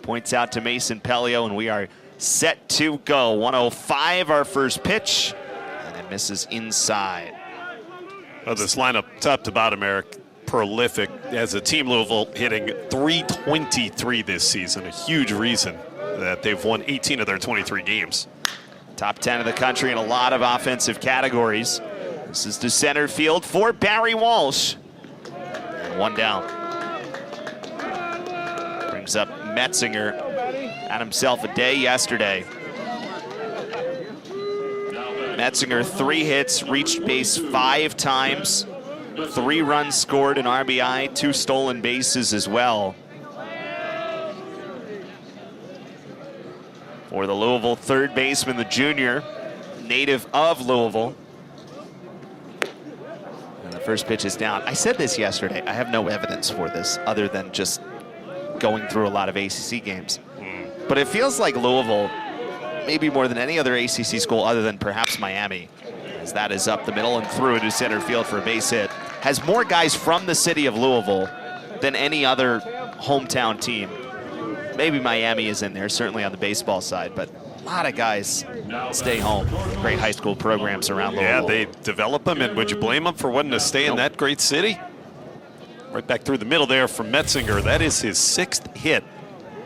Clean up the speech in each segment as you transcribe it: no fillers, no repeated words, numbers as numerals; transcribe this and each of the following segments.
points out to Mason Pelio, and we are set to go. 105, our first pitch, and it misses inside. Well, this lineup, top to bottom, Eric, prolific. As a team, Louisville hitting .323 this season, a huge reason that they've won 18 of their 23 games. Top 10 of the country in a lot of offensive categories. This is to center field for Barry Walsh. And one down. Brings up Metzinger. Had himself a day yesterday. Metzinger, 3 hits, reached base 5 times. 3 runs scored, an RBI, 2 stolen bases as well. For the Louisville third baseman, the junior, native of Louisville. And the first pitch is down. I said this yesterday. I have no evidence for this other than just going through a lot of ACC games. But it feels like Louisville, maybe more than any other ACC school other than perhaps Miami, as that is up the middle and through to center field for a base hit, has more guys from the city of Louisville than any other hometown team. Maybe Miami is in there, certainly on the baseball side, but a lot of guys stay home. Great high school programs around Louisville. Yeah, they develop them, and would you blame them for wanting to stay in that great city? Right back through the middle there from Metzinger. That is his 6th hit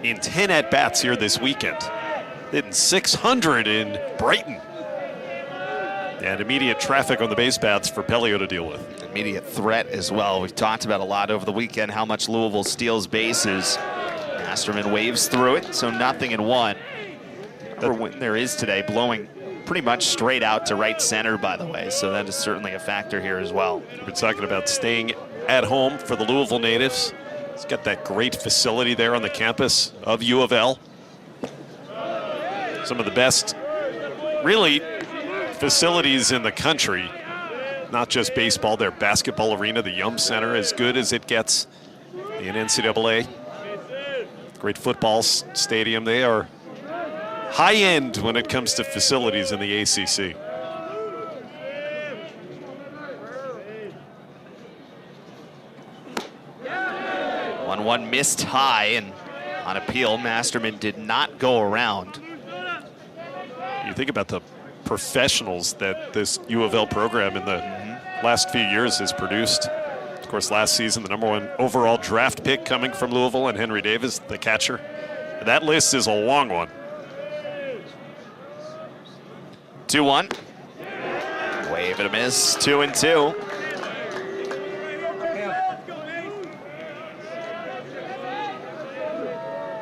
in 10 at-bats here this weekend. Hitting 600 in Brighton. And immediate traffic on the base paths for Pelio to deal with. Immediate threat as well. We've talked about a lot over the weekend how much Louisville steals bases. Masterman waves through it, so 0-1. The win there is today, blowing pretty much straight out to right center, by the way, so that is certainly a factor here as well. We're talking about staying at home for the Louisville natives. It's got that great facility there on the campus of U of L. Some of the best, really, facilities in the country. Not just baseball, their basketball arena, the Yum Center, as good as it gets in NCAA. Great football stadium. They are high end when it comes to facilities in the ACC. One missed high, and on appeal, Masterman did not go around. You think about the professionals that this U of L program in the last few years has produced. Of course, last season, the #1 overall draft pick coming from Louisville, and Henry Davis, the catcher. That list is a long one. 2-1. Wave and a miss. 2-2.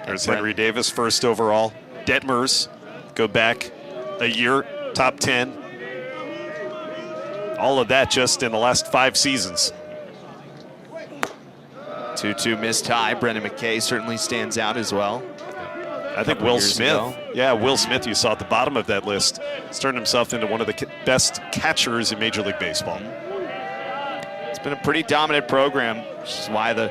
There's Henry Davis, 1st overall. Detmers, go back a year, top 10. All of that just in the last 5 seasons. 2-2 missed high. Brendan McKay certainly stands out as well. I think Will Smith. Yeah, Will Smith, you saw at the bottom of that list, has turned himself into one of the best catchers in Major League Baseball. It's been a pretty dominant program, which is why the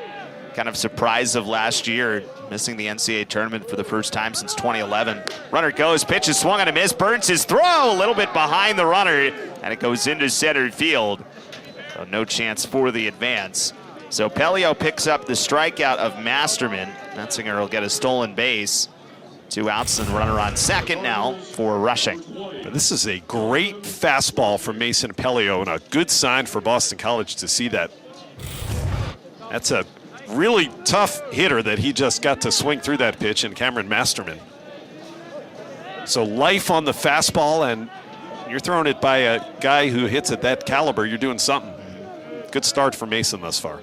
kind of surprise of last year, missing the NCAA tournament for the first time since 2011. Runner goes, pitch is swung on a miss, Burns his throw, a little bit behind the runner, and it goes into center field. So no chance for the advance. So Pelio picks up the strikeout of Masterman. Metzinger will get a stolen base. 2 outs and runner on second now for Rushing. This is a great fastball from Mason Pelio, and a good sign for Boston College to see that. That's a really tough hitter that he just got to swing through that pitch in Cameron Masterman. So life on the fastball, and you're throwing it by a guy who hits at that caliber, you're doing something. Good start for Mason thus far.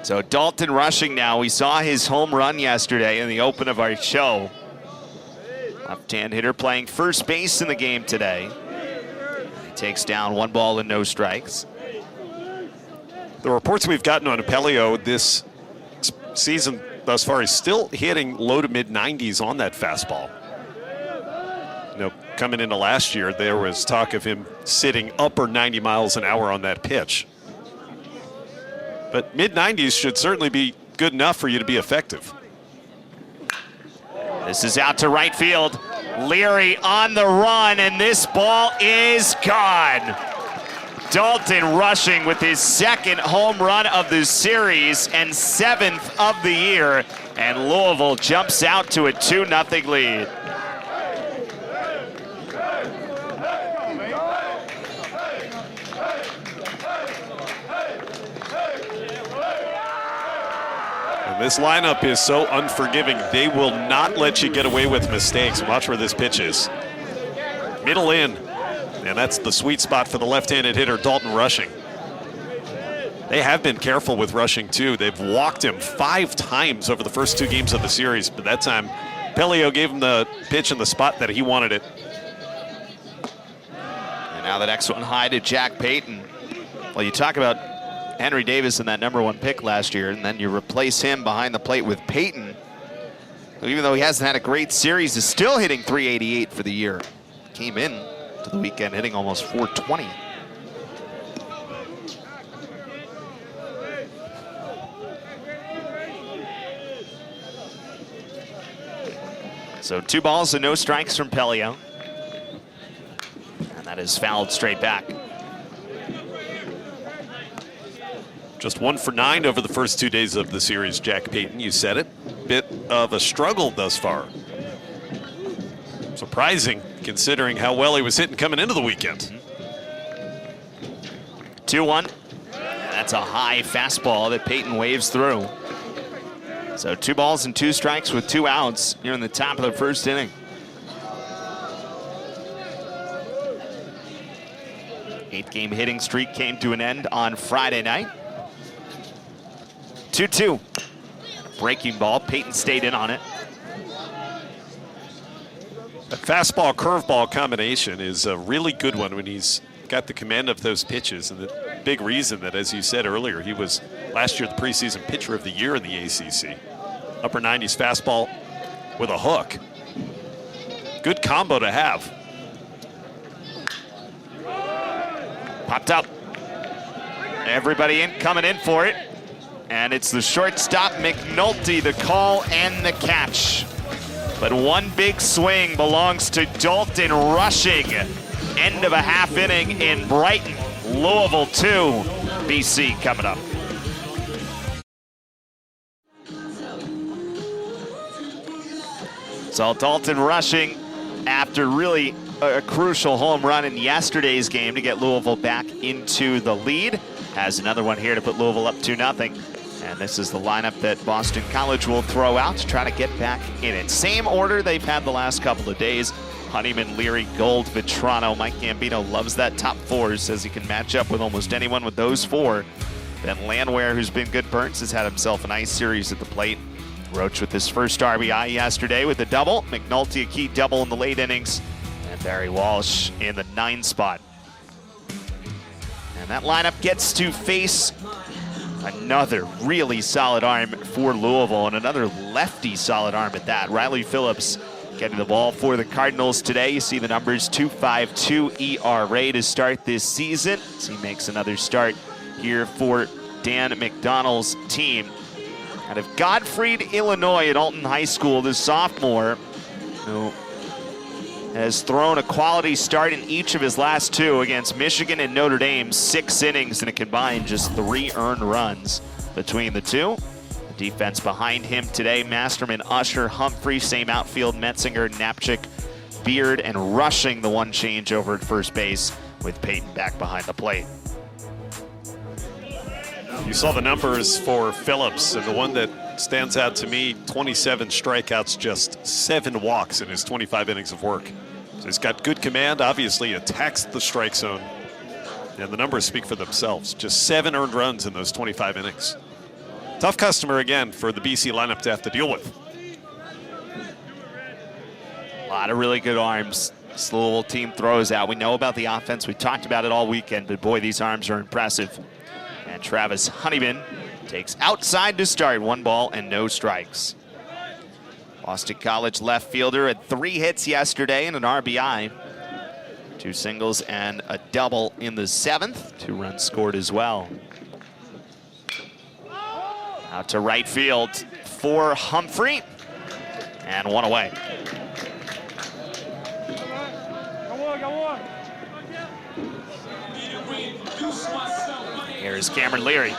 So Dalton Rushing now. We saw his home run yesterday in the open of our show. Left-hand hitter playing first base in the game today. He takes down 1 ball and no strikes. The reports we've gotten on Pelio this season thus far, he's still hitting low to mid 90s on that fastball. You know, coming into last year, there was talk of him sitting upper 90 miles an hour on that pitch. But mid 90s should certainly be good enough for you to be effective. This is out to right field. Leary on the run, and this ball is gone. Dalton rushing with his second home run of the series and 7th of the year. And Louisville jumps out to a 2-0 lead. And this lineup is so unforgiving. They will not let you get away with mistakes. Watch where this pitch is. Middle in. And that's the sweet spot for the left-handed hitter, Dalton rushing. They have been careful with rushing, too. They've walked him 5 times over the first 2 games of the series, but that time, Pelio gave him the pitch in the spot that he wanted it. And now the next one high to Jack Payton. Well, you talk about Henry Davis in that #1 pick last year, and then you replace him behind the plate with Payton, who, even though he hasn't had a great series, is still hitting .388 for the year. Came in to the weekend hitting almost .420. So 2 balls and no strikes from Pelio. And that is fouled straight back. Just 1 for 9 over the first 2 days of the series, Jack Payton. You said it. Bit of a struggle thus far. Surprising, considering how well he was hitting coming into the weekend. 2-1. That's a high fastball that Payton waves through. So 2 balls and 2 strikes with 2 outs here in the top of the first inning. Eight-game hitting streak came to an end on Friday night. 2-2. Breaking ball. Payton stayed in on it. That fastball curveball combination is a really good one when he's got the command of those pitches, and the big reason that, as you said earlier, he was last year the preseason pitcher of the year in the ACC. Upper 90s fastball with a hook. Good combo to have. Popped up. Everybody coming in for it. And it's the shortstop, McNulty, the call and the catch. But one big swing belongs to Dalton rushing. End of a half inning in Brighton. Louisville 2, BC coming up. So Dalton rushing after really a crucial home run in yesterday's game to get Louisville back into the lead. Has another one here to put Louisville up 2-0. And this is the lineup that Boston College will throw out to try to get back in it. Same order they've had the last couple of days. Honeyman, Leary, Gold, Vetrano. Mike Gambino loves that top 4, says he can match up with almost anyone with those 4. Then Landwehr, who's been good. Burns has had himself a nice series at the plate. Roach with his first RBI yesterday with a double. McNulty a key double in the late innings. And Barry Walsh in the 9 spot. And that lineup gets to face another really solid arm for Louisville, and another lefty solid arm at that. Riley Phillips getting the ball for the Cardinals today. You see the numbers, 2.52 ERA to start this season. As he makes another start here for Dan McDonald's team. Out of Godfrey, Illinois at Alton High School, this sophomore, who has thrown a quality start in each of his last 2 against Michigan and Notre Dame. 6 innings and a combined just 3 earned runs between the 2. The defense behind him today, Masterman, Usher, Humphrey, same outfield, Metzinger, Knapczyk, Beard, and rushing the one change over at first base with Payton back behind the plate. You saw the numbers for Phillips, and the one that stands out to me, 27 strikeouts, just 7 walks in his 25 innings of work. So he's got good command, obviously attacks the strike zone, and the numbers speak for themselves. Just 7 earned runs in those 25 innings. Tough customer again for the BC lineup to have to deal with. A lot of really good arms this Louisville team throws out. We know about the offense. We talked about it all weekend, but boy, these arms are impressive. And Travis Honeyman takes outside to start. 1 ball and no strikes. Boston College left fielder had 3 hits yesterday and an RBI. 2 singles and a double in the 7th. 2 runs scored as well. Out to right field for Humphrey. And 1 away. Here's Cameron Leary.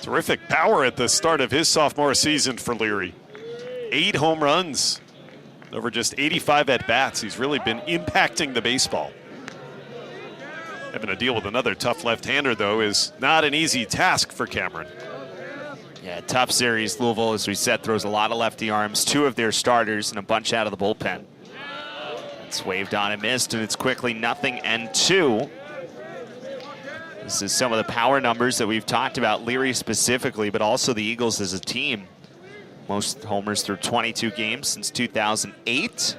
Terrific power at the start of his sophomore season for Leary. 8 home runs over just 85 at-bats. He's really been impacting the baseball. Having to deal with another tough left-hander, though, is not an easy task for Cameron. Yeah, tough series. Louisville, as we said, throws a lot of lefty arms. 2 of their starters and a bunch out of the bullpen. It's waved on and missed, and it's quickly 0-2. This is some of the power numbers that we've talked about, Leary specifically, but also the Eagles as a team. Most homers through 22 games since 2008.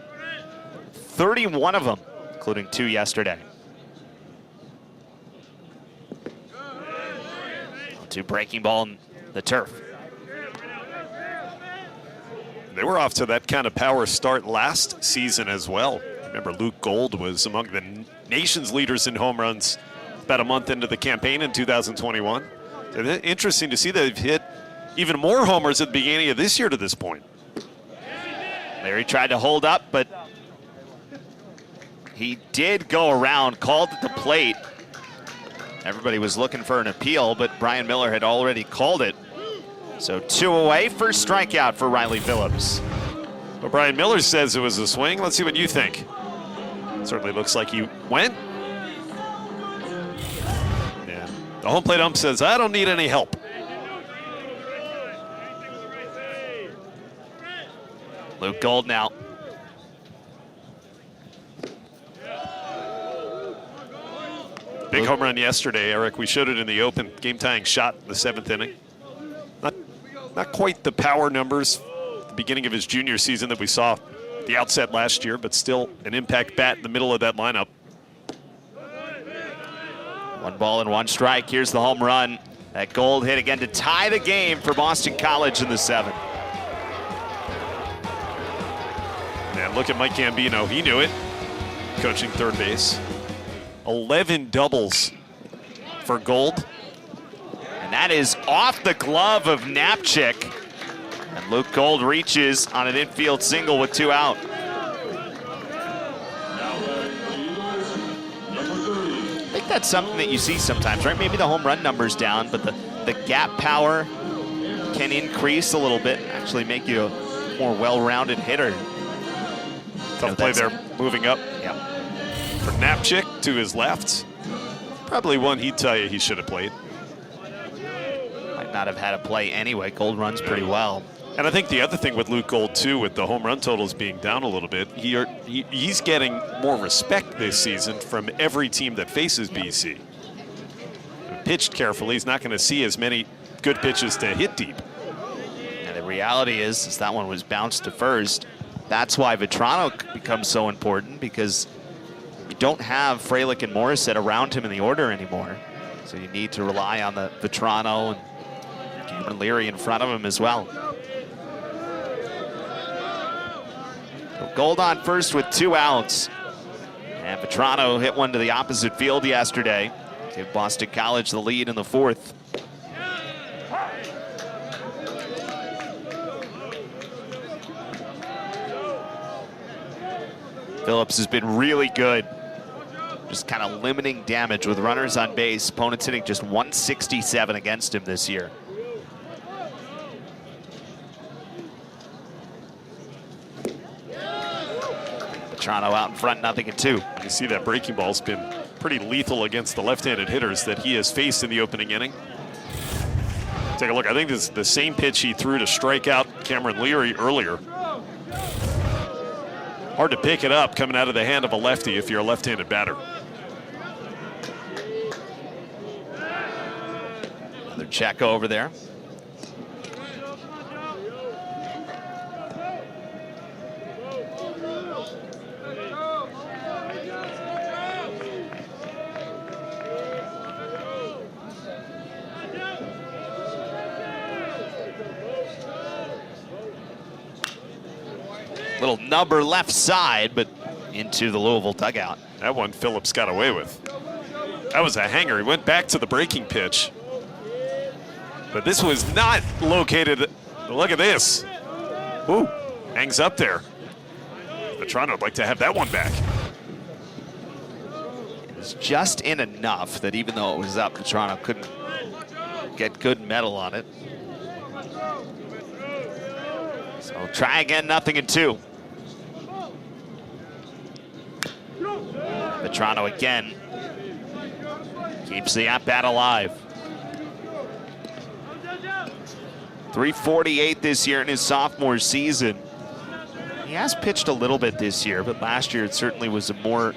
31 of them, including 2 yesterday. 2 breaking ball in the turf. They were off to that kind of power start last season as well. Remember, Luke Gold was among the nation's leaders in home runs about a month into the campaign in 2021. So interesting to see that they've hit even more homers at the beginning of this year to this point. Larry tried to hold up, but he did go around, called at the plate. Everybody was looking for an appeal, but Brian Miller had already called it. So 2 away, first strikeout for Riley Phillips. Well, Brian Miller says it was a swing. Let's see what you think. Certainly looks like he went. Yeah. The home plate ump says, I don't need any help. Luke Gold now. Big home run yesterday, Eric. We showed it in the open. Game-tying shot in the 7th inning. Not quite the power numbers at the beginning of his junior season that we saw at the outset last year, but still an impact bat in the middle of that lineup. 1 ball and 1 strike. Here's the home run. That Gold hit again to tie the game for Boston College in the 7th. And look at Mike Gambino. He knew it, coaching third base. 11 doubles for Gold. And that is off the glove of Knapczyk. And Luke Gold reaches on an infield single with 2 out. I think that's something that you see sometimes, right? Maybe the home run number's down, but the gap power can increase a little bit and actually make you a more well-rounded hitter. Tough play there, moving up. Yep. For Knapczyk to his left. Probably one he'd tell you he should have played. Might not have had a play anyway. Gold runs pretty well. And I think the other thing with Luke Gold, too, with the home run totals being down a little bit, he's getting more respect this season from every team that faces BC. Pitched carefully, he's not going to see as many good pitches to hit deep. And the reality is that one was bounced to first. That's why Vetrano becomes so important, because you don't have Fralick and Morissette around him in the order anymore. So you need to rely on the Vetrano and Cameron Leary in front of him as well. So Gold on first with 2 outs. And Vetrano hit one to the opposite field yesterday. Give Boston College the lead in the 4th. Phillips has been really good, just kind of limiting damage with runners on base. Opponents hitting just 167 against him this year. Vetrano out in front, 0-2. You see that breaking ball's been pretty lethal against the left-handed hitters that he has faced in the opening inning. Take a look. I think this is the same pitch he threw to strike out Cameron Leary earlier. Hard to pick it up coming out of the hand of a lefty if you're a left-handed batter. Another check over there. Little number left side, but into the Louisville dugout. That one Phillips got away with. That was a hanger. He went back to the breaking pitch. But this was not located. Look at this. Ooh, hangs up there. Toronto would like to have that one back. It was just in enough that even though it was up, Toronto couldn't get good metal on it. So try again, 0-2. Toronto again keeps the at-bat alive. 348 this year in his sophomore season. He has pitched a little bit this year, but last year it certainly was a more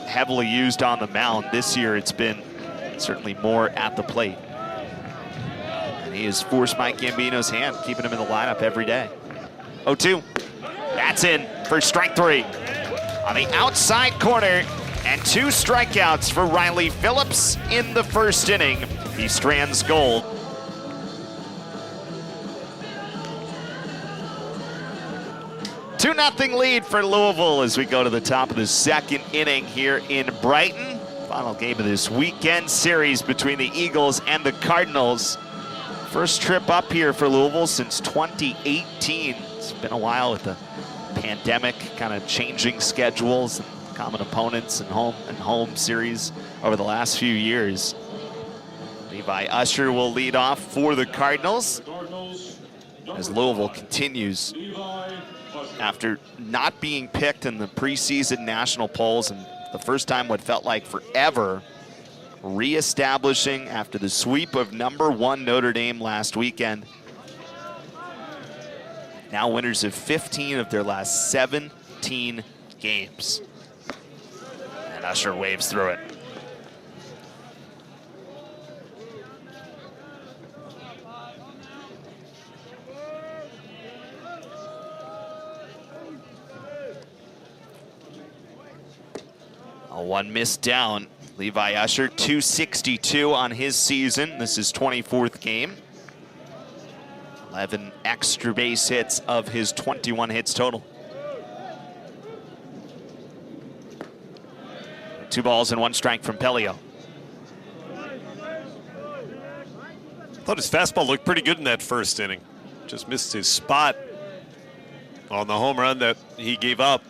heavily used on the mound. This year it's been certainly more at the plate. And he has forced Mike Gambino's hand, keeping him in the lineup every day. 0-2. That's in for strike 3. On the outside corner, and 2 strikeouts for Riley Phillips in the first inning. He strands gold. Two 2-0 lead for Louisville as we go to the top of the second inning here in Brighton. Final game of this weekend series between the Eagles and the Cardinals. First trip up here for Louisville since 2018. It's been a while with the pandemic, kind of changing schedules and common opponents and home series over the last few years. Levi Usher will lead off for the Cardinals as Louisville continues, after not being picked in the preseason national polls and the first time what felt like forever, reestablishing after the sweep of #1 Notre Dame last weekend. Now winners of 15 of their last 17 games. And Usher waves through it. A 1 miss down. Levi Usher, 262 on his season. This is 24th game. 11 extra base hits of his 21 hits total. 2 balls and 1 strike from Pelio. Thought his fastball looked pretty good in that first inning. Just missed his spot on the home run that he gave up.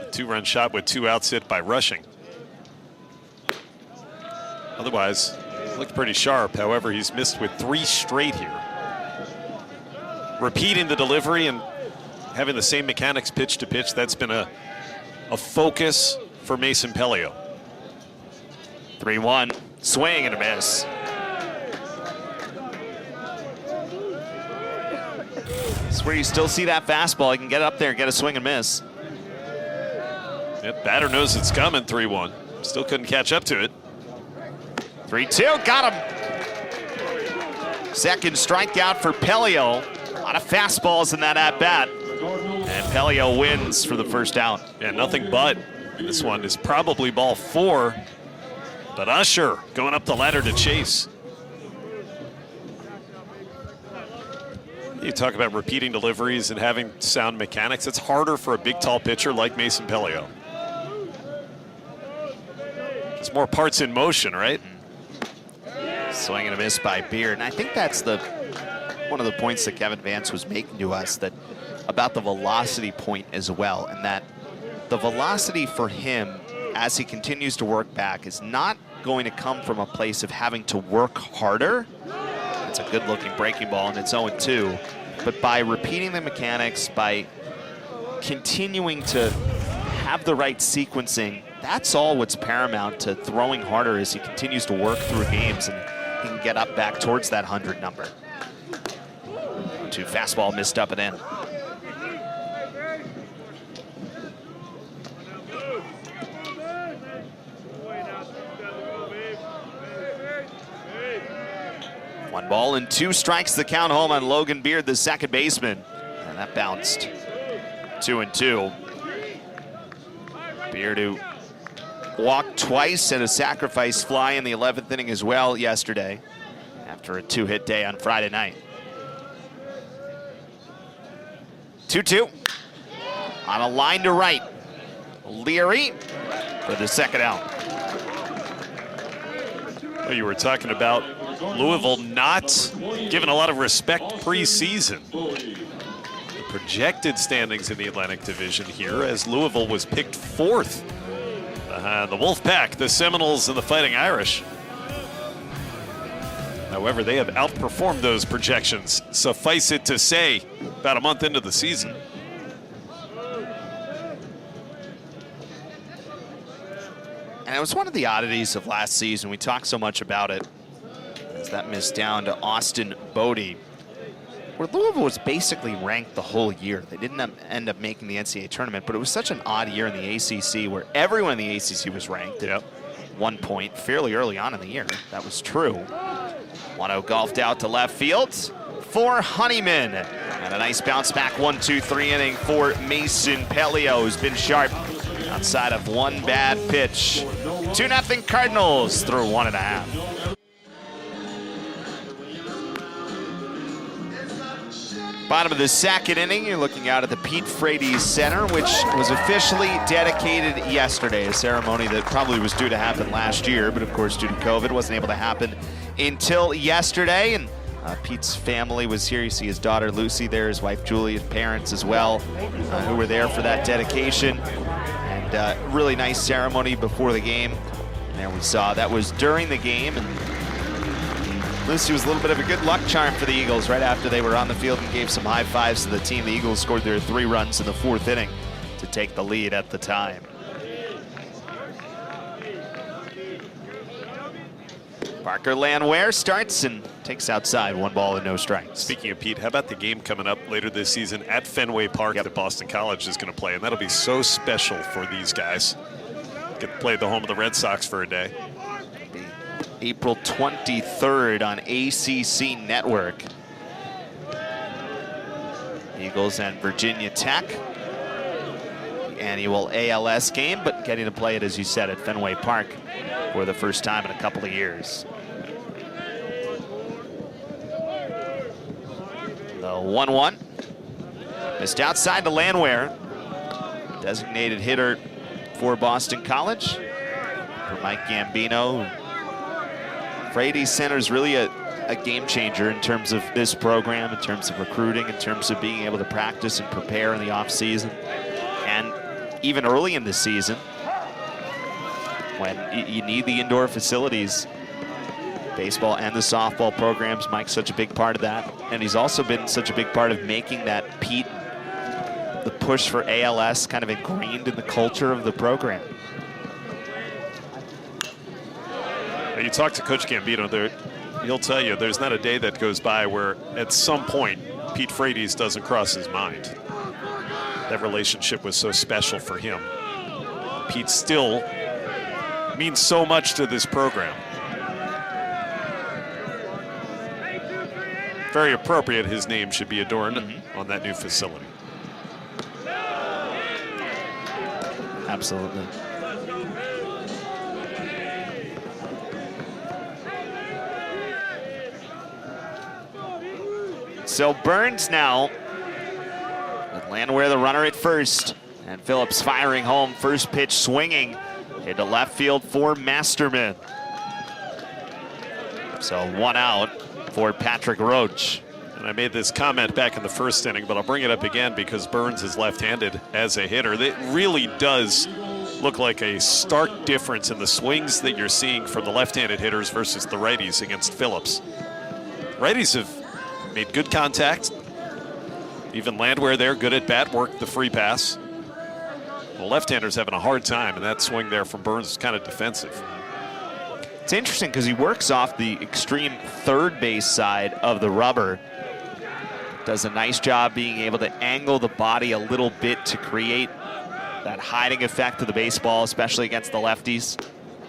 A 2-run shot with 2 outs hit by Rushing. Otherwise, looked pretty sharp. However, he's missed with 3 straight here. Repeating the delivery and having the same mechanics pitch to pitch, that's been a focus for Mason Pelio. 3-1, swing and a miss. It's where you still see that fastball. You can get up there and get a swing and miss. Yep, batter knows it's coming. 3-1. Still couldn't catch up to it. 3-2, got him. Second strikeout for Pelio. A lot of fastballs in that at-bat. And Pelio wins for the first out. Yeah, nothing but. This one is probably ball 4. But Usher going up the ladder to chase. You talk about repeating deliveries and having sound mechanics. It's harder for a big, tall pitcher like Mason Pelio. There's more parts in motion, right? Swing and a miss by Beard. And I think that's one of the points that Kevin Vance was making to us, that about the velocity point as well, and that the velocity for him as he continues to work back is not going to come from a place of having to work harder. It's a good-looking breaking ball, and it's 0-2. But by repeating the mechanics, by continuing to have the right sequencing, that's all what's paramount to throwing harder as he continues to work through games, and he can get up back towards that 100 number. 2 fastball missed up and in. One ball and 2 strikes, the count home on Logan Beard, the second baseman. And that bounced. 2-2. Beard, who walked twice and a sacrifice fly in the 11th inning as well yesterday after a 2-hit day on Friday night. 2-2. On a line to right. Leary for the second out. Well, you were talking about Louisville not given a lot of respect preseason. The projected standings in the Atlantic Division here, as Louisville was picked 4th behind the Wolfpack, the Seminoles, and the Fighting Irish. However, they have outperformed those projections, suffice it to say, about a month into the season. And it was one of the oddities of last season. We talked so much about it, as that missed down to Austin Bodie, where Louisville was basically ranked the whole year. They didn't end up making the NCAA tournament, but it was such an odd year in the ACC where everyone in the ACC was ranked at 1 point fairly early on in the year. That was true. 1-0 golfed out to left field for Honeyman. And a nice bounce back 1-2-3 inning for Mason Pelio, who's been sharp outside of one bad pitch. 2-0 Cardinals through 1.5. Bottom of the second inning, you're looking out at the Pete Frates Center, which was officially dedicated yesterday, a ceremony that probably was due to happen last year, but of course due to COVID wasn't able to happen until yesterday. And Pete's family was here. You see his daughter Lucy there, his wife Julie, his parents as well, who were there for that dedication. And really nice ceremony before the game. And there we saw that was during the game. And Lucy was a little bit of a good luck charm for the Eagles right after they were on the field and gave some high fives to the team. The Eagles scored their 3 runs in the 4th inning to take the lead at the time. Parker Landwehr starts and takes outside, 1 ball and no strikes. Speaking of Pete, how about the game coming up later this season at Fenway Park that Boston College is going to play? And that'll be so special for these guys. Get to play the home of the Red Sox for a day. April 23rd on ACC Network. Eagles and Virginia Tech. The annual ALS game, but getting to play it, as you said, at Fenway Park for the first time in a couple of years. The 1-1. Missed outside to Landwehr. Designated hitter for Boston College. For Mike Gambino. Frates Center is really a game changer in terms of this program, in terms of recruiting, in terms of being able to practice and prepare in the off-season. And even early in the season, when you need the indoor facilities, baseball and the softball programs, Mike's such a big part of that. And he's also been such a big part of making that Pete, the push for ALS, kind of ingrained in the culture of the program. You talk to Coach Gambino, he'll tell you there's not a day that goes by where at some point Pete Frates doesn't cross his mind. That relationship was so special for him. Pete still means so much to this program. Very appropriate his name should be adorned on that new facility. Absolutely. So Burns now with Landwehr the runner at first, and Phillips firing home. First pitch swinging into left field for Masterman. So 1 out for Patrick Roach. And I made this comment back in the first inning, but I'll bring it up again because Burns is left-handed as a hitter. It really does look like a stark difference in the swings that you're seeing from the left-handed hitters versus the righties against Phillips. Righties have made good contact. Even Landwehr there, good at bat, worked the free pass. The left-hander's having a hard time, and that swing there from Burns is kind of defensive. It's interesting because he works off the extreme third base side of the rubber. Does a nice job being able to angle the body a little bit to create that hiding effect of the baseball, especially against the lefties.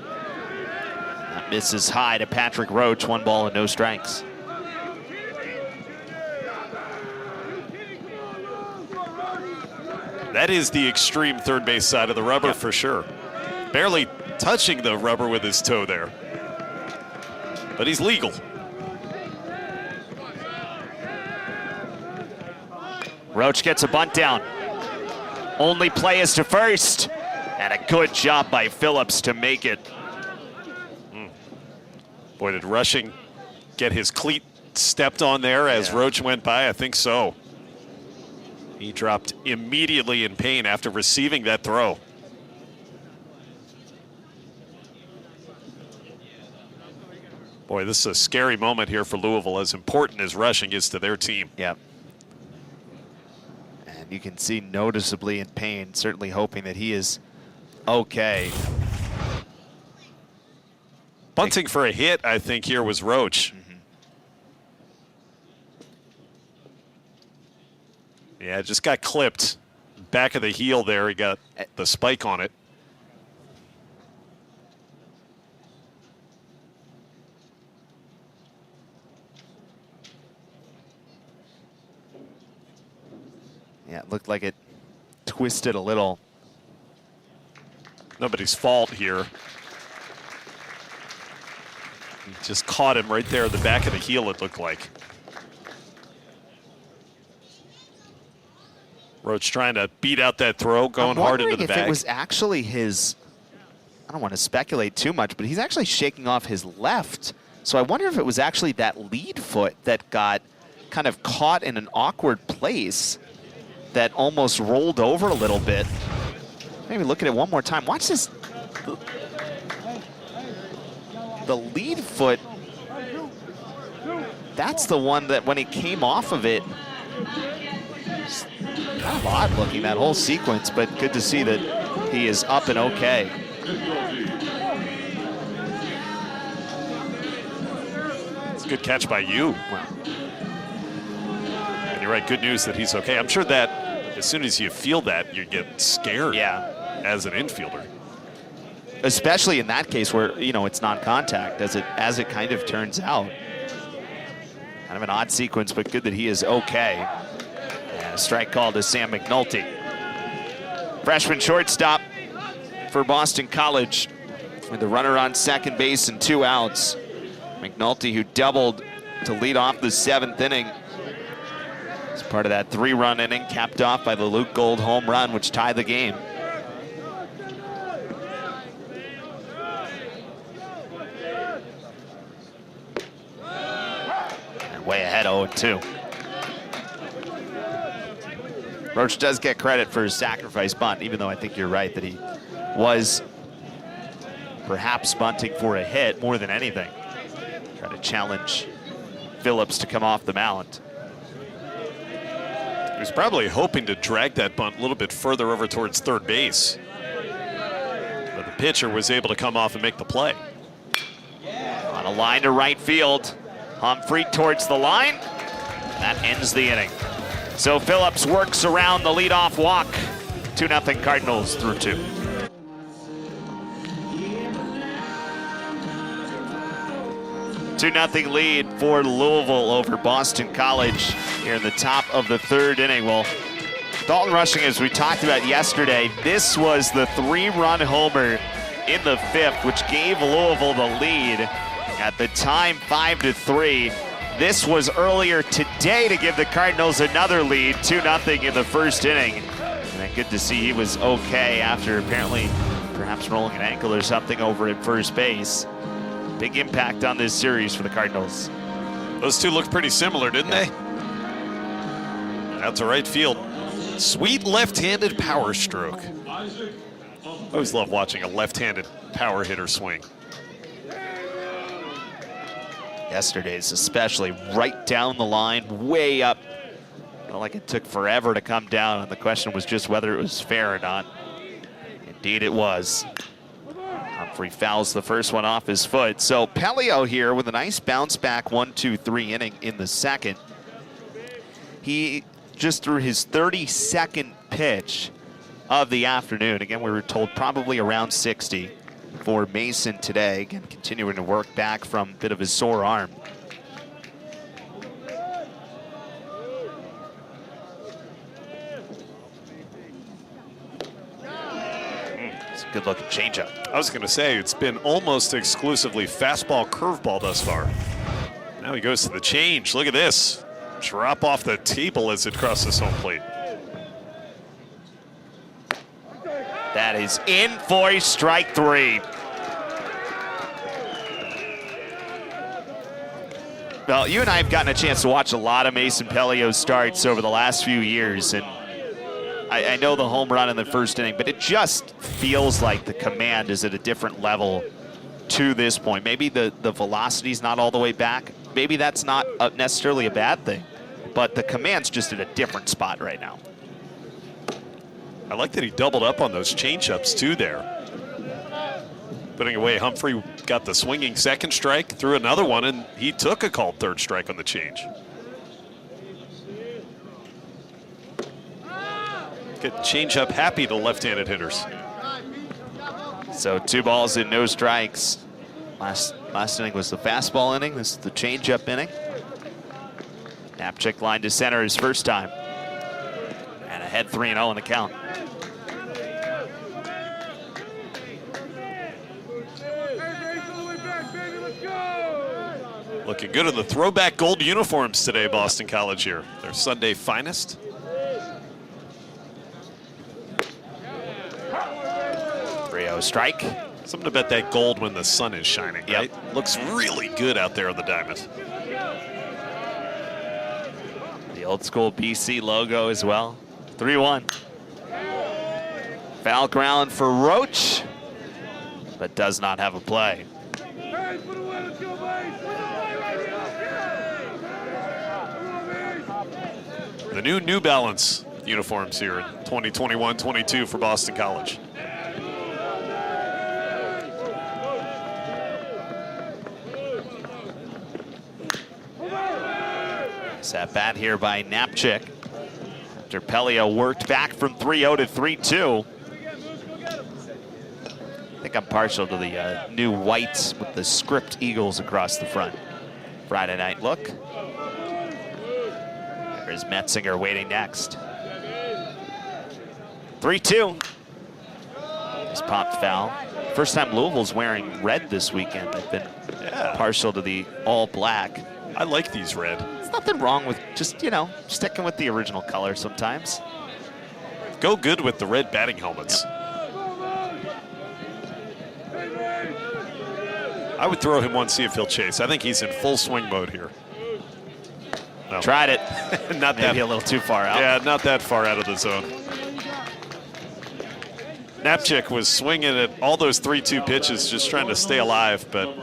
That misses high to Patrick Roach, 1 ball and no strikes. That is the extreme third base side of the rubber for sure. Barely touching the rubber with his toe there. But he's legal. Roach gets a bunt down. Only play is to first. And a good job by Phillips to make it. Boy, did rushing get his cleat stepped on there as Roach went by? I think so. He dropped immediately in pain after receiving that throw. Boy, this is a scary moment here for Louisville, as important as rushing is to their team. Yep. And you can see noticeably in pain, certainly hoping that he is okay. Bunting for a hit, I think, here was Roach. Yeah, just got clipped. Back of the heel there, he got the spike on it. Yeah, it looked like it twisted a little. Nobody's fault here. He just caught him right there at the back of the heel, it looked like. Roach trying to beat out that throw, going hard into the bag. If it was actually his, I don't want to speculate too much, but he's actually shaking off his left. So I wonder if it was actually that lead foot that got kind of caught in an awkward place that almost rolled over a little bit. Maybe look at it one more time. Watch this. The lead foot, that's the one that when he came off of it, it's kind of odd looking, that whole sequence, but good to see that he is up and okay. It's a good catch by you. And you're right, good news that he's okay. I'm sure that as soon as you feel that, you get scared as an infielder. Especially in that case where, you know, it's non-contact, as it kind of turns out. Kind of an odd sequence, but good that he is okay. And a strike call to Sam McNulty. Freshman shortstop for Boston College with the runner on second base and 2 outs. McNulty, who doubled to lead off the 7th inning. As part of that 3-run inning, capped off by the Luke Gold home run, which tied the game. Way ahead, 0-2. Roach does get credit for his sacrifice bunt, even though I think you're right that he was perhaps bunting for a hit more than anything. Try to challenge Phillips to come off the mound. He was probably hoping to drag that bunt a little bit further over towards third base. But the pitcher was able to come off and make the play. On a line to right field. Humphrey towards the line. That ends the inning. So Phillips works around the leadoff walk. 2-0 Cardinals through 2. Two 2-0 lead for Louisville over Boston College here in the top of the 3rd inning. Well, Dalton Rushing, as we talked about yesterday, this was the 3-run homer in the 5th, which gave Louisville the lead. At the time, 5-3. This was earlier today to give the Cardinals another lead, 2-0 in the 1st inning. And good to see he was okay after apparently perhaps rolling an ankle or something over at first base. Big impact on this series for the Cardinals. Those two looked pretty similar, didn't they? Out to right field. Sweet left-handed power stroke. I always love watching a left-handed power hitter swing. Yesterday's especially, right down the line, way up. Felt like it took forever to come down, and the question was just whether it was fair or not. Indeed it was. Humphrey fouls the first one off his foot. So Pelio here with a nice bounce back 1-2-3 inning in the 2nd. He just threw his 32nd pitch of the afternoon. Again, we were told probably around 60. For Mason today, again, continuing to work back from a bit of his sore arm. It's a good-looking changeup. I was going to say, it's been almost exclusively fastball, curveball thus far. Now he goes to the change. Look at this. Drop off the table as it crosses home plate. That is in for strike 3. Well, you and I have gotten a chance to watch a lot of Mason Pelio starts over the last few years, and I know the home run in the first inning, but it just feels like the command is at a different level to this point. Maybe the velocity's not all the way back. Maybe that's not necessarily a bad thing, but the command's just at a different spot right now. I like that he doubled up on those changeups too there. Putting away, Humphrey got the swinging second strike, threw another one, and he took a called third strike on the change. Get changeup happy to left-handed hitters. So 2 balls and no strikes. Last inning was the fastball inning. This is the changeup inning. Knapczyk line to center his first time. And ahead 3-0 in the count. Looking good in the throwback gold uniforms today, Boston College here. Their Sunday finest. Strike. Something about that gold when the sun is shining, right? Looks really good out there on the diamond. The old school BC logo as well. 3-1. Foul ground for Roach, but does not have a play. The New Balance uniforms here in 2021-22 for Boston College. At bat here by Knapczyk after Pelio worked back from 3-0 to 3-2. I think I'm partial to the new whites with the script eagles across the front. Friday night look. There's Metzinger waiting next. 3-2. Just popped foul. First time Louisville's wearing red this weekend. They've been partial to the all black. I like these red. There's nothing wrong with just, sticking with the original color sometimes. Go good with the red batting helmets. Yep. I would throw him one, see if he'll chase. I think he's in full swing mode here. No. Tried it. Not Maybe a little too far out. Yeah, not that far out of the zone. Knapczyk was swinging at all those 3-2 pitches, just trying to stay alive, but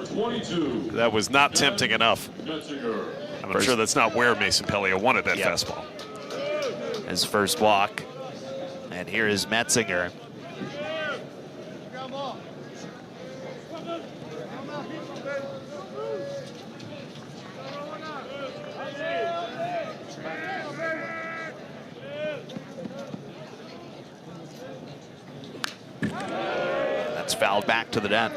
that was not tempting enough. I'm sure that's not where Mason Pelio wanted that fastball. His first walk. And here is Metzinger. That's fouled back to the net.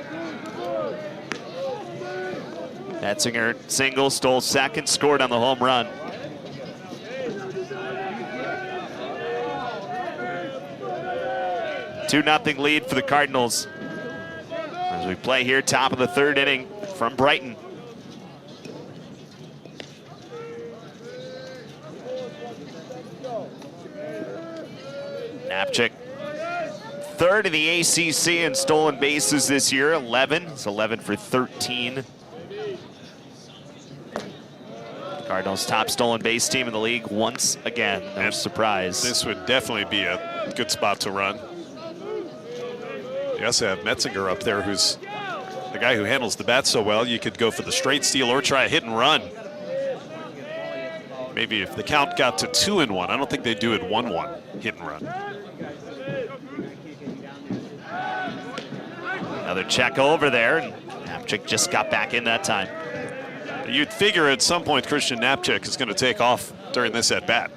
Metzinger single, stole second, scored on the home run. Two 2-0 lead for the Cardinals as we play here, top of the third inning from Brighton. Knapczyk, third in the ACC in stolen bases this year, 11. It's 11 for 13. Cardinals top stolen base team in the league once again. No surprise. This would definitely be a good spot to run. You also have Metzinger up there, who's the guy who handles the bat so well. You could go for the straight steal or try a hit and run. Maybe if the count got to 2-1, I don't think they'd do it 1-1, hit and run. Another check over there, and Knapczyk just got back in that time. You'd figure at some point Christian Knapczyk is going to take off during this at-bat.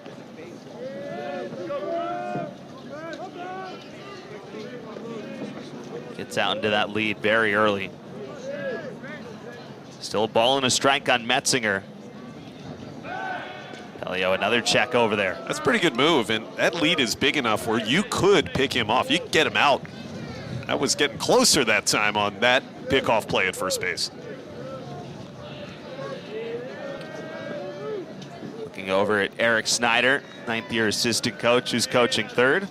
Gets out into that lead very early. Still a ball and a strike on Metzinger. Pelio, another check over there. That's a pretty good move, and that lead is big enough where you could pick him off. You could get him out. That was getting closer that time on that pickoff play at first base. Looking over at Eric Snyder, ninth-year assistant coach who's coaching third.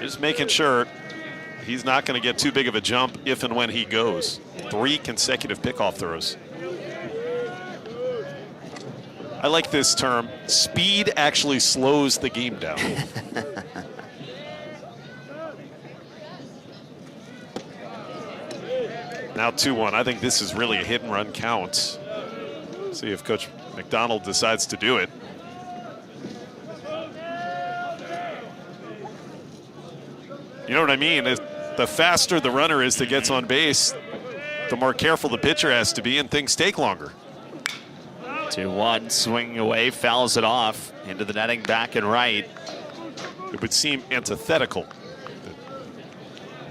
Just making sure he's not going to get too big of a jump if and when he goes. 3 consecutive pickoff throws. I like this term. Speed actually slows the game down. Now 2-1. I think this is really a hit and run count. See if Coach McDonald decides to do it. You know what I mean? The faster the runner is that gets on base, the more careful the pitcher has to be, and things take longer. 2-1, swinging away, fouls it off into the netting back and right. It would seem antithetical.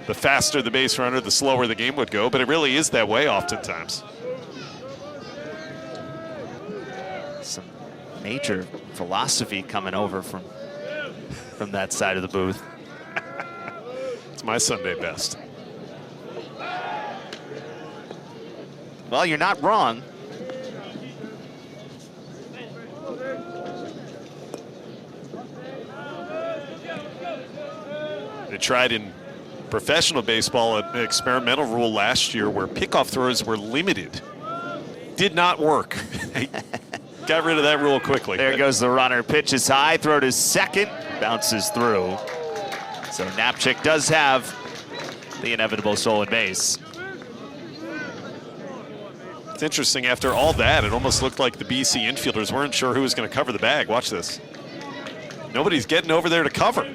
The faster the base runner, the slower the game would go, but it really is that way oftentimes. Some major philosophy coming over from that side of the booth. It's my Sunday best. Well, you're not wrong. They tried in professional baseball an experimental rule last year where pickoff throws were limited. Did not work. Got rid of that rule quickly. There goes the runner. Pitches high, throw to second, bounces through. So Knapczyk does have the inevitable stolen base. It's interesting, after all that, it almost looked like the BC infielders weren't sure who was going to cover the bag. Watch this. Nobody's getting over there to cover.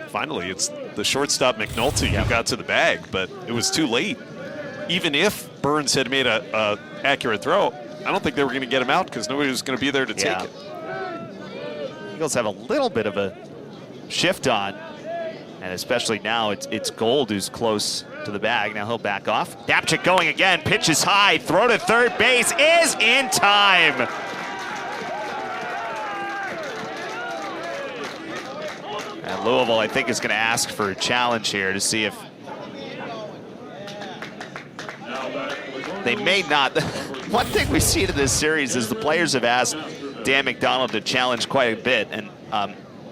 Finally, it's the shortstop McNulty who got to the bag, but it was too late. Even if Burns had made a accurate throw, I don't think they were going to get him out because nobody was going to be there to take it. Eagles have a little bit of a shift on, and especially now it's Gold who's close to the bag. Now he'll back off. Knapczyk going again, pitches high, throw to third base is in time. And Louisville, I think, is going to ask for a challenge here to see if they may not. One thing we've seen in this series is the players have asked Dan McDonald to challenge quite a bit, and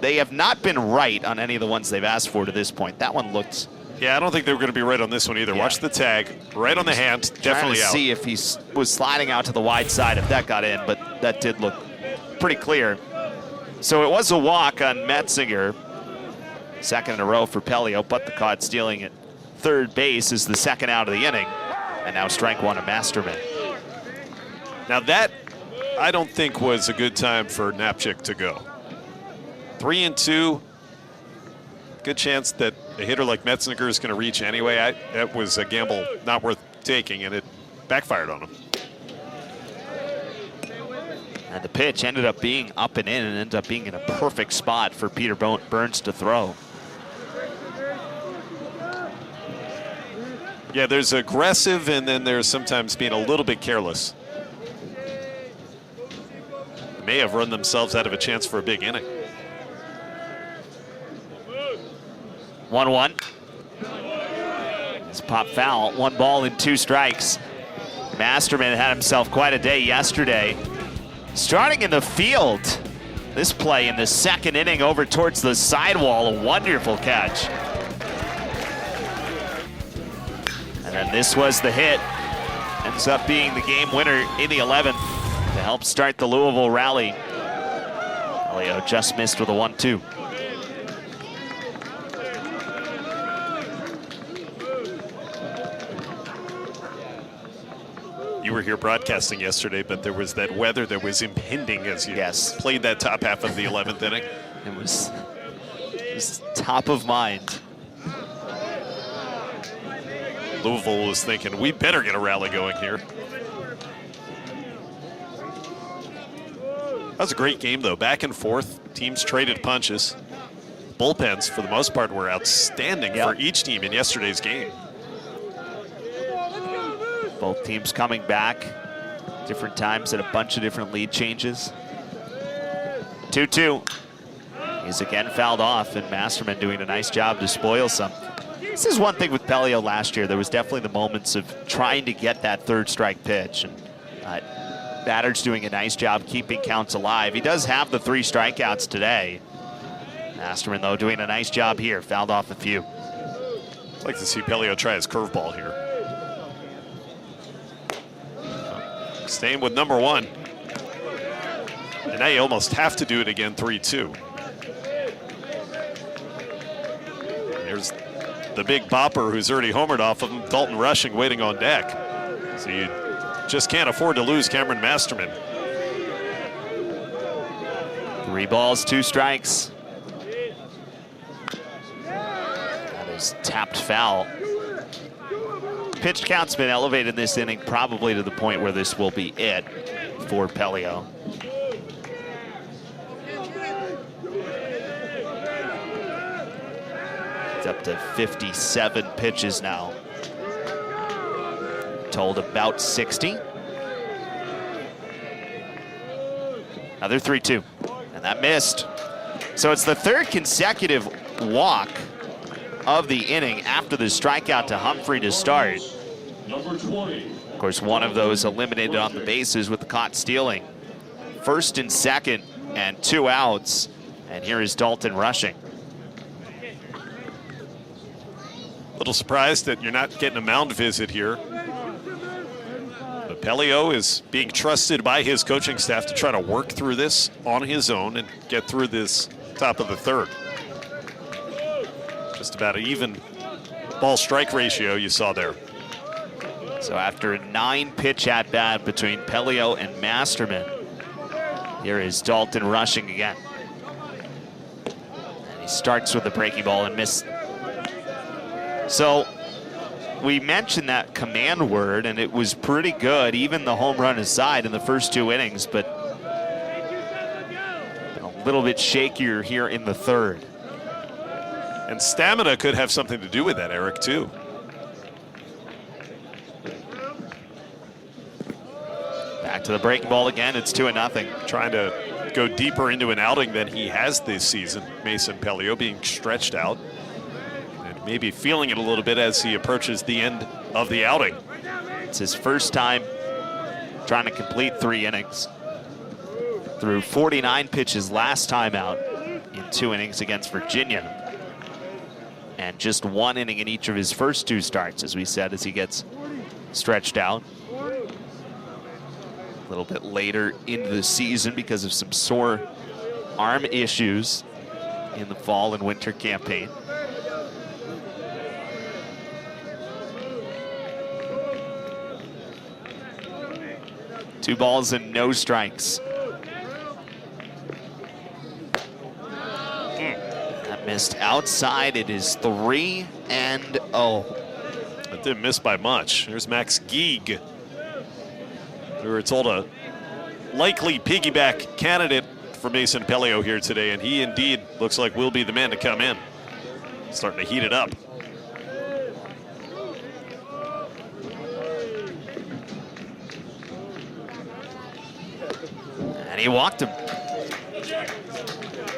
they have not been right on any of the ones they've asked for to this point. That one looked. Yeah, I don't think they were going to be right on this one either. Watch the tag, right on the hand, definitely out. See if he was sliding out to the wide side if that got in, but that did look pretty clear. So it was a walk on Metzinger. Second in a row for Pelio, but the caught stealing at third base is the second out of the inning. And now strike one of Masterman. Now that, I don't think was a good time for Knapczyk to go. 3-2. Good chance that a hitter like Metzinger is going to reach anyway. That was a gamble not worth taking, and it backfired on him. And the pitch ended up being up and in and ended up being in a perfect spot for Peter Burns to throw. Yeah, there's aggressive, and then there's sometimes being a little bit careless. May have run themselves out of a chance for a big inning. 1-1. It's pop foul. 1 ball and 2 strikes. Masterman had himself quite a day yesterday. Starting in the field, this play in the second inning over towards the sidewall, a wonderful catch. And then this was the hit. Ends up being the game winner in the 11th to help start the Louisville rally. Elio just missed with a 1-2. You were here broadcasting yesterday, but there was that weather that was impending as you played that top half of the 11th inning. It was top of mind. Louisville was thinking, we better get a rally going here. That was a great game, though. Back and forth. Teams traded punches. Bullpens, for the most part, were outstanding for each team in yesterday's game. Both teams coming back different times at a bunch of different lead changes. 2-2. He's again fouled off, and Masterman doing a nice job to spoil some. This is one thing with Pelio last year. There was definitely the moments of trying to get that third strike pitch. And Batter's doing a nice job keeping counts alive. He does have the 3 strikeouts today. Masterman, though, doing a nice job here. Fouled off a few. I'd like to see Pelio try his curveball here. Staying with number 1. And now you almost have to do it again, 3-2. There's the big bopper who's already homered off of him, Dalton Rushing, waiting on deck. So you just can't afford to lose Cameron Masterman. 3 balls, 2 strikes. That is tapped foul. Pitch count's been elevated in this inning, probably to the point where this will be it for Pelio. It's up to 57 pitches now. Told about 60. Another 3-2, and that missed. So it's the 3rd consecutive walk of the inning after the strikeout to Humphrey to start. Number 20. Of course, one of those eliminated on the bases with the caught stealing. 1st and 2nd and 2 outs. And here is Dalton Rushing. A little surprised that you're not getting a mound visit here. But Pelio is being trusted by his coaching staff to try to work through this on his own and get through this top of the 3rd. Just about an even ball strike ratio you saw there. So after a 9-pitch at bat between Pelio and Masterman, here is Dalton Rushing again. And he starts with a breaking ball and missed. So we mentioned that command word, and it was pretty good, even the home run aside in the first 2 innings, but a little bit shakier here in the 3rd. And stamina could have something to do with that, Eric, too. Back to the breaking ball again. It's 2-0. Trying to go deeper into an outing than he has this season. Mason Pelio being stretched out and maybe feeling it a little bit as he approaches the end of the outing. It's his first time trying to complete 3 innings. Threw 49 pitches last time out in 2 innings against Virginia. And just 1 inning in each of his first 2 starts, as we said, as he gets stretched out. A little bit later into the season because of some sore arm issues in the fall and winter campaign. Two balls and no strikes. That missed outside. It is 3-0. That didn't miss by much. Here's Max Geig. We were told a likely piggyback candidate for Mason Pelio here today, and he indeed looks like will be the man to come in. Starting to heat it up. And he walked him.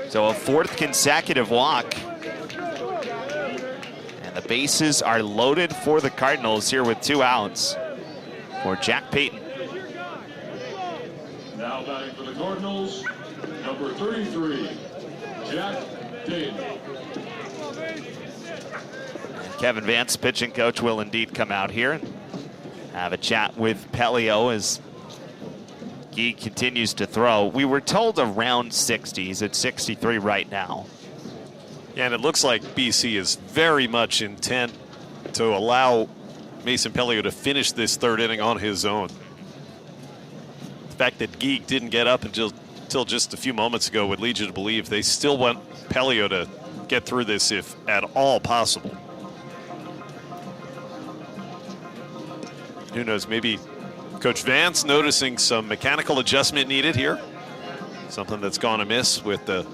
So a 4th consecutive walk. And the bases are loaded for the Cardinals here with 2 outs for Jack Payton. Now batting for the Cardinals, number 33, Jack Payton. And Kevin Vance, pitching coach, will indeed come out here and have a chat with Pelio as he continues to throw. We were told around 60. He's at 63 right now. Yeah, and it looks like BC is very much intent to allow Mason Pelio to finish this 3rd inning on his own. The fact that Geek didn't get up until just a few moments ago would lead you to believe they still want Pelio to get through this if at all possible. Who knows, maybe Coach Vance noticing some mechanical adjustment needed here. Something that's gone amiss with the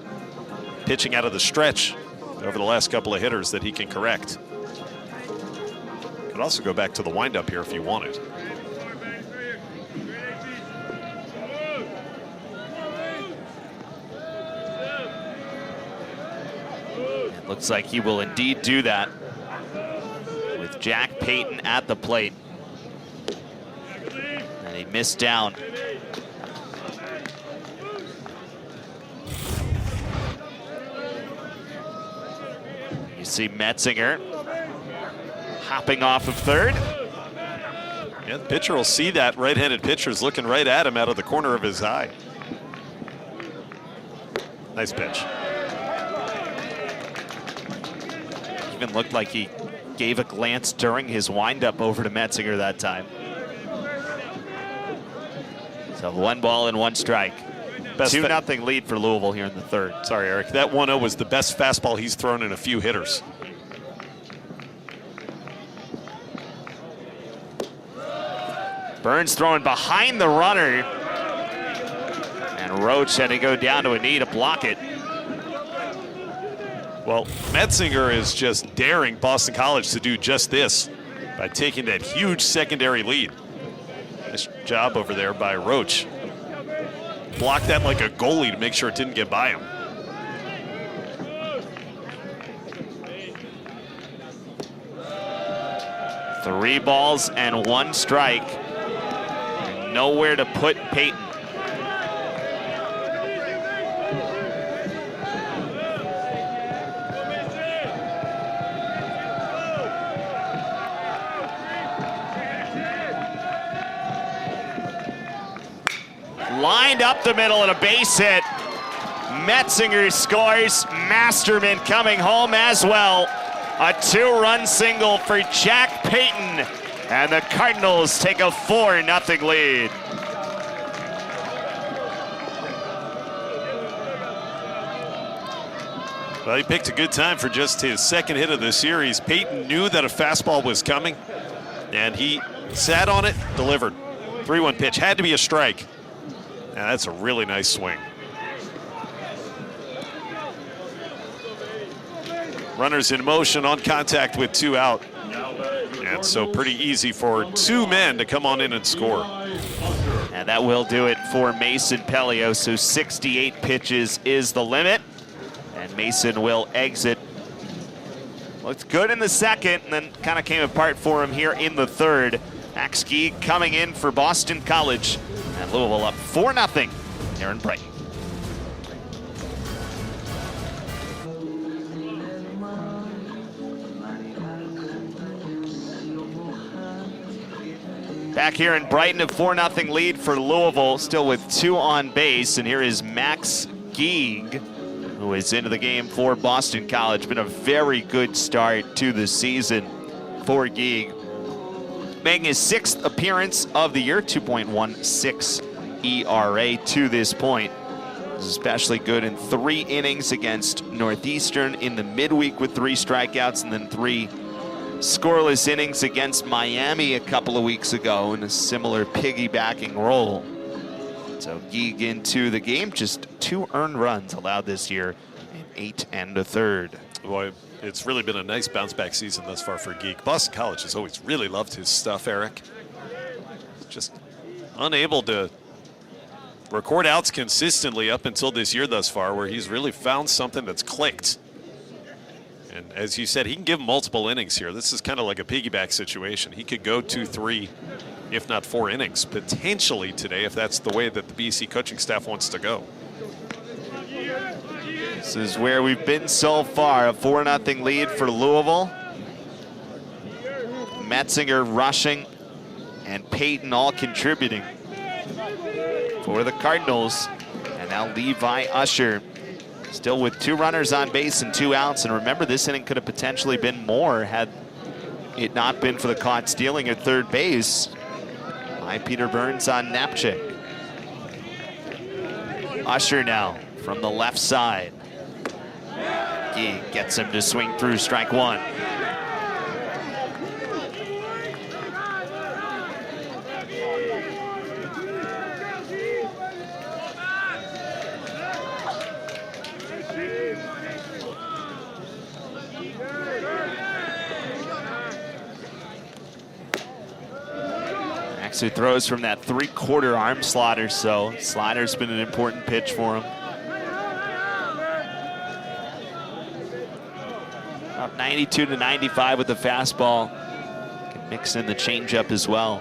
pitching out of the stretch over the last couple of hitters that he can correct. Could also go back to the windup here if you wanted. It looks like he will indeed do that with Jack Payton at the plate. And he missed down. You see Metzinger hopping off of third. Yeah, the pitcher will see that right-handed pitcher's looking right at him out of the corner of his eye. Nice pitch. Even looked like he gave a glance during his windup over to Metzinger that time. So 1 ball and 1 strike. 2-0 lead for Louisville here in the third. Sorry, Eric. That 1-0 was the best fastball he's thrown in a few hitters. Burns throwing behind the runner. And Roach had to go down to a knee to block it. Well, Metzinger is just daring Boston College to do just this by taking that huge secondary lead. Nice job over there by Roach. Blocked that like a goalie to make sure it didn't get by him. Three balls and 1 strike. And nowhere to put Peyton. Lined up the middle and a base hit. Metzinger scores. Masterman coming home as well. A 2-run single for Jack Peyton. And the Cardinals take a 4-0 lead. Well, he picked a good time for just his second hit of the series. Peyton knew that a fastball was coming, and he sat on it, delivered. 3-1 pitch, had to be a strike. Now that's a really nice swing. Runners in motion on contact with 2 out. And so pretty easy for 2 men to come on in and score. And that will do it for Mason Pelio. So 68 pitches is the limit. And Mason will exit. Looked good in the second, and then kind of came apart for him here in the third. Max Geig coming in for Boston College. And Louisville up 4-0 here in Brighton. Back here in Brighton, a 4-0 lead for Louisville, still with 2 on base. And here is Max Geig, who is into the game for Boston College. Been a very good start to the season for Geig. Making his 6th appearance of the year, 2.16 ERA to this point. Was especially good in 3 innings against Northeastern in the midweek with 3 strikeouts, and then 3 scoreless innings against Miami a couple of weeks ago in a similar piggybacking role. So Geig into the game, just 2 earned runs allowed this year in 8 1/3. Boy, it's really been a nice bounce back season thus far for Geig. Boston College has always really loved his stuff, Eric. Just unable to record outs consistently up until this year thus far, where he's really found something that's clicked. And as you said, he can give multiple innings here. This is kind of like a piggyback situation. He could go 2, 3, if not 4 innings, potentially today, if that's the way that the BC coaching staff wants to go. This is where we've been so far, a 4-0 lead for Louisville. Metzinger rushing and Peyton all contributing for the Cardinals. And now Levi Usher still with 2 runners on base and 2 outs. And remember, this inning could have potentially been more had it not been for the caught stealing at third base by Peter Burns on Napchik. Usher now from the left side. He gets him to swing through strike 1. Actually throws from that 3/4 arm slot or so. Slider's been an important pitch for him. About 92 to 95 with the fastball. Can mix in the changeup as well.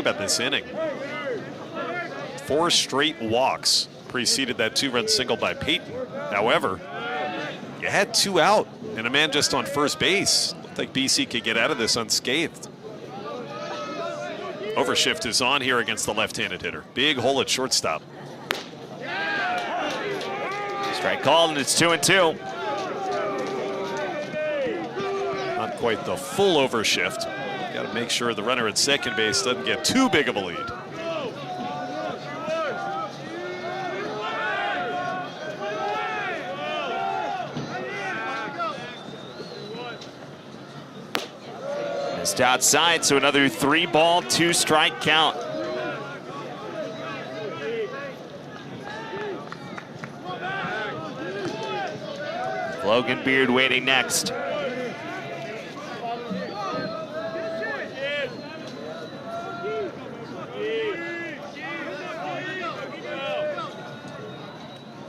about this inning. 4 straight walks preceded that 2-run single by Peyton. However, you had 2 out and a man just on first base. Looked like BC could get out of this unscathed. Overshift is on here against the left-handed hitter. Big hole at shortstop. Strike called, and it's 2-2. Not quite the full overshift. Got to make sure the runner at second base doesn't get too big of a lead. Missed outside, so another 3-ball, 2-strike count. Logan Beard waiting next.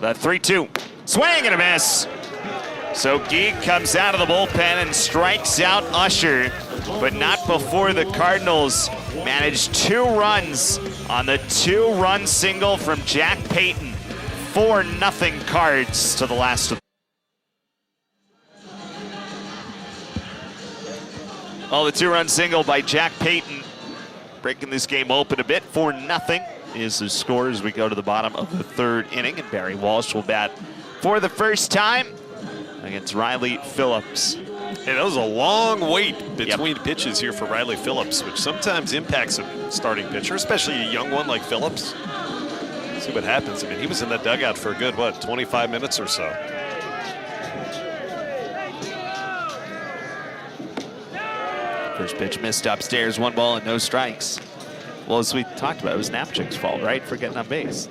The 3-2, swing and a miss. So Geek comes out of the bullpen and strikes out Usher, but not before the Cardinals managed 2 runs on the 2-run single from Jack Payton. 4-0 Cards to the last of. Well, the 2-run single by Jack Payton breaking this game open a bit. 4-0 is the score as we go to the bottom of the 3rd inning, and Barry Walsh will bat for the first time against Riley Phillips. Hey, that was a long wait between pitches here for Riley Phillips, which sometimes impacts a starting pitcher, especially a young one like Phillips. See what happens. I mean, he was in that dugout for a good, 25 minutes or so. First pitch missed upstairs, 1 ball and no strikes. Well, as we talked about, it was Knapchick's fault, right, for getting on base.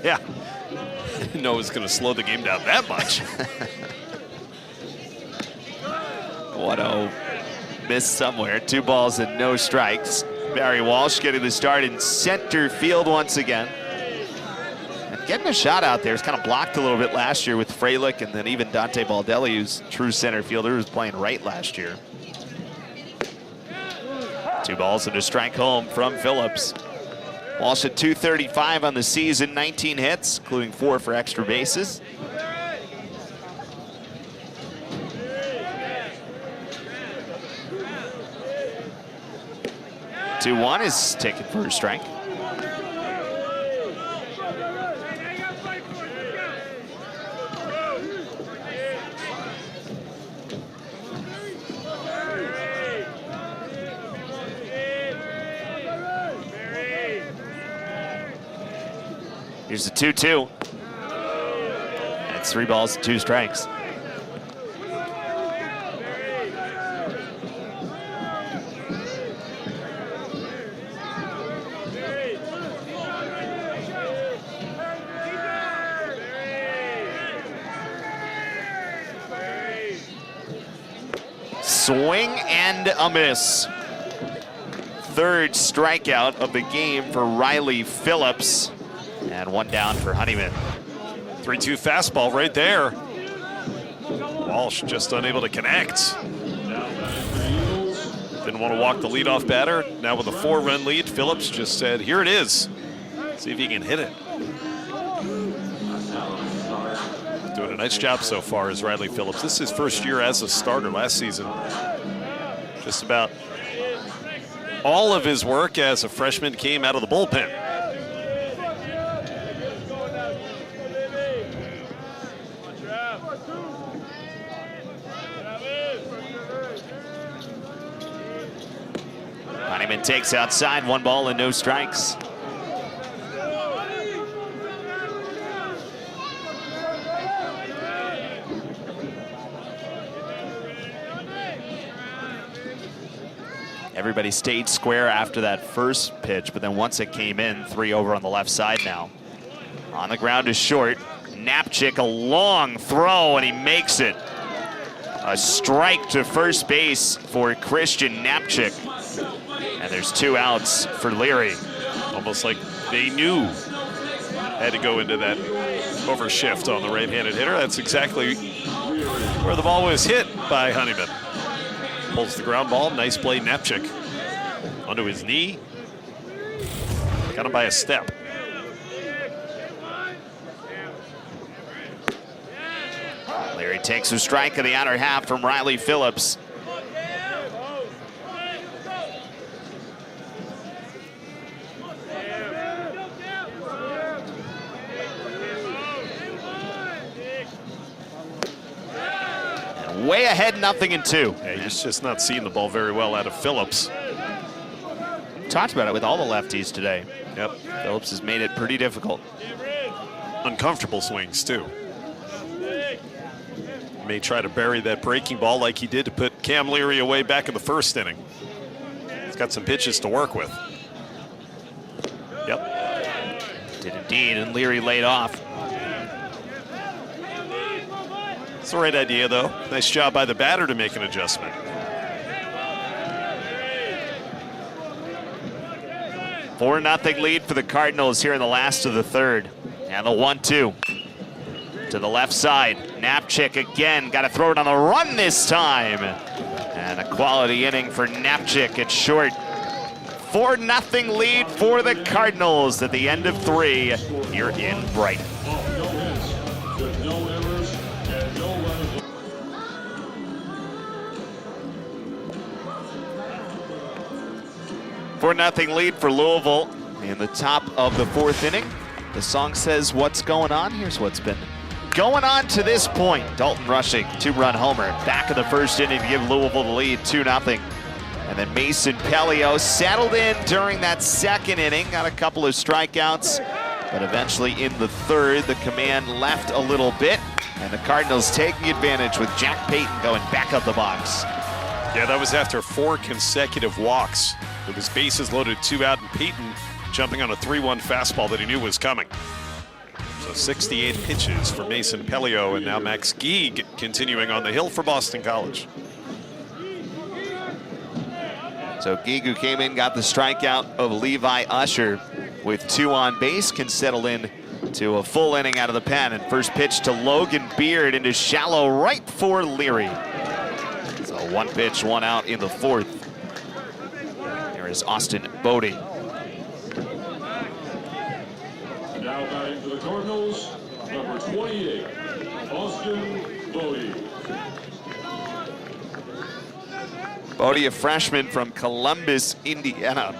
Yeah. I didn't know it was going to slow the game down that much. 1-0, missed somewhere. 2 balls and no strikes. Barry Walsh getting the start in center field once again. And getting a shot out there. It's kind of blocked a little bit last year with Fralick, and then even Dante Baldelli, who's true center fielder, was playing right last year. 2 balls and a strike home from Phillips. Walsh at .235 on the season, 19 hits, including 4 for extra bases. Two 1 is taken for a strike. Here's the 2-2. That's 3 balls and 2 strikes. Swing and a miss. 3rd strikeout of the game for Riley Phillips. And 1 down for Honeyman. 3-2 fastball right there. Walsh just unable to connect. Didn't want to walk the leadoff batter. Now with a 4-run lead, Phillips just said, here it is. See if he can hit it. Doing a nice job so far as Riley Phillips. This is his first year as a starter. Last season, just about all of his work as a freshman came out of the bullpen. Honeyman takes outside, 1 ball and no strikes. Everybody stayed square after that first pitch, but then once it came in, 3 over on the left side now. On the ground is short. Knapchick, a long throw, and he makes it. A strike to first base for Christian Knapchick. And there's 2 outs for Leary. Almost like they knew had to go into that overshift on the right-handed hitter. That's exactly where the ball was hit by Honeyman. Pulls the ground ball, nice play, Knapchick. Onto his knee. Got him by a step. Leary takes a strike in the outer half from Riley Phillips. And way ahead, 0-2. Yeah, he's just not seeing the ball very well out of Phillips. Talked about it with all the lefties today. Yep. Phillips has made it pretty difficult. Uncomfortable swings, too. May try to bury that breaking ball like he did to put Cam Leary away back in the first inning. He's got some pitches to work with. Yep. Did indeed, and Leary laid off. It's the right idea, though. Nice job by the batter to make an adjustment. – 4-0 lead for the Cardinals here in the last of the third. And the 1-2 to the left side. Knapczyk again, got to throw it on the run this time. And a quality inning for Knapczyk at short. 4-0 lead for the Cardinals at the end of 3 here in Brighton. No hits, with no errors, and no runs. 4-0 lead for Louisville in the top of the 4th inning. The song says what's going on. Here's what's been going on to this point. Dalton Rushing, 2-run homer. Back of the first inning to give Louisville the lead, 2-0. And then Mason Pelio settled in during that second inning. Got a couple of strikeouts, but eventually in the third, the command left a little bit. And the Cardinals taking advantage with Jack Payton going back up the box. Yeah, that was after 4 consecutive walks. It was bases loaded, 2 out, and Payton jumping on a 3-1 fastball that he knew was coming. So 68 pitches for Mason Pelio, and now Max Geig continuing on the hill for Boston College. So Geig, who came in, got the strikeout of Levi Usher with 2 on base, can settle in to a full inning out of the pen. And first pitch to Logan Beard into shallow right for Leary. So 1 pitch, 1 out in the 4th. There is Austin Bodie. Now batting for the Cardinals, number 28, Austin Bodie. Bodie, a freshman from Columbus, Indiana.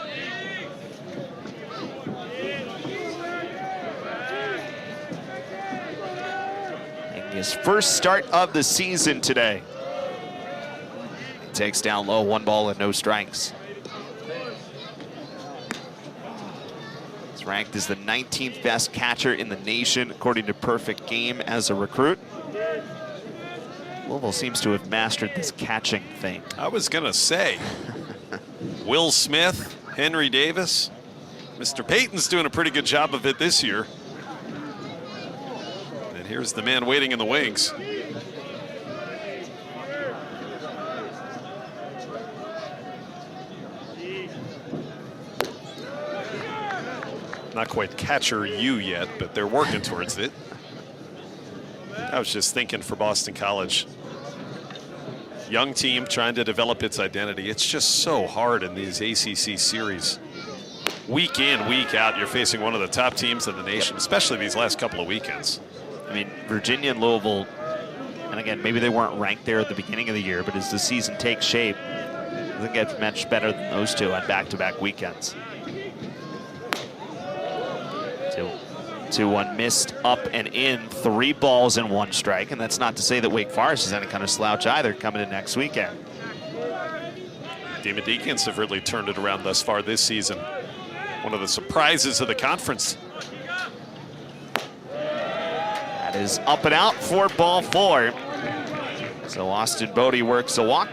Making his first start of the season today. He takes down low, 1 ball and no strikes. He's ranked as the 19th best catcher in the nation, according to Perfect Game as a recruit. Louisville seems to have mastered this catching thing. I was going to say, Will Smith, Henry Davis. Mr. Payton's doing a pretty good job of it this year. And here's the man waiting in the wings. Not quite catcher you yet, but they're working towards it. I was just thinking for Boston College, young team trying to develop its identity. It's just so hard in these ACC series. Week in, week out, you're facing one of the top teams in the nation, especially these last couple of weekends. I mean, Virginia and Louisville, and again, maybe they weren't ranked there at the beginning of the year, but as the season takes shape, I think it's much better than those two on back-to-back weekends. 2-1 missed up and in, 3 balls and 1 strike, and that's not to say that Wake Forest is any kind of slouch either coming in next weekend. Demon Deacons have really turned it around thus far this season. One of the surprises of the conference. That is up and out for ball 4. So Austin Bodie works a walk.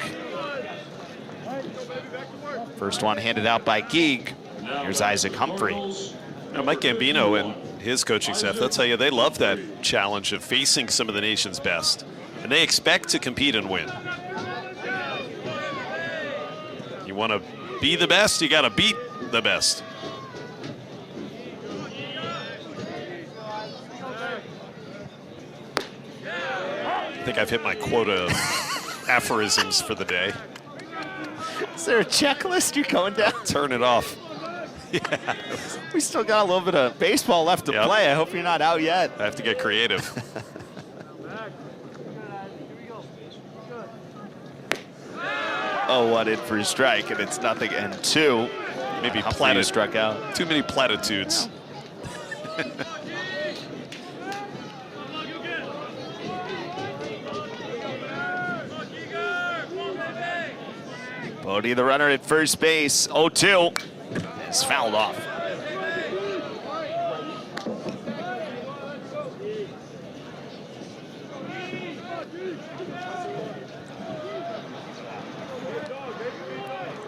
First one handed out by Geig. Here's Isaac Humphrey. Now, Mike Gambino and his coaching staff, they'll tell you they love that challenge of facing some of the nation's best. And they expect to compete and win. You want to be the best, you got to beat the best. I think I've hit my quota of aphorisms for the day. Is there a checklist you're going down? Turn it off. We still got a little bit of baseball left to play. I hope you're not out yet. I have to get creative. 0-1 in for a strike, and it's nothing. And 2. Maybe Humphrey struck out. Too many platitudes. Bodie, the runner at first base, 0-2, is fouled off.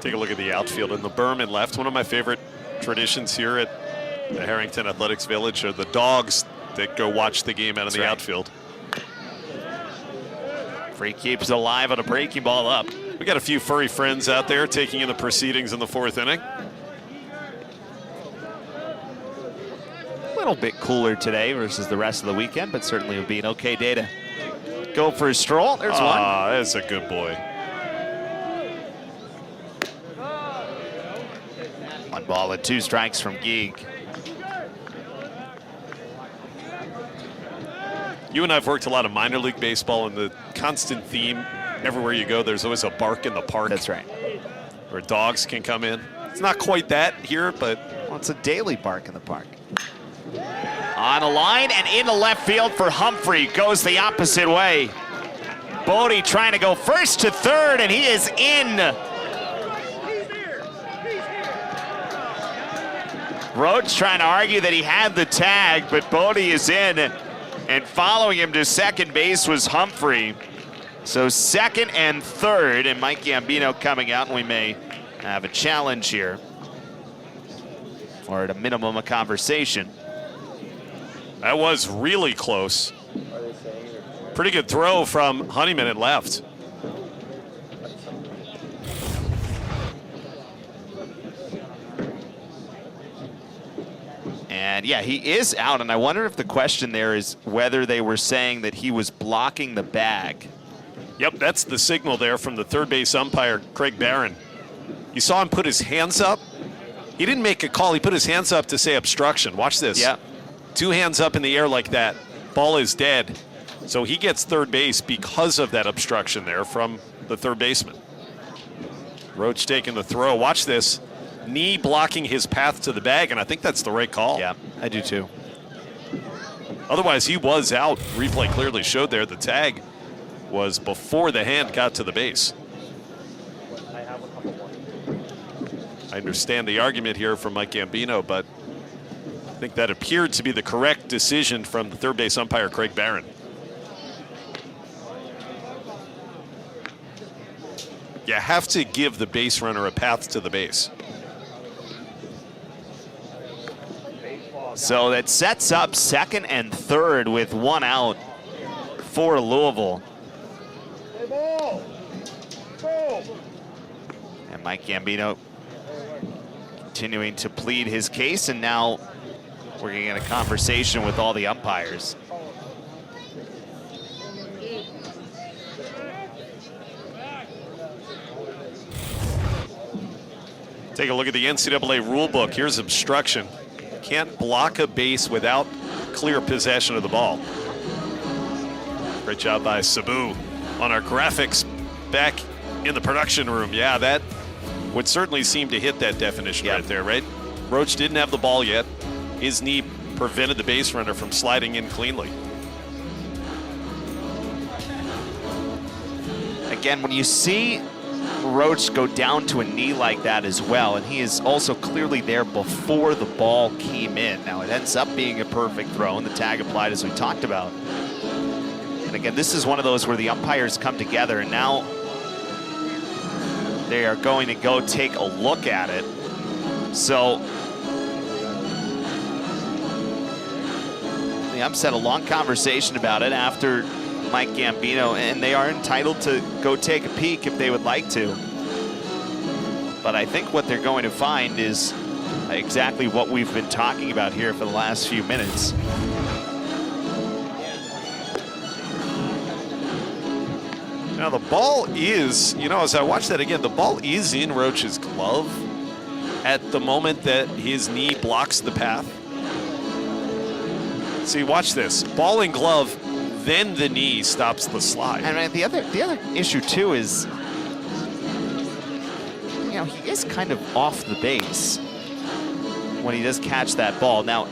Take a look at the outfield and the berm and left. One of my favorite traditions here at the Harrington Athletics Village are the dogs that go watch the game out in the outfield. Free keeps alive on a breaking ball up. We got a few furry friends out there taking in the proceedings in the 4th inning. A little bit cooler today versus the rest of the weekend, but certainly would be an okay day to go for a stroll. There's one. That's a good boy. 1 ball and 2 strikes from Geek. You and I have worked a lot of minor league baseball, and the constant theme everywhere you go, there's always a bark in the park. That's right. Where dogs can come in. It's not quite that here, but well, it's a daily bark in the park. On a line and into left field for Humphrey. Goes the opposite way. Bodie trying to go first to third, and he is in. Roach trying to argue that he had the tag, but Bodie is in. And following him to second base was Humphrey. So second and third, and Mike Gambino coming out, and we may have a challenge here. Or at a minimum, a conversation. That was really close. Pretty good throw from Honeyman at left. And yeah, he is out, and I wonder if the question there is whether they were saying that he was blocking the bag. Yep, that's the signal there from the third base umpire, Craig Barron. You saw him put his hands up. He didn't make a call. He put his hands up to say obstruction. Watch this. Yeah. 2 hands up in the air like that. Ball is dead. So he gets third base because of that obstruction there from the third baseman. Roach taking the throw. Watch this. Knee blocking his path to the bag, and I think that's the right call. Yeah, I do too. Otherwise, he was out. Replay clearly showed there the tag was before the hand got to the base. I understand the argument here from Mike Gambino, but I think that appeared to be the correct decision from the third base umpire, Craig Barron. You have to give the base runner a path to the base. So that sets up second and third with 1 out for Louisville. And Mike Gambino continuing to plead his case, and now we're going to get a conversation with all the umpires. Take a look at the NCAA rule book. Here's obstruction. Can't block a base without clear possession of the ball. Great job by Sabu on our graphics back in the production room. Yeah, that would certainly seem to hit that definition right there, right? Roach didn't have the ball yet. His knee prevented the base runner from sliding in cleanly. Again, when you see Roach go down to a knee like that as well, and he is also clearly there before the ball came in. Now it ends up being a perfect throw, and the tag applied as we talked about. And again, this is one of those where the umpires come together, and now they are going to go take a look at it. So the umps had a long conversation about it after Mike Gambino, and they are entitled to go take a peek if they would like to. But I think what they're going to find is exactly what we've been talking about here for the last few minutes. Now the ball is, as I watch that again, the ball is in Roach's glove at the moment that his knee blocks the path. See, watch this. Ball in glove, then the knee stops the slide. And the other issue too is, he is kind of off the base when he does catch that ball. Now,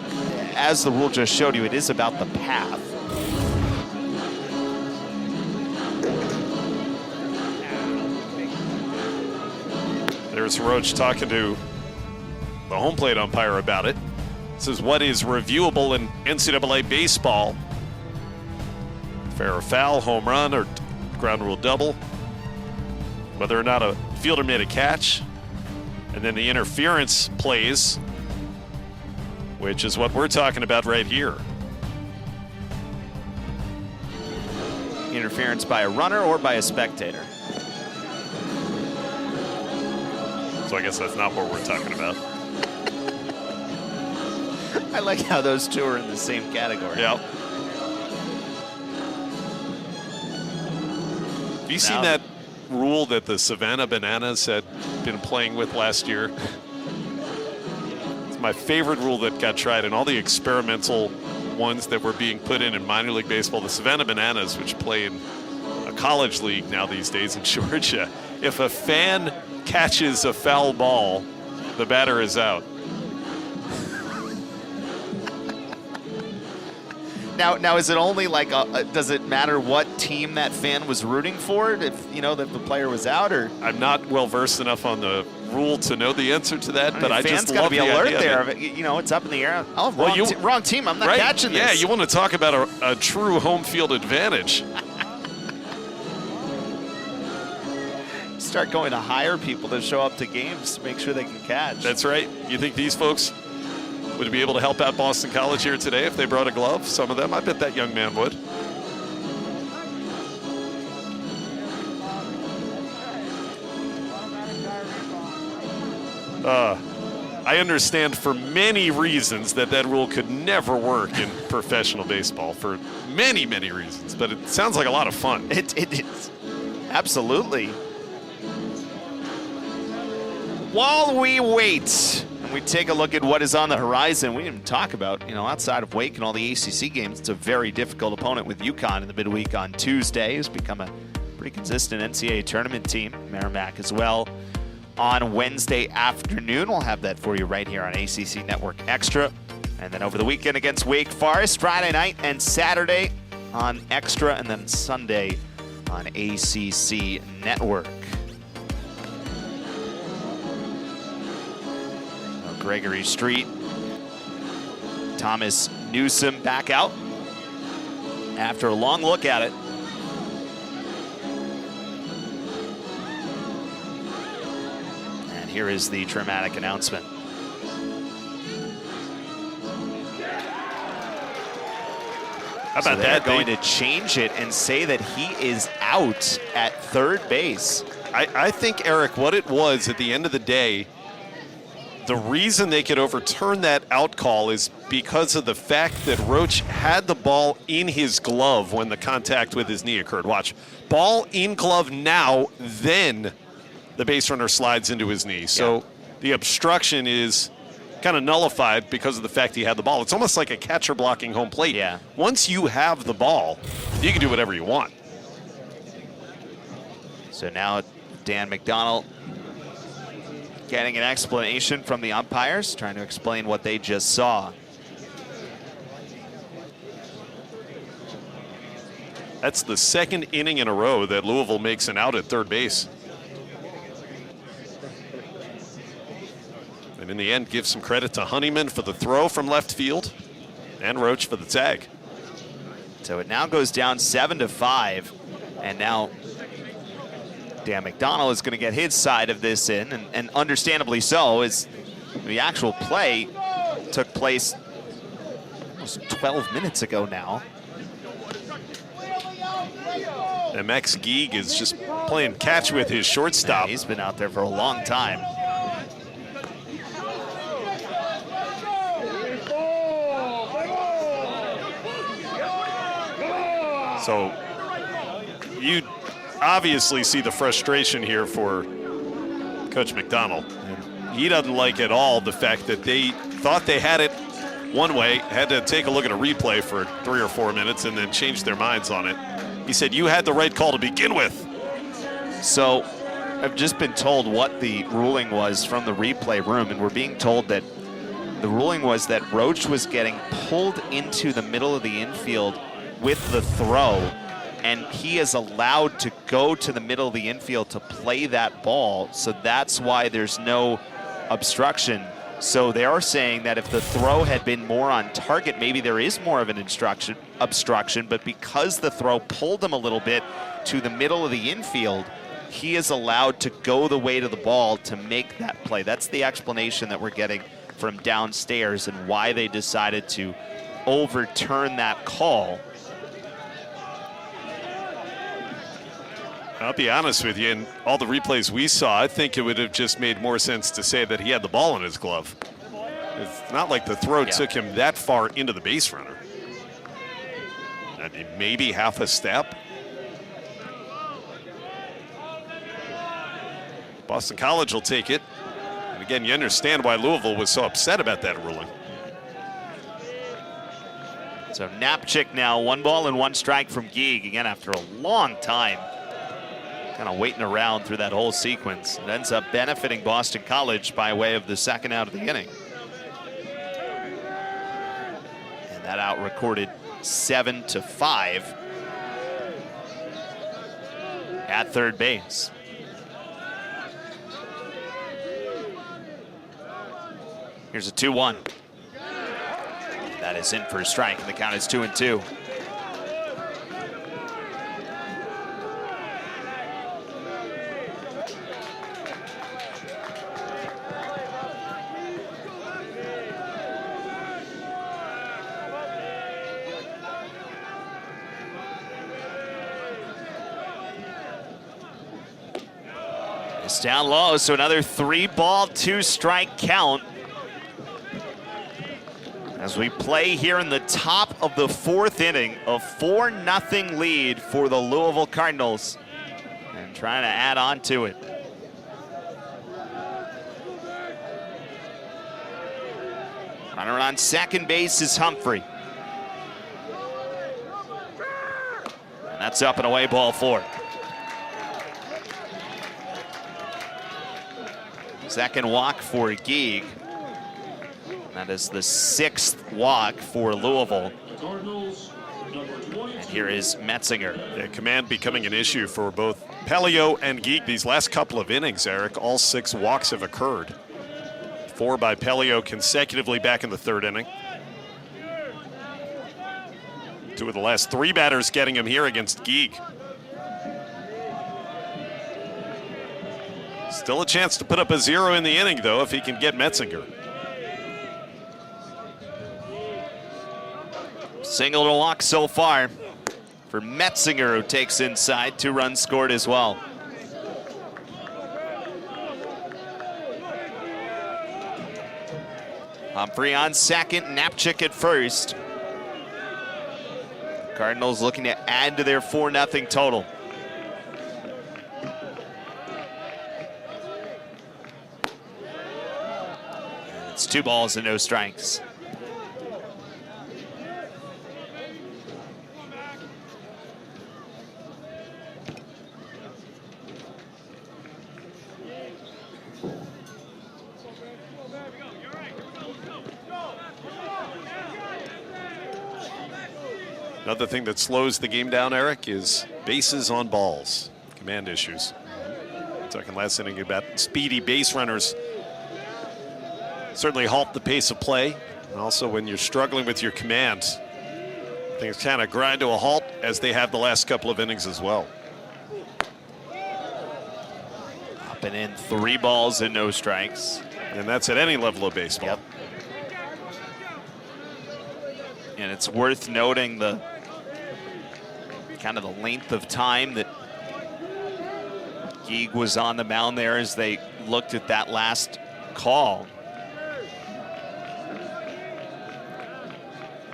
as the rule just showed you, it is about the path. There's Roach talking to the home plate umpire about it. This is what is reviewable in NCAA baseball. Fair or foul, home run, or ground rule double. Whether or not a fielder made a catch. And then the interference plays, which is what we're talking about right here. Interference by a runner or by a spectator. So I guess that's not what we're talking about. I like how those two are in the same category. Yep. Have you seen that rule that the Savannah Bananas had been playing with last year? It's my favorite rule that got tried in all the experimental ones that were being put in minor league baseball. The Savannah Bananas, which play in a college league now these days in Georgia, if a fan catches a foul ball, the batter is out. Now, is it only like does it matter what team that fan was rooting for if that the player was out? Or I'm not well versed enough on the rule to know the answer to that, but I just love got to be the alert idea there. It's up in the air. Oh, wrong team. I'm not catching this. Yeah, you want to talk about a true home field advantage. Start going to hire people to show up to games to make sure they can catch. That's right. You think these folks would be able to help out Boston College here today if they brought a glove? Some of them. I bet that young man would. I understand for many reasons that rule could never work in professional baseball for many, many reasons, but it sounds like a lot of fun. It is. Absolutely. While we wait, and we take a look at what is on the horizon, we didn't talk about, outside of Wake and all the ACC games, it's a very difficult opponent with UConn in the midweek on Tuesday. It's become a pretty consistent NCAA tournament team. Merrimack as well on Wednesday afternoon. We'll have that for you right here on ACC Network Extra. And then over the weekend against Wake Forest, Friday night and Saturday on Extra, and then Sunday on ACC Network. Gregory Street, Thomas Newsom back out after a long look at it. And here is the dramatic announcement. How about that? They're going to change it and say that he is out at third base. I think, Eric, what it was at the end of the day, the reason they could overturn that out call is because of the fact that Roach had the ball in his glove when the contact with his knee occurred. Watch. Ball in glove now, then the base runner slides into his knee. So the obstruction is kind of nullified because of the fact he had the ball. It's almost like a catcher blocking home plate. Yeah. Once you have the ball, you can do whatever you want. So now Dan McDonald getting an explanation from the umpires, trying to explain what they just saw. That's the second inning in a row that Louisville makes an out at third base. And in the end, give some credit to Honeyman for the throw from left field and Roach for the tag. So it now goes down 7-5, and now Dan McDonald is going to get his side of this in, and understandably so, as the actual play took place almost 12 minutes ago now. And Max Geig is just playing catch with his shortstop. Yeah, he's been out there for a long time. So you obviously see the frustration here for Coach McDonald. He doesn't like at all the fact that they thought they had it one way, had to take a look at a replay for 3 or 4 minutes and then change their minds on it. He said, you had the right call to begin with. So I've just been told what the ruling was from the replay room, and we're being told that the ruling was that Roach was getting pulled into the middle of the infield with the throw, and he is allowed to go to the middle of the infield to play that ball, so that's why there's no obstruction. So they are saying that if the throw had been more on target, maybe there is more of an obstruction, but because the throw pulled him a little bit to the middle of the infield, he is allowed to go the way to the ball to make that play. That's the explanation that we're getting from downstairs and why they decided to overturn that call. I'll be honest with you, in all the replays we saw, I think it would have just made more sense to say that he had the ball in his glove. It's not like the throw took him that far into the base runner. Maybe half a step. Boston College will take it. And again, you understand why Louisville was so upset about that ruling. So Napchik now 1 ball and 1 strike from Geeg, again after a long time. Kind of waiting around through that whole sequence. It ends up benefiting Boston College by way of the second out of the inning. And that out recorded 7-5 at third base. Here's a 2-1. That is in for a strike, and the count is 2-2. It's down low, so another 3-ball, 2-strike count. As we play here in the top of the 4th inning, a 4-0 lead for the Louisville Cardinals, and trying to add on to it. Runner on second base is Humphrey. And that's up and away, ball 4. Second walk for Geeg. That is the 6th walk for Louisville. And here is Metzinger. Yeah, command becoming an issue for both Pelio and Geeg these last couple of innings, Eric. All 6 walks have occurred. 4 by Pelio consecutively back in the 3rd inning. 2 of the last 3 batters getting him here against Geeg. Still a chance to put up a 0 in the inning, though, if he can get Metzinger. Single to walk so far for Metzinger, who takes inside. 2 runs scored as well. Humphrey on second, Napchik at first. Cardinals looking to add to their 4-0 total. And it's 2 balls and no strikes. Another thing that slows the game down, Eric, is bases on balls. Command issues. Talking last inning about speedy base runners certainly halt the pace of play. And also when you're struggling with your command, things kind of grind to a halt, as they have the last couple of innings as well. Up and in, 3 balls and no strikes. And that's at any level of baseball. Yep. And it's worth noting the kind of the length of time that Geeg was on the mound there as they looked at that last call.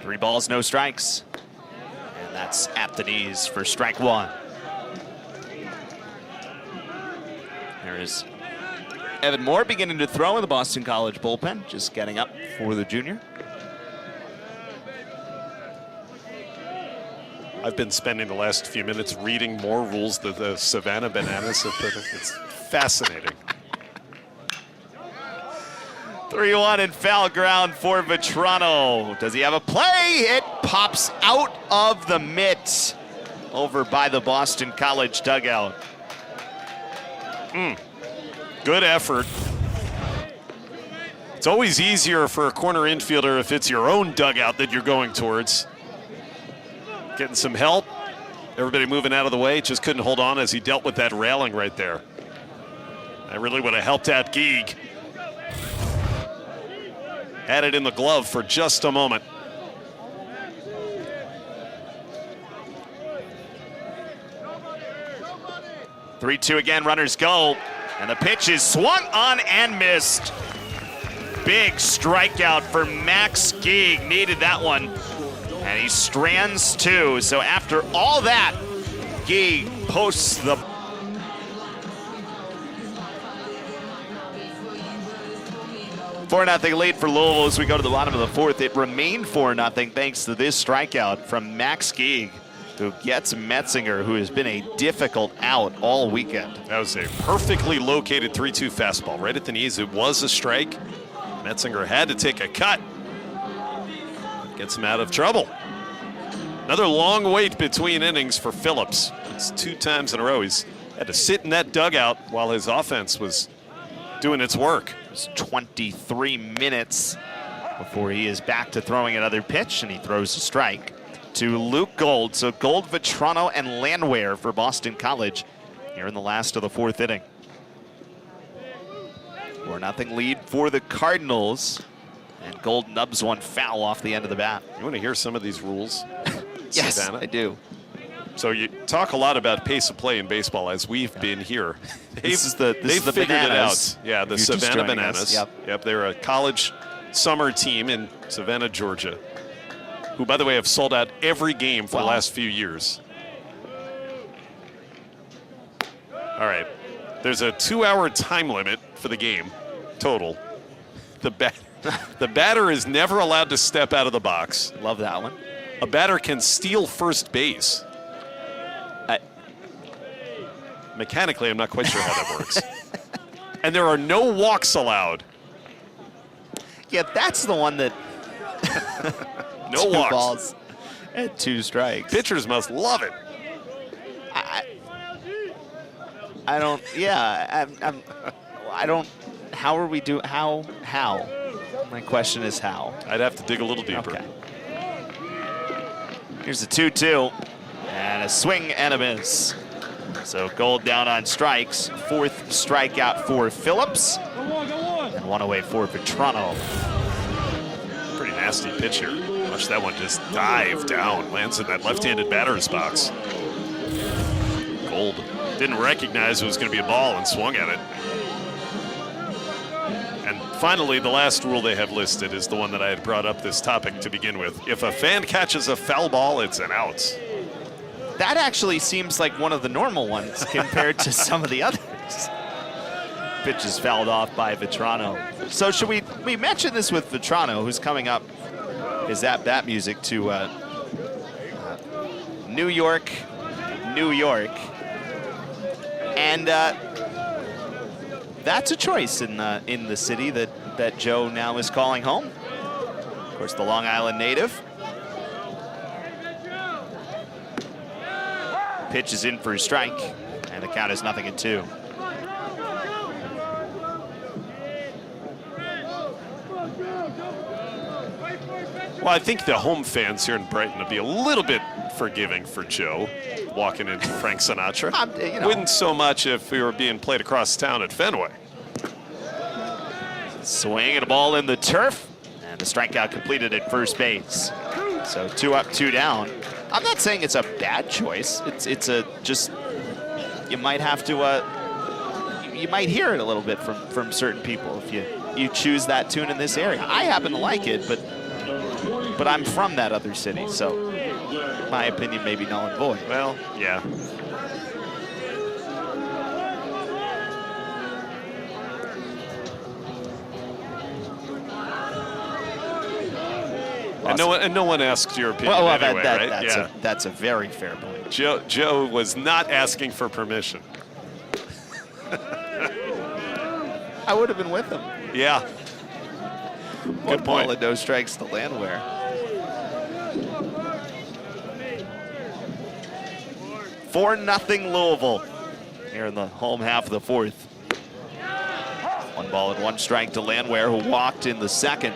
3 balls, no strikes. And that's at the knees for strike 1. Here's Evan Moore beginning to throw in the Boston College bullpen, just getting up for the junior. I've been spending the last few minutes reading more rules that the Savannah Bananas have put in. It's fascinating. 3-1 in foul ground for Vetrano. Does he have a play? It pops out of the mitt over by the Boston College dugout. Good effort. It's always easier for a corner infielder if it's your own dugout that you're going towards. Getting some help. Everybody moving out of the way. Just couldn't hold on as he dealt with that railing right there. That really would have helped out Geig. Had it in the glove for just a moment. Three-two again, runners go. And the pitch is swung on and missed. Big strikeout for Max Geig. Needed that one. And he strands two. So after all that, Geig posts the 4-0 lead for Louisville as we go to the bottom of the fourth. It remained 4-0 thanks to this strikeout from Max Geig, who gets Metzinger, who has been a difficult out all weekend. That was a perfectly located 3-2 fastball right at the knees. It was a strike. Metzinger had to take a cut. Gets him out of trouble. Another long wait between innings for Phillips. It's 2 times in a row. He's had to sit in that dugout while his offense was doing its work. It's 23 minutes before he is back to throwing another pitch, and he throws a strike to Luke Gold. So Gold, Vetrano, and Landwehr for Boston College here in the last of the fourth inning. 4-0 lead for the Cardinals, and Gold nubs one foul off the end of the bat. You want to hear some of these rules? Yes, Savannah? I do. So you talk a lot about pace of play in baseball as we've been here. This is they've the figured Bananas. it out. Yeah, the If you're just Savannah joining us. Bananas. Yep. They're a college summer team in Savannah, Georgia, who, by the way, have sold out every game for the last few years. All right. There's a 2-hour time limit for the game total. The batter is never allowed to step out of the box. Love that one. A batter can steal first base. Mechanically, I'm not quite sure how that works. And there are no walks allowed. Yeah, that's the one that No 2 walks. balls and 2 strikes. Pitchers must love it. I don't. Yeah, I don't. How are we doing? How? My question is how. I'd have to dig a little deeper. Okay. Here's a 2-2, and a swing and a miss. So Gold down on strikes. 4th strikeout for Phillips, and 1 away for Vetrano. Pretty nasty pitch here. Watch that one just dive down. Lands in that left-handed batter's box. Gold didn't recognize it was going to be a ball and swung at it. And finally, the last rule they have listed is the one that I had brought up this topic to begin with. If a fan catches a foul ball, it's an out. That actually seems like one of the normal ones compared to some of the others. Pitch is fouled off by Vetrano. So should we mention this with Vetrano, who's coming up, is that music to New York, New York. And that's a choice in the city that Joe now is calling home. Of course, the Long Island native. Pitch is in for a strike, and the count is 0-2. Well, I think the home fans here in Brighton will be a little bit forgiving for Joe walking into Frank Sinatra. You know. Wouldn't so much if we were being played across town at Fenway. Swing and a ball in the turf, and the strikeout completed at first base. So 2 up, 2 down. I'm not saying it's a bad choice. It's a just, you might have to you might hear it a little bit from certain people if you choose that tune in this area. I happen to like it, but I'm from that other city, so my opinion may be null and void. Well, yeah. And no one asked your opinion anyway, right? That's a very fair point. Joe was not asking for permission. I would have been with him. Yeah. Good point. Ball and no strikes to Landwehr. Four nothing Louisville here in the home half of the fourth. 1 ball and 1 strike to Landwehr, who walked in the second.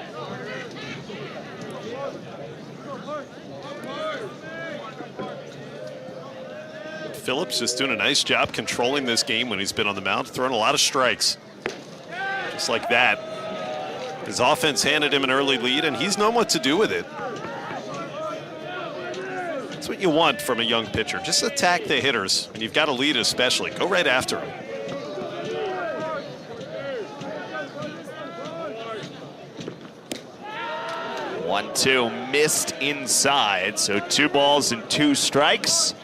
Phillips just doing a nice job controlling this game when he's been on the mound, throwing a lot of strikes. Just like that. His offense handed him an early lead, and he's known what to do with it. That's what you want from a young pitcher. Just attack the hitters, and you've got a lead especially. Go right after him. One, two, missed inside, so 2 balls and 2 strikes.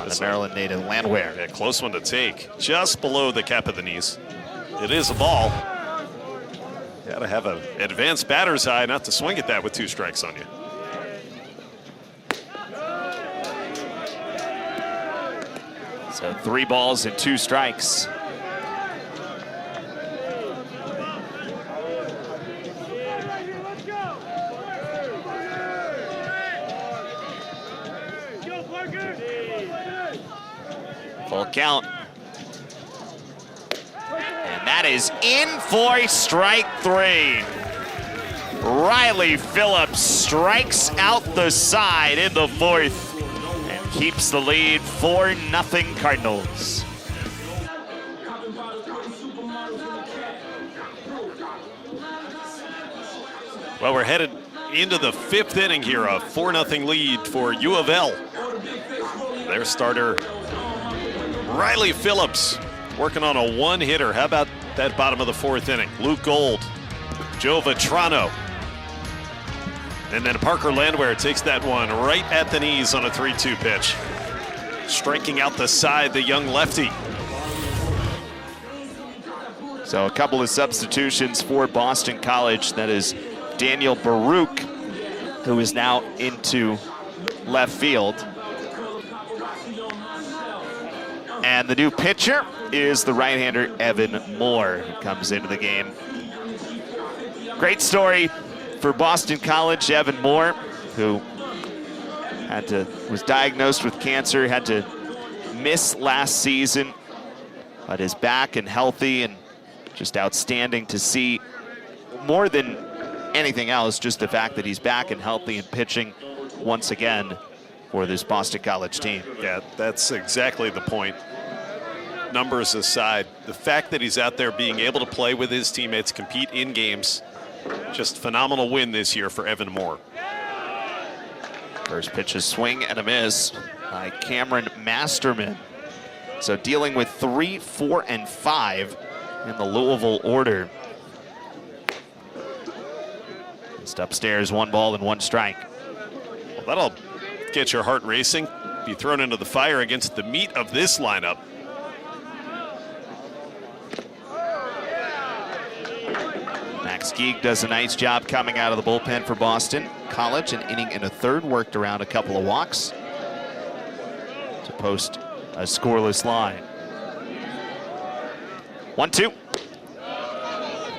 The Maryland native Landwehr. Yeah, close one to take. Just below the cap of the knees. It is a ball. Got to have an advanced batter's eye not to swing at that with 2 strikes on you. So 3 balls and 2 strikes. Full count. And that is in for strike 3. Riley Phillips strikes out the side in the 4th and keeps the lead 4-0 Cardinals. Well, we're headed into the 5th inning here, a 4-0 lead for U of L. Their starter, Riley Phillips, working on a 1-hitter. How about that bottom of the 4th inning? Luke Gold, Joe Vetrano, and then Parker Landwehr takes that one right at the knees on a 3-2 pitch. Striking out the side, the young lefty. So a couple of substitutions for Boston College. That is Daniel Baruch, who is now into left field. And the new pitcher is the right-hander Evan Moore, who comes into the game. Great story for Boston College. Evan Moore, who was diagnosed with cancer, had to miss last season, but is back and healthy, and just outstanding to see. More than anything else, just the fact that he's back and healthy and pitching once again for this Boston College team. Yeah, that's exactly the point. Numbers aside, the fact that he's out there being able to play with his teammates, compete in games, just phenomenal win this year for Evan Moore. First pitch, a swing and a miss by Cameron Masterman. So dealing with 3, 4, and 5 in the Louisville order. Just upstairs, 1 ball and 1 strike. Well, that'll get your heart racing. Be thrown into the fire against the meat of this lineup. Max Geek does a nice job coming out of the bullpen for Boston College. An inning and a third, worked around a couple of walks to post a scoreless line. 1-2.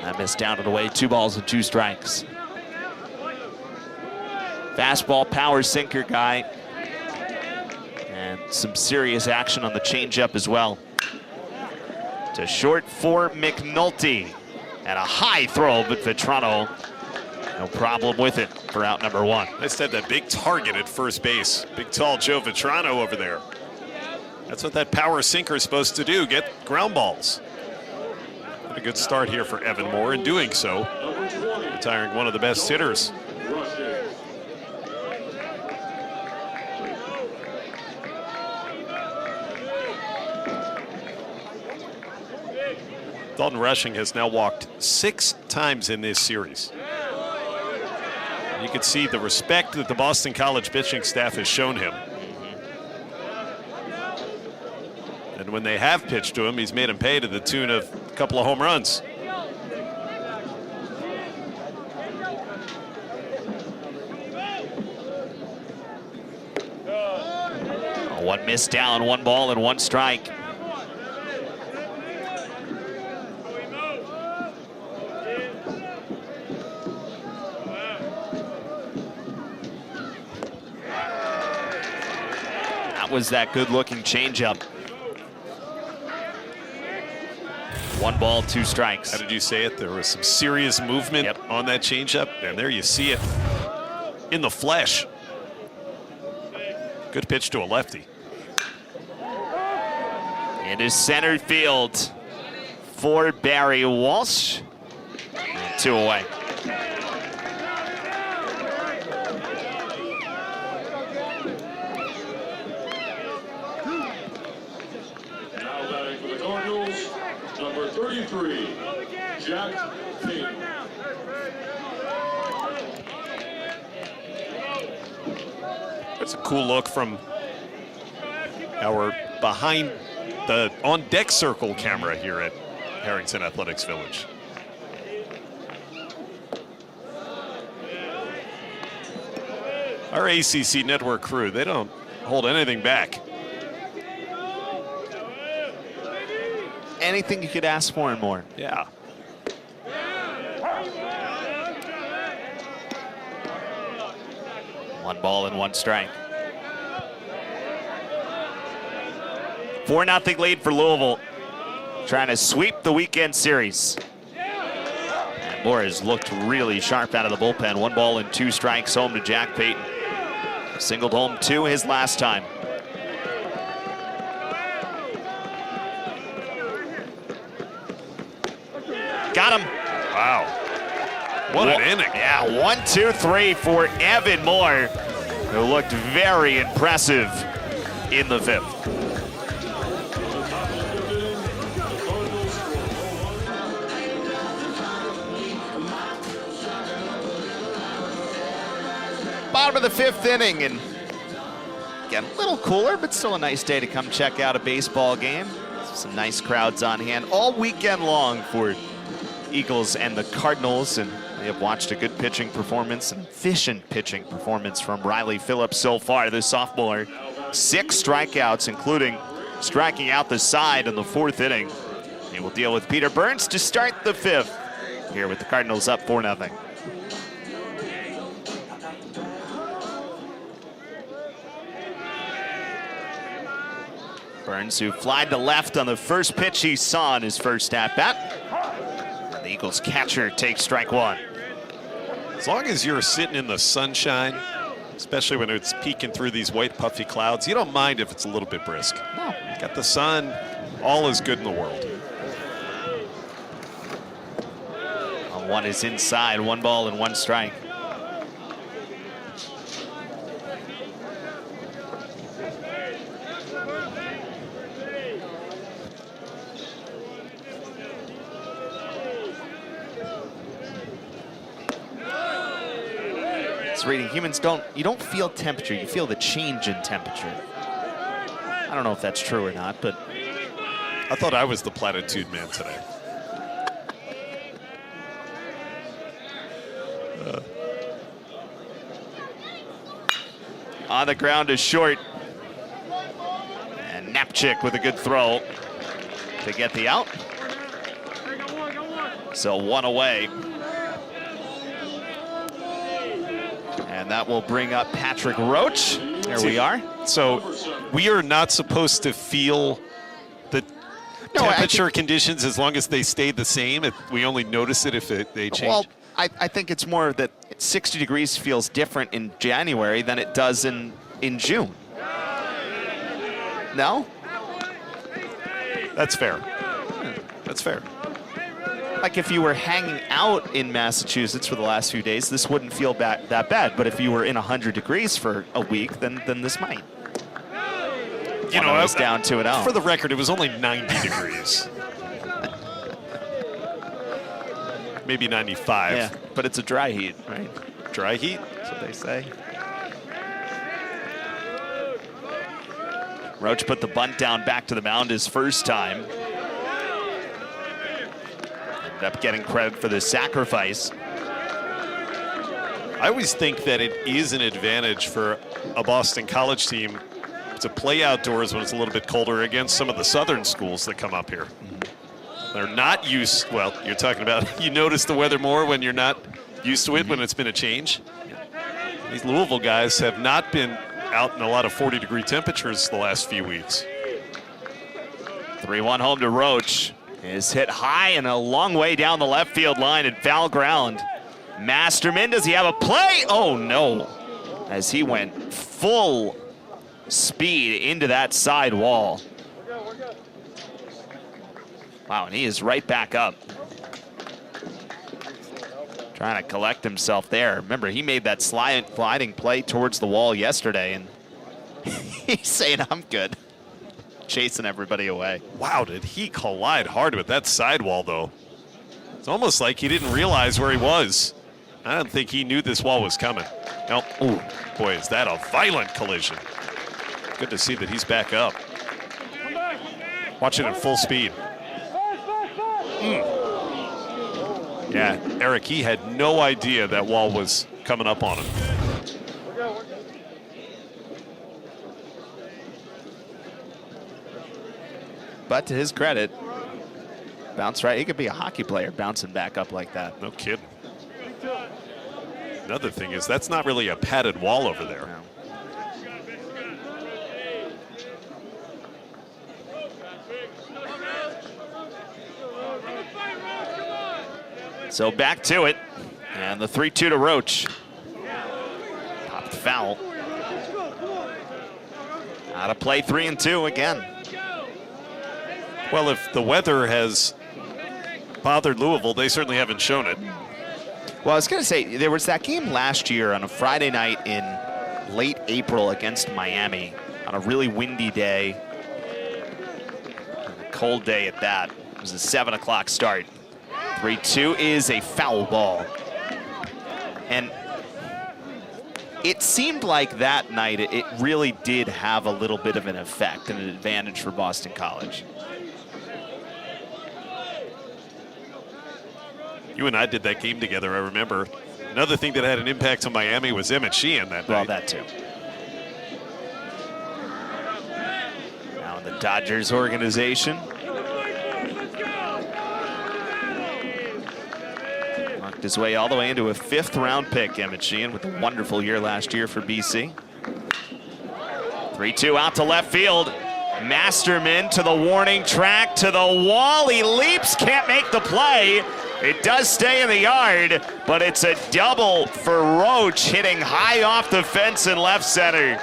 That missed down and away. 2 balls and 2 strikes. Fastball, power sinker guy. And some serious action on the changeup as well. To short for McNulty. And a high throw, but Vetrano, no problem with it for out number 1. Nice to have that big target at first base. Big, tall Joe Vetrano over there. That's what that power sinker is supposed to do, get ground balls. Had a good start here for Evan Moore in doing so, retiring one of the best hitters. Dalton Rushing has now walked 6 times in this series. You can see the respect that the Boston College pitching staff has shown him. And when they have pitched to him, he's made him pay to the tune of a couple of home runs. One missed down, 1 ball and 1 strike. That was that good-looking changeup. 1 ball, 2 strikes. How did you say it? There was some serious movement on that changeup, and there you see it in the flesh. Good pitch to a lefty. It is center field for Barry Walsh. 2 away. Now batting for the Cardinals, number 33, Jack Payton. That's a cool look from our behind the on-deck circle camera here at Harrington Athletics Village. Our ACC network crew, they don't hold anything back. Anything you could ask for and more. Yeah. One ball and 1 strike. 4-0 lead for Louisville. Trying to sweep the weekend series. And Moore has looked really sharp out of the bullpen. 1 ball and 2 strikes home to Jack Payton. Singled home 2 his last time. Got him. Wow. What an inning. Yeah, 1, 2, 3 for Evan Moore, who looked very impressive in the 5th. Bottom of the 5th inning, and again, a little cooler, but still a nice day to come check out a baseball game. Some nice crowds on hand all weekend long for Eagles and the Cardinals, and we have watched a good pitching performance, an efficient pitching performance from Riley Phillips so far. This sophomore, 6 strikeouts, including striking out the side in the 4th inning. He will deal with Peter Burns to start the 5th here with the Cardinals up 4-0. Burns, who flied to left on the first pitch he saw in his first at-bat. And the Eagles catcher takes strike 1. As long as you're sitting in the sunshine, especially when it's peeking through these white puffy clouds, you don't mind if it's a little bit brisk. No. Got the sun, all is good in the world. One is inside, 1 ball and 1 strike. Reading, humans you don't feel temperature, you feel the change in temperature. I don't know if that's true or not, but I thought I was the platitude man today. On the ground is short. And Napchik with a good throw to get the out. So 1 away. And that will bring up Patrick Roach. There we are. So we are not supposed to feel the temperature conditions as long as they stay the same. We only notice it if they change. Well, I think it's more that 60 degrees feels different in January than it does in June. No? That's fair. That's fair. Like if you were hanging out in Massachusetts for the last few days, this wouldn't feel that bad. But if you were in 100 degrees for a week, then this might. You know, I was down 2-0. For the record, it was only 90 degrees. Maybe 95. Yeah, but it's a dry heat, right? Dry heat? That's what they say. Roach put the bunt down back to the mound his first time. Ended up getting credit for the sacrifice. I always think that it is an advantage for a Boston College team to play outdoors when it's a little bit colder against some of the southern schools that come up here. They're not used, well, you're talking about, you notice the weather more when you're not used to it, when it's been a change. These Louisville guys have not been out in a lot of 40-degree temperatures the last few weeks. 3-1 home to Roach. Is hit high and a long way down the left field line at foul ground. Masterman, does he have a play? Oh no, as he went full speed into that side wall. Wow, and he is right back up. Trying to collect himself there. Remember, he made that sliding play towards the wall yesterday, and he's saying, I'm good. Chasing everybody away. Wow, did he collide hard with that sidewall, though? It's almost like he didn't realize where he was. I don't think he knew this wall was coming. Nope. Ooh, boy, is that a violent collision. Good to see that he's back up. Watch it at full speed. Yeah, Eric, he had no idea that wall was coming up on him. But to his credit, bounce right. He could be a hockey player bouncing back up like that. No kidding. Another thing is that's not really a padded wall over there. No. So back to it. And the 3-2 to Roach. Popped foul. Out of play, 3-2 again. Well, if the weather has bothered Louisville, they certainly haven't shown it. Well, I was going to say, there was that game last year on a Friday night in late April against Miami on a really windy day. A cold day at that. It was a 7 o'clock start. 3-2 is a foul ball. And it seemed like that night it really did have a little bit of an effect and an advantage for Boston College. You and I did that game together, I remember. Another thing that had an impact on Miami was Emmett Sheehan that night. Well, that too. Now in the Dodgers organization. Worked his way all the way into a 5th round pick, Emmett Sheehan, with a wonderful year last year for BC. 3-2 out to left field. Masterman to the warning track, to the wall. He leaps, can't make the play. It does stay in the yard, but it's a double for Roach, hitting high off the fence in left center.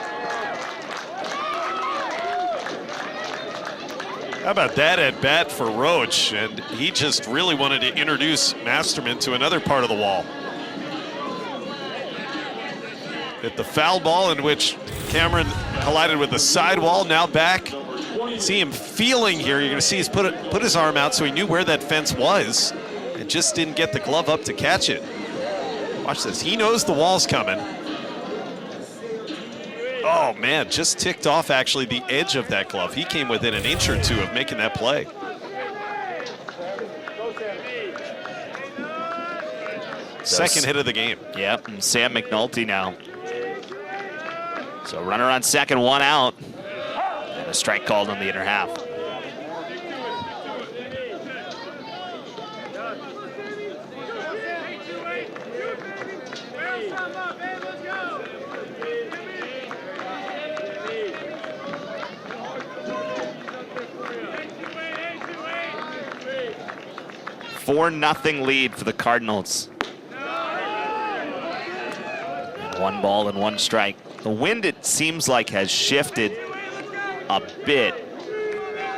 How about that at bat for Roach? And he just really wanted to introduce Masterman to another part of the wall. At the foul ball in which Cameron collided with the sidewall, now back. See him feeling here. You're going to see he's put his arm out so he knew where that fence was. And just didn't get the glove up to catch it. Watch this. He knows the wall's coming. Oh, man, just ticked off, actually, the edge of that glove. He came within an inch or two of making that play. Second hit of the game. Yep, and Sam McNulty now. So runner on second, 1 out. And a strike called on the inner half. Four-0 lead for the Cardinals. 1 ball and 1 strike. The wind, it seems like, has shifted a bit.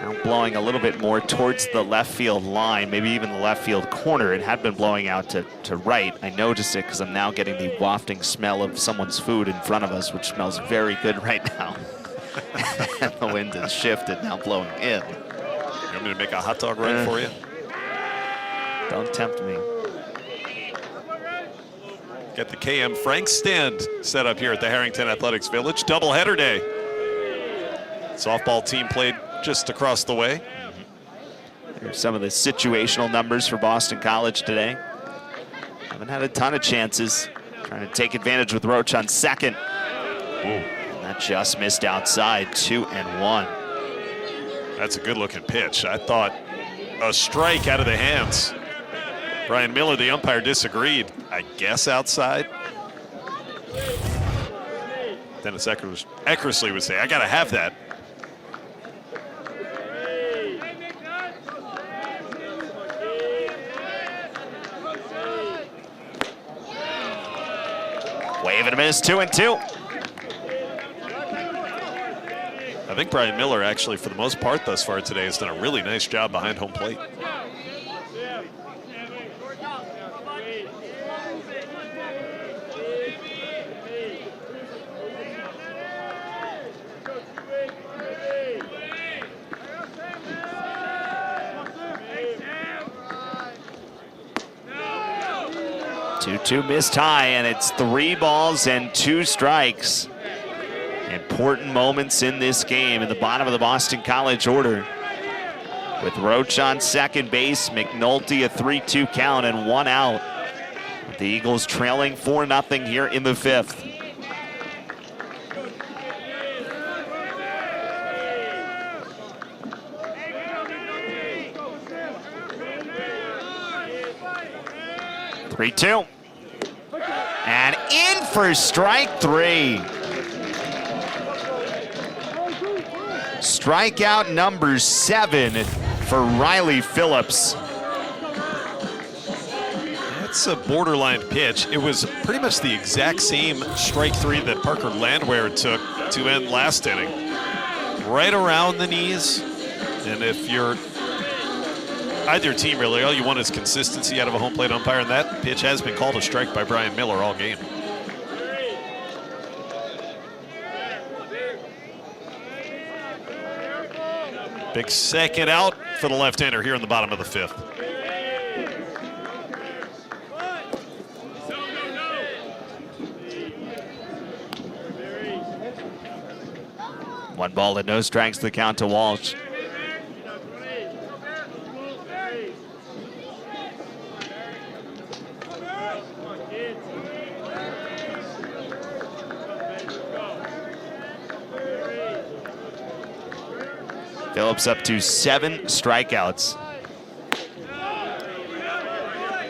Now blowing a little bit more towards the left field line, maybe even the left field corner. It had been blowing out to right. I noticed it because I'm now getting the wafting smell of someone's food in front of us, which smells very good right now. And the wind has shifted, now blowing in. You want me to make a hot dog run for you? Don't tempt me. Got the KM Frank stand set up here at the Harrington Athletics Village. Doubleheader day. Softball team played just across the way. Here's some of the situational numbers for Boston College today. Haven't had a ton of chances. Trying to take advantage with Roach on second. Ooh. That just missed outside, 2-1. That's a good-looking pitch. I thought a strike out of the hands. Brian Miller, the umpire, disagreed. I guess outside. Dennis Eckersley would say, I got to have that. Wave and a miss, 2-2. I think Brian Miller, actually, for the most part thus far today, has done a really nice job behind home plate. Two missed high, and it's 3 balls and 2 strikes. Important moments in this game in the bottom of the Boston College order. With Roach on second base, McNulty a 3-2 count and 1 out. The Eagles trailing 4-0 here in the 5th. Three-two. And in for strike 3. Strikeout number 7 for Riley Phillips. That's a borderline pitch. It was pretty much the exact same strike 3 that Parker Landwehr took to end last inning. Right around the knees. And if you're either team, really, all you want is consistency out of a home plate umpire, and that pitch has been called a strike by Brian Miller all game. Big second out for the left-hander here in the bottom of the 5th. One ball and no strikes, the count to Walsh. Phillips up to 7 strikeouts.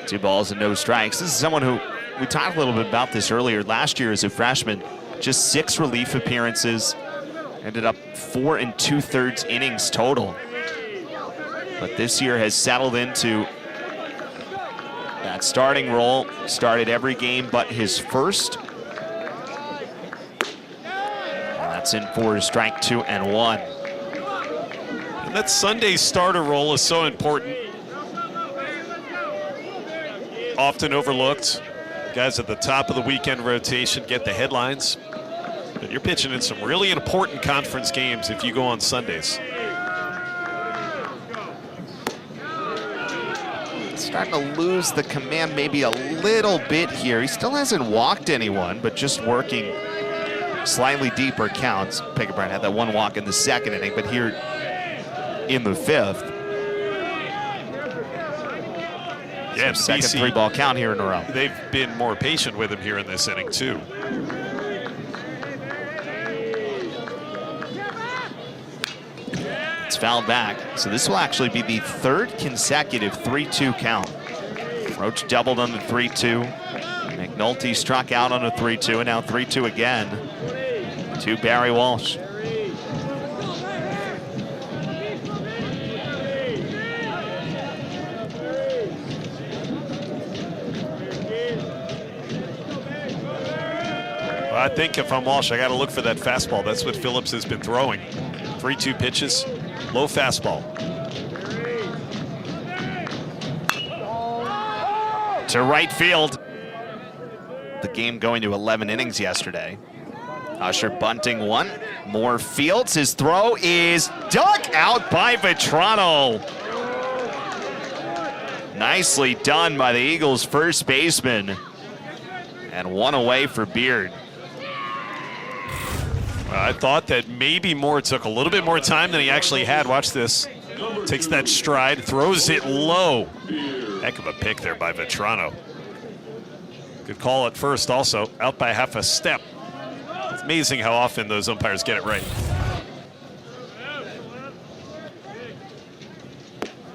2 balls and no strikes. This is someone who, we talked a little bit about this earlier, last year as a freshman, just 6 relief appearances, ended up 4 2/3 innings total. But this year has settled into that starting role, started every game but his first. And that's in for strike 2 and 1. And that Sunday starter role is so important. Often overlooked. Guys at the top of the weekend rotation get the headlines. But you're pitching in some really important conference games if you go on Sundays. Starting to lose the command maybe a little bit here. He still hasn't walked anyone, but just working slightly deeper counts. Pickerbrand had that 1 walk in the 2nd inning, but here in the 5th. Yeah, second BC, 3-ball count here in a row. They've been more patient with him here in this inning too. It's fouled back. So this will actually be the 3rd consecutive 3-2 count. Roach doubled on the 3-2. McNulty struck out on a 3-2, and now 3-2 again to Barry Walsh. I think if I'm Walsh, I got to look for that fastball. That's what Phillips has been throwing. 3-2 pitches, low fastball. To right field. The game going to 11 innings yesterday. Usher bunting 1. More Fields. His throw is dug out by Vetrano. Nicely done by the Eagles' first baseman. And 1 away for Beard. I thought that maybe Moore took a little bit more time than he actually had. Watch this. Takes that stride, throws it low. Heck of a pick there by Vetrano. Good call at first also, out by half a step. Amazing how often those umpires get it right.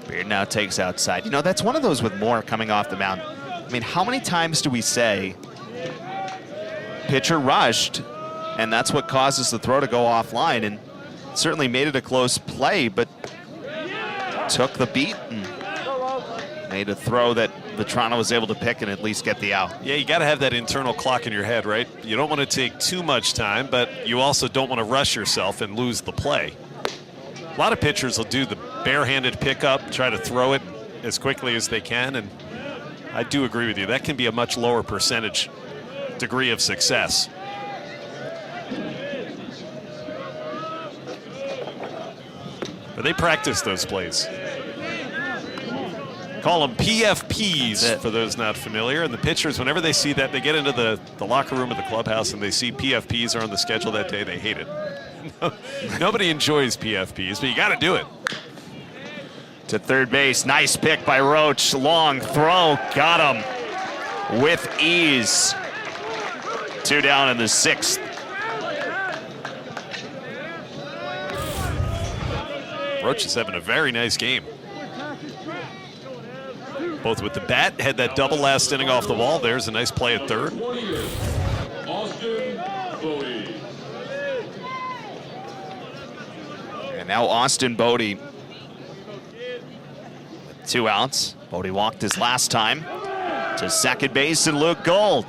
Beard now takes outside. You know, that's one of those with Moore coming off the mound. I mean, how many times do we say pitcher rushed, and that's what causes the throw to go offline? And certainly made it a close play, but took the beat and made a throw that Vetrano was able to pick and at least get the out. Yeah, you got to have that internal clock in your head, right? You don't want to take too much time, but you also don't want to rush yourself and lose the play. A lot of pitchers will do the barehanded pickup, try to throw it as quickly as they can, and I do agree with you. That can be a much lower percentage degree of success. But they practice those plays. Call them PFPs for those not familiar. And the pitchers, whenever they see that, they get into the locker room of the clubhouse and they see PFPs are on the schedule that day, they hate it. Nobody enjoys PFPs, but you got to do it. To third base, nice pick by Roach. Long throw, got him with ease. 2 down in the 6th. Roach is having a very nice game. Both with the bat, had that double last inning off the wall. There's a nice play at third. And now Austin Bodie. 2 outs. Bodie walked his last time to second base, and Luke Gold.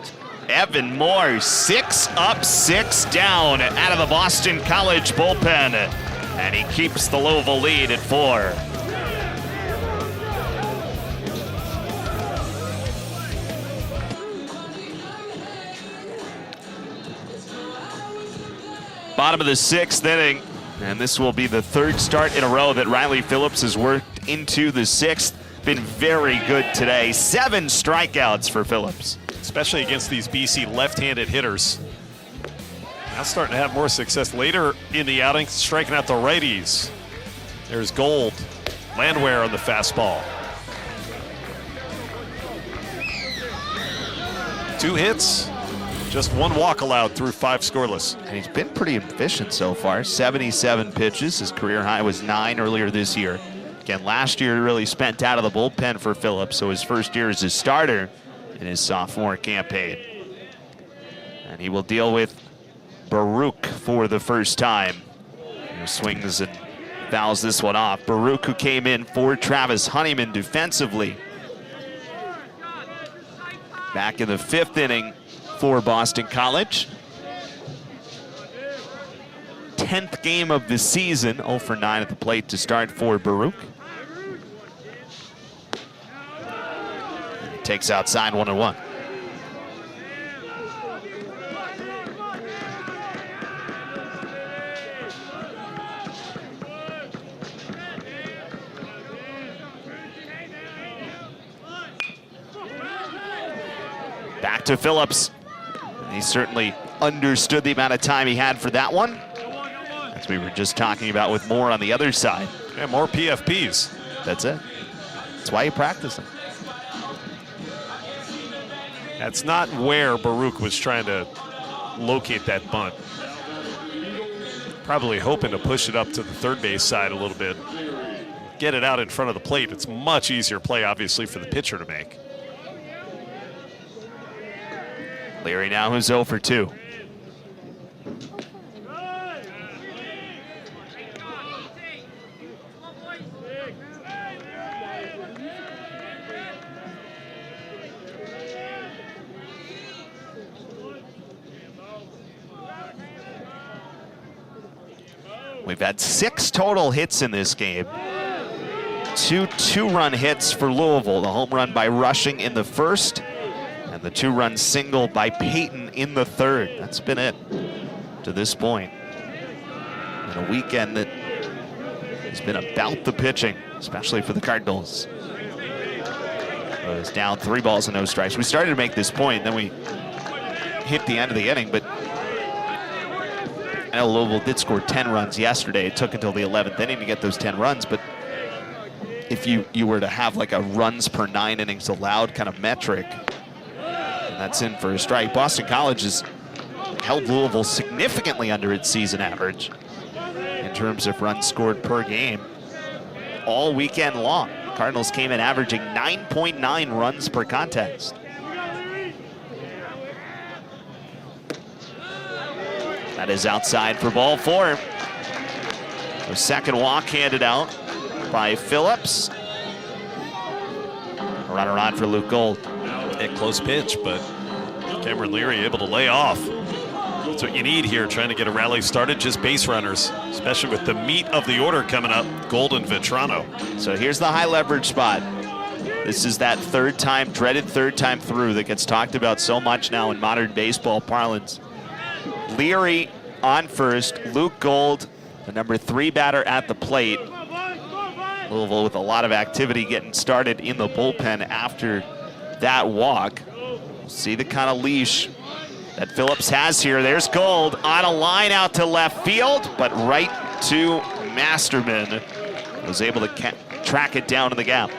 Evan Moore, 6 up, 6 down out of the Boston College bullpen. And he keeps the Louisville lead at 4. Bottom of the 6th inning, and this will be the 3rd start in a row that Riley Phillips has worked into the 6th. Been very good today. 7 strikeouts for Phillips. Especially against these BC left-handed hitters. Now starting to have more success later in the outing, striking out the righties. There's Gold. Landwehr on the fastball. 2 hits. Just 1 walk allowed through 5 scoreless. And he's been pretty efficient so far. 77 pitches. His career high was 9 earlier this year. Again, last year really spent out of the bullpen for Phillips, so his first year as a starter in his sophomore campaign. And he will deal with Baruch for the first time. He swings and fouls this one off. Baruch, who came in for Travis Honeyman defensively. Back in the 5th inning for Boston College. 10th game of the season. 0 for 9 at the plate to start for Baruch. Takes outside 1-1. Back to Phillips. He certainly understood the amount of time he had for that one, as we were just talking about with Moore on the other side. Yeah, more PFPs. That's it. That's why you practice them. That's not where Baruch was trying to locate that bunt. Probably hoping to push it up to the third base side a little bit. Get it out in front of the plate. It's much easier play, obviously, for the pitcher to make. Leary now who's 0 for 2. We've had 6 total hits in this game. 2 two-run hits for Louisville. The home run by Rushing in the 1st, and the 2-run single by Payton in the 3rd. That's been it to this point. And a weekend that has been about the pitching, especially for the Cardinals. It was down 3 balls and no strikes. We started to make this point, then we hit the end of the inning, but I know Louisville did score 10 runs yesterday. It took until the 11th inning to get those 10 runs, but if you were to have like a runs per 9 innings allowed kind of metric, and that's in for a strike. Boston College is held Louisville significantly under its season average in terms of runs scored per game all weekend long. Cardinals came in averaging 9.9 runs per contest. That is outside for ball 4. The second walk handed out by Phillips. A runner on for Luke Gold. A close pitch, but Cameron Leary able to lay off. That's what you need here, trying to get a rally started. Just base runners, especially with the meat of the order coming up, Gold and Vetrano. So here's the high leverage spot. This is that dreaded third time through that gets talked about so much now in modern baseball parlance. Leary on first, Luke Gold, the number 3 batter at the plate. Louisville with a lot of activity getting started in the bullpen after that walk. See the kind of leash that Phillips has here. There's Gold on a line out to left field, but right to Masterman. Was able to track it down in the gap.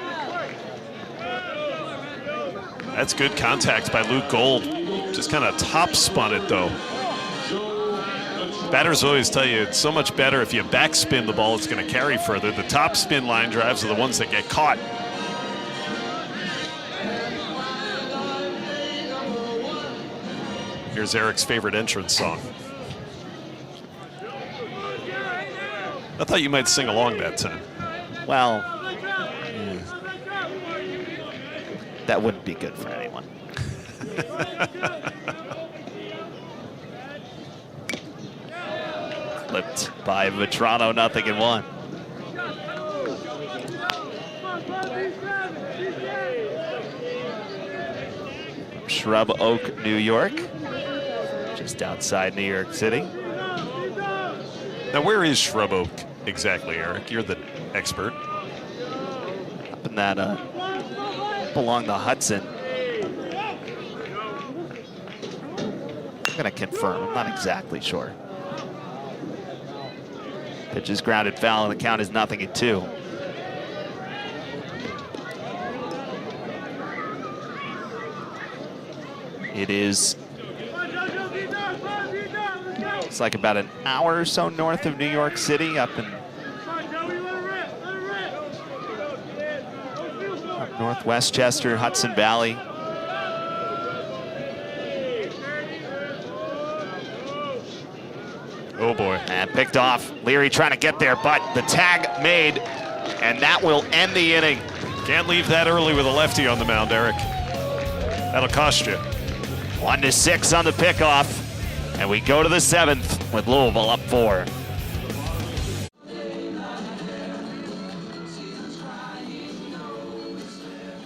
That's good contact by Luke Gold. Just kind of top spun it though. Batters always tell you it's so much better if you backspin the ball, it's going to carry further. The top spin line drives are the ones that get caught. Here's Eric's favorite entrance song. I thought you might sing along that time. Well, that wouldn't be good for anyone. Clipped by Vetrano, 0-1. Shrub Oak, New York, just outside New York City. Now, where is Shrub Oak exactly, Eric? You're the expert. Up in that, up along the Hudson. I'm gonna confirm, I'm not exactly sure. Pitch is grounded foul, and the count is 0-2. It is, it's like about an hour or so north of New York City, up north Westchester, Hudson Valley. Oh boy. And picked off. Leary trying to get there, but the tag made, and that will end the inning. Can't leave that early with a lefty on the mound, Eric. That'll cost you. 1-6 on the pickoff, and we go to the 7th with Louisville up 4.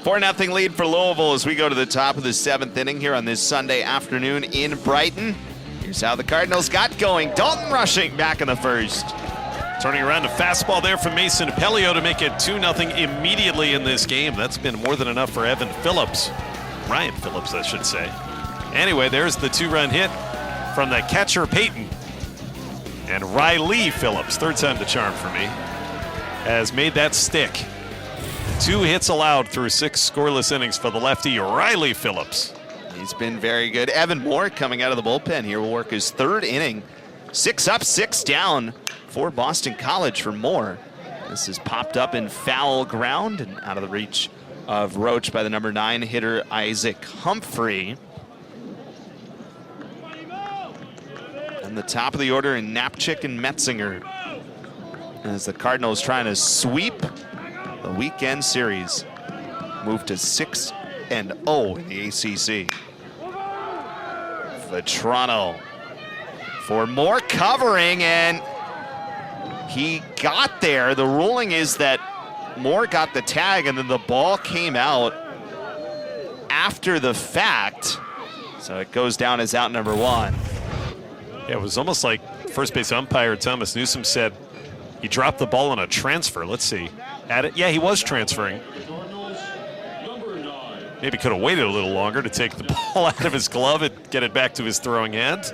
Four 0 lead for Louisville as we go to the top of the 7th inning here on this Sunday afternoon in Brighton. Here's how the Cardinals got going. Dalton Rushing back in the first. Turning around a fastball there from Mason Apelio to make it 2-0 immediately in this game. That's been more than enough for Evan Phillips. Ryan Phillips, I should say. Anyway, there's the 2-run hit from the catcher Peyton. And Riley Phillips, third time the charm for me, has made that stick. 2 hits allowed through 6 scoreless innings for the lefty Riley Phillips. He's been very good. Evan Moore coming out of the bullpen here will work his 3rd inning. 6 up, 6 down for Boston College for Moore. This is popped up in foul ground and out of the reach of Roach by the number 9 hitter Isaac Humphrey. And the top of the order in Knapchick and Metzinger, as the Cardinals trying to sweep the weekend series. Move to 6-0 in the ACC. Vetrano for more covering, and he got there. The ruling is that Moore got the tag and then the ball came out after the fact. So it goes down as out number 1. Yeah, it was almost like first base umpire Thomas Newsom said he dropped the ball on a transfer. Let's see. At it. Yeah, he was transferring. Maybe could have waited a little longer to take the ball out of his glove and get it back to his throwing hand.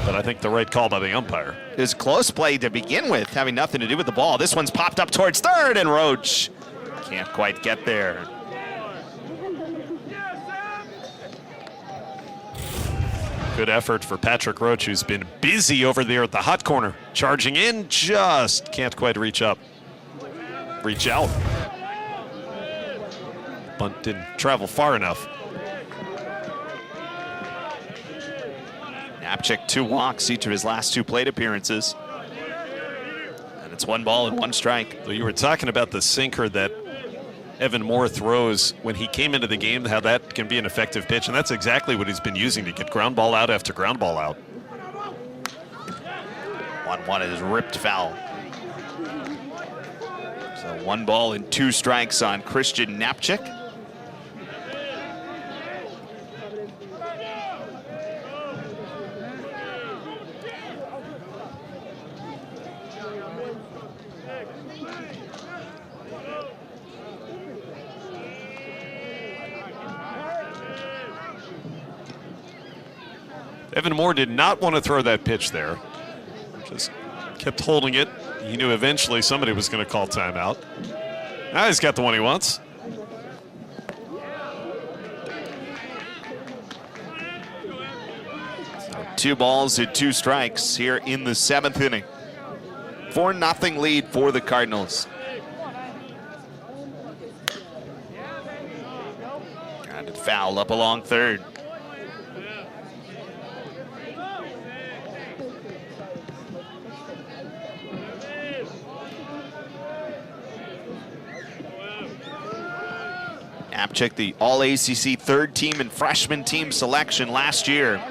But I think the right call by the umpire. It was close play to begin with, having nothing to do with the ball. This one's popped up towards third, and Roach can't quite get there. Good effort for Patrick Roach, who's been busy over there at the hot corner. Charging in, just can't quite reach up. Reach out. Bunt didn't travel far enough. Napchik 2 walks each of his last 2 plate appearances. And it's 1 ball and 1 strike. So you were talking about the sinker that Evan Moore throws when he came into the game, how that can be an effective pitch, and that's exactly what he's been using to get ground ball out after ground ball out. 1-1 is ripped foul. So 1 ball and 2 strikes on Christian Napchik. Evan Moore did not want to throw that pitch there. Just kept holding it. He knew eventually somebody was going to call timeout. Now he's got the one he wants. So 2 balls and 2 strikes here in the 7th inning. 4-0 lead for the Cardinals. Grounded foul up along third. Napchik, the All-ACC 3rd team and freshman team selection last year.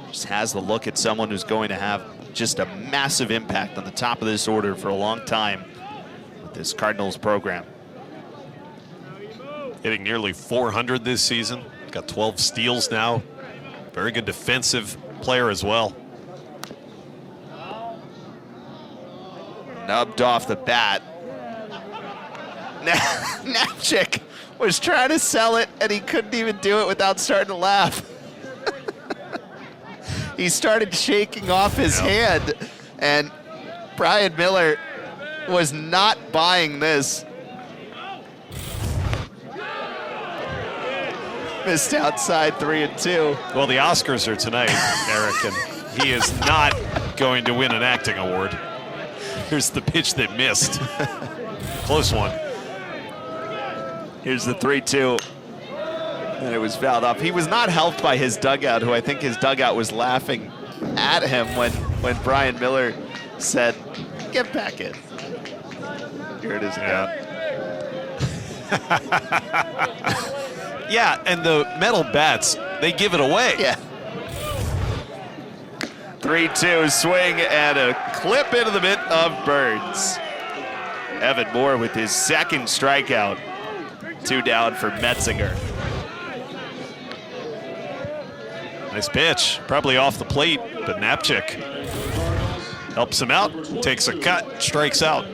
Just has the look at someone who's going to have just a massive impact on the top of this order for a long time with this Cardinals program. Hitting nearly 400 this season. Got 12 steals now. Very good defensive player as well. Nubbed off the bat. Napchik was trying to sell it, and he couldn't even do it without starting to laugh. He started shaking off his hand, and Brian Miller was not buying this. Missed outside 3-2. Well, the Oscars are tonight, Eric, and he is not going to win an acting award. Here's the pitch that missed. Close one. Here's the 3-2. And it was fouled off. He was not helped by his dugout, who I think his dugout was laughing at him when Brian Miller said, "Get back in." Here it is again. Yeah, and the metal bats, they give it away. Yeah. 3-2 swing and a clip into the mitt of Burns. Evan Moore with his 2nd strikeout. 2 down for Metzinger. Nice pitch, probably off the plate, but Napchik helps him out, takes a cut, strikes out.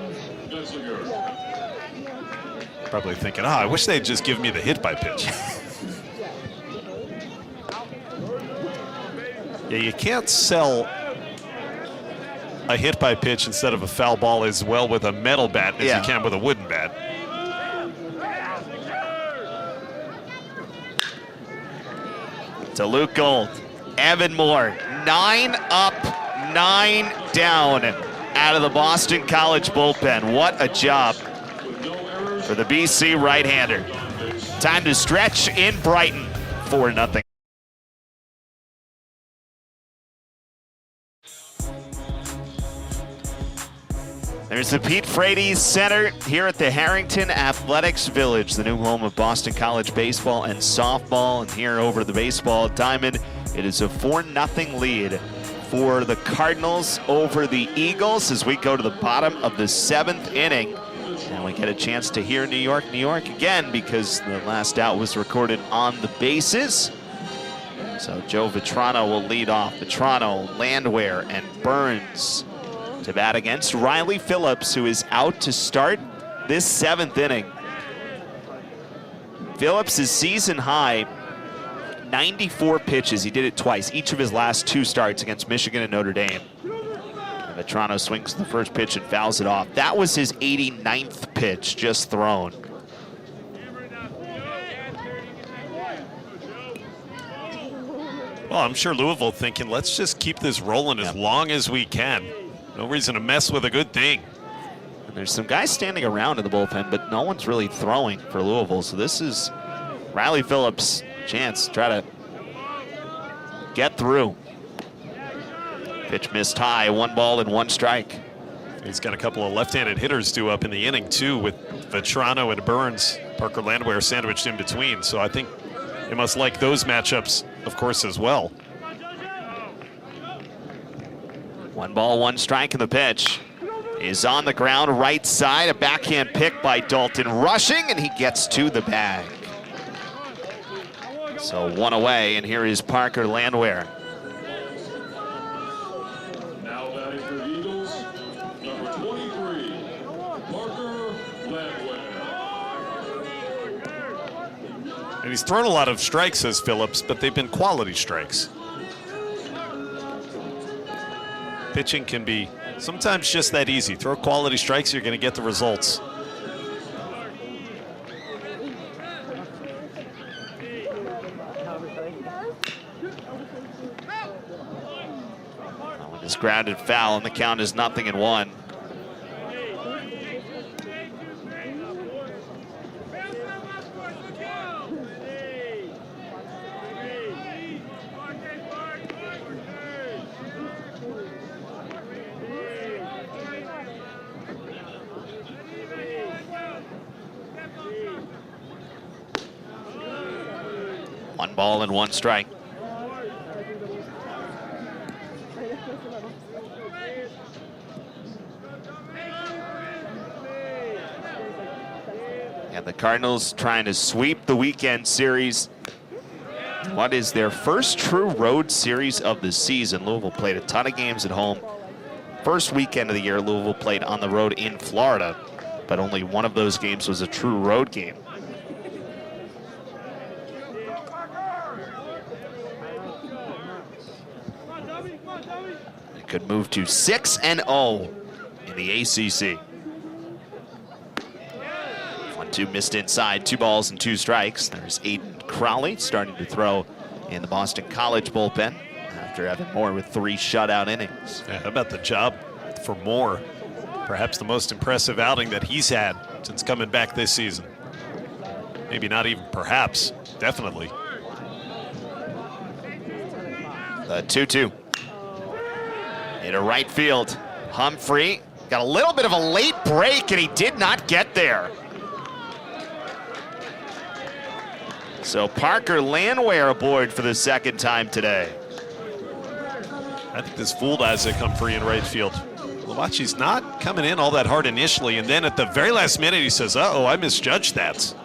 Probably thinking, I wish they'd just give me the hit by pitch. Yeah, you can't sell a hit by pitch instead of a foul ball as well with a metal bat as you can with a wooden bat. To Luke Gold, Evan Moore, 9 up, 9 down out of the Boston College bullpen. What a job for the BC right-hander. Time to stretch in Brighton, 4-0. There's the Pete Frates Center here at the Harrington Athletics Village, the new home of Boston College baseball and softball. And here over the baseball diamond, it is a 4-0 lead for the Cardinals over the Eagles as we go to the bottom of the 7th inning. And we get a chance to hear New York again because the last out was recorded on the bases. So Joe Vitrano will lead off. Vitrano, Landwehr, and Burns to bat against Riley Phillips, who is out to start this 7th inning. Phillips is season high, 94 pitches. He did it twice, each of his last 2 starts against Michigan and Notre Dame. And Vitrano swings the first pitch and fouls it off. That was his 89th pitch just thrown. Well, I'm sure Louisville thinking, let's just keep this rolling as long as we can. No reason to mess with a good thing. And there's some guys standing around in the bullpen, but no one's really throwing for Louisville. So this is Riley Phillips' chance to try to get through. Pitch missed high, 1 ball and 1 strike. He's got a couple of left-handed hitters due up in the inning, too, with Vetrano and Burns. Parker Landwehr sandwiched in between. So I think they must like those matchups, of course, as well. 1 ball, 1 strike, and the pitch is on the ground, right side. A backhand pick by Dalton Rushing, and he gets to the bag. So 1 away, and here is Parker Landwehr. Now batting for the Eagles, number 23, Parker Landwehr. And he's thrown a lot of strikes, says Phillips, but they've been quality strikes. Pitching can be sometimes just that easy. Throw quality strikes, you're going to get the results. This grounded foul, and the count is 0-1. One ball and 1 strike. And the Cardinals trying to sweep the weekend series. What is their first true road series of the season? Louisville played a ton of games at home. First weekend of the year, Louisville played on the road in Florida, but only one of those games was a true road game. It could move to 6-0 in the ACC. 1-2 missed inside, 2 balls and 2 strikes. There's Aiden Crowley starting to throw in the Boston College bullpen after Evan Moore with 3 shutout innings. Yeah, how about the job for Moore? Perhaps the most impressive outing that he's had since coming back this season. Maybe not even perhaps, definitely. The 2-2. Into right field. Humphrey got a little bit of a late break, and he did not get there. So Parker Landwehr aboard for the 2nd time today. I think this fooled Isaac Humphrey in right field. Lavachi's not coming in all that hard initially, and then at the very last minute he says, uh-oh, I misjudged that.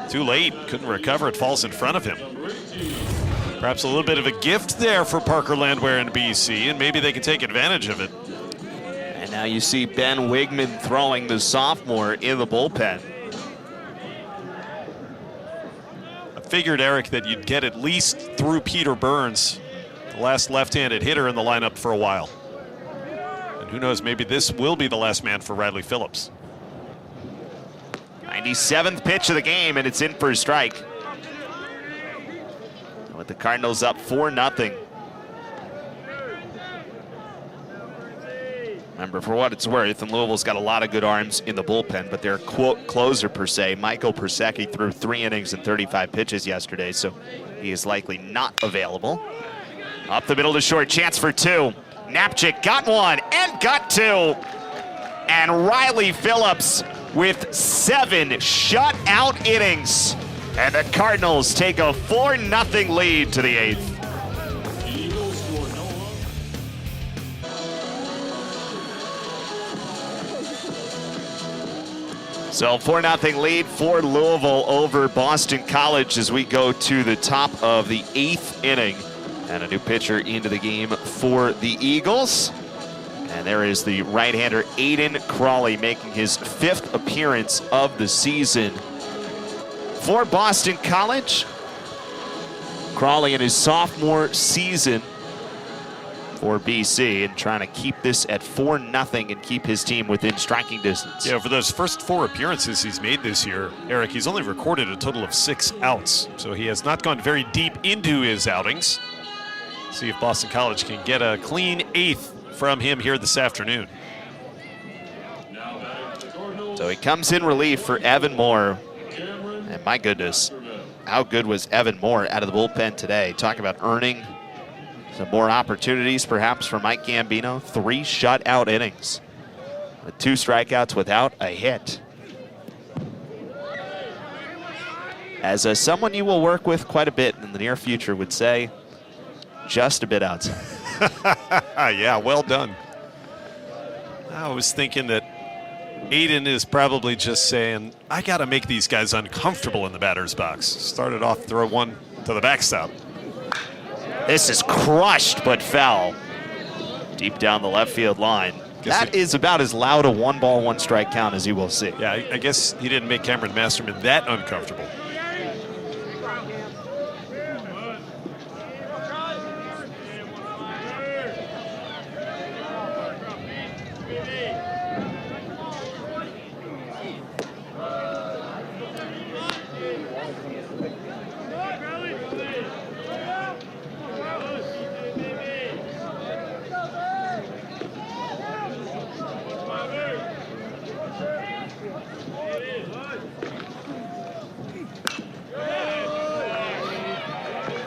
Too late, couldn't recover, it falls in front of him. Perhaps a little bit of a gift there for Parker Landwehr and BC, and maybe they can take advantage of it. And now you see Ben Wigman throwing, the sophomore, in the bullpen. I figured, Eric, that you'd get at least through Peter Burns, the last left-handed hitter in the lineup for a while. And who knows, maybe this will be the last man for Riley Phillips. 97th pitch of the game, and it's in for a strike. With the Cardinals up 4-0. Remember, for what it's worth, and Louisville's got a lot of good arms in the bullpen, but their quote closer per se, Michael Persecki, threw 3 innings and 35 pitches yesterday, so he is likely not available. Up the middle to short, chance for 2. Napchik got 1 and got 2. And Riley Phillips with 7 shutout innings. And the Cardinals take a 4-0 lead to the 8th. The Eagles score no run. So 4-0 lead for Louisville over Boston College as we go to the top of the 8th inning. And a new pitcher into the game for the Eagles. And there is the right-hander Aiden Crowley making his 5th appearance of the season for Boston College. Crowley in his sophomore season for BC and trying to keep this at 4-0 and keep his team within striking distance. Yeah, for those first 4 appearances he's made this year, Eric, he's only recorded a total of 6 outs. So he has not gone very deep into his outings. See if Boston College can get a clean 8th from him here this afternoon. So he comes in relief for Evan Moore. And my goodness, how good was Evan Moore out of the bullpen today? Talk about earning some more opportunities perhaps for Mike Gambino. 3 shutout innings with 2 strikeouts without a hit. As someone you will work with quite a bit in the near future would say, just a bit outside. Yeah, well done. I was thinking that Aiden is probably just saying, I got to make these guys uncomfortable in the batter's box. Started off, throw one to the backstop. This is crushed but foul. Deep down the left field line. That is about as loud a 1-ball, 1-strike count as you will see. Yeah, I guess he didn't make Cameron Masterman that uncomfortable.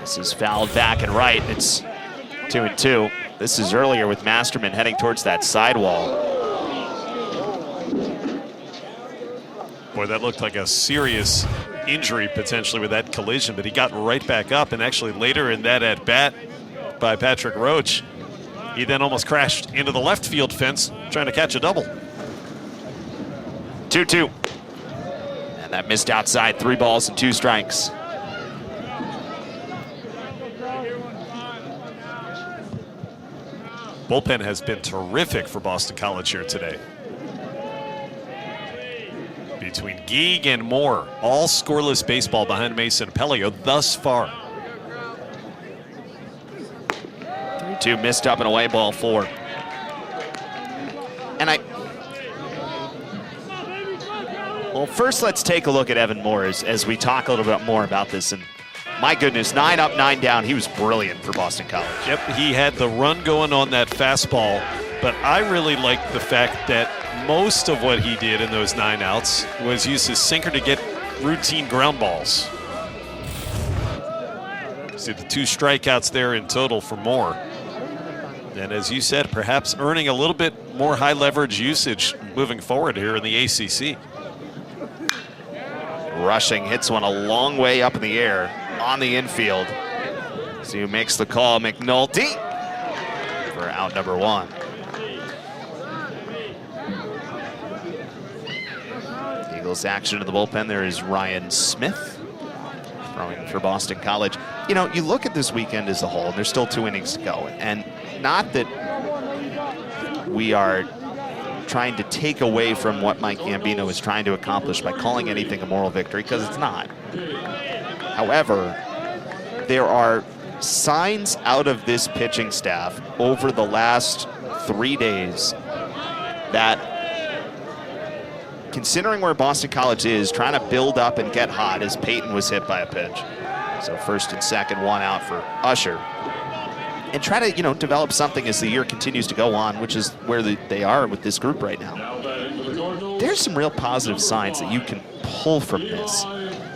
This is fouled back and right. It's 2-2. This is earlier with Masterman heading towards that sidewall. Boy, that looked like a serious injury potentially with that collision, but he got right back up, and actually later in that at-bat by Patrick Roach, he then almost crashed into the left field fence trying to catch a double. 2-2. And that missed outside, 3 balls and 2 strikes. Bullpen has been terrific for Boston College here today. Between Geig and Moore, all scoreless baseball behind Mason Pelio thus far. 3-2 missed up and away, ball 4. And well, first let's take a look at Evan Moore as we talk a little bit more about this. And my goodness, 9 up, 9 down. He was brilliant for Boston College. Yep, he had the run going on that fastball, but I really liked the fact that most of what he did in those 9 outs was use his sinker to get routine ground balls. See the 2 strikeouts there in total for Moore. And as you said, perhaps earning a little bit more high leverage usage moving forward here in the ACC. Rushing hits one a long way up in the air on the infield. So who makes the call? McNulty for out number 1. Eagles action to the bullpen. There is Ryan Smith throwing for Boston College. You know, you look at this weekend as a whole, and there's still 2 innings to go. And not that we are trying to take away from what Mike Gambino is trying to accomplish by calling anything a moral victory, because it's not. However, there are signs out of this pitching staff over the last 3 days that, considering where Boston College is, trying to build up and get hot as Peyton was hit by a pitch. So first and second, 1 out for Usher. And try to, develop something as the year continues to go on, which is where they are with this group right now. There's some real positive signs that you can pull from this.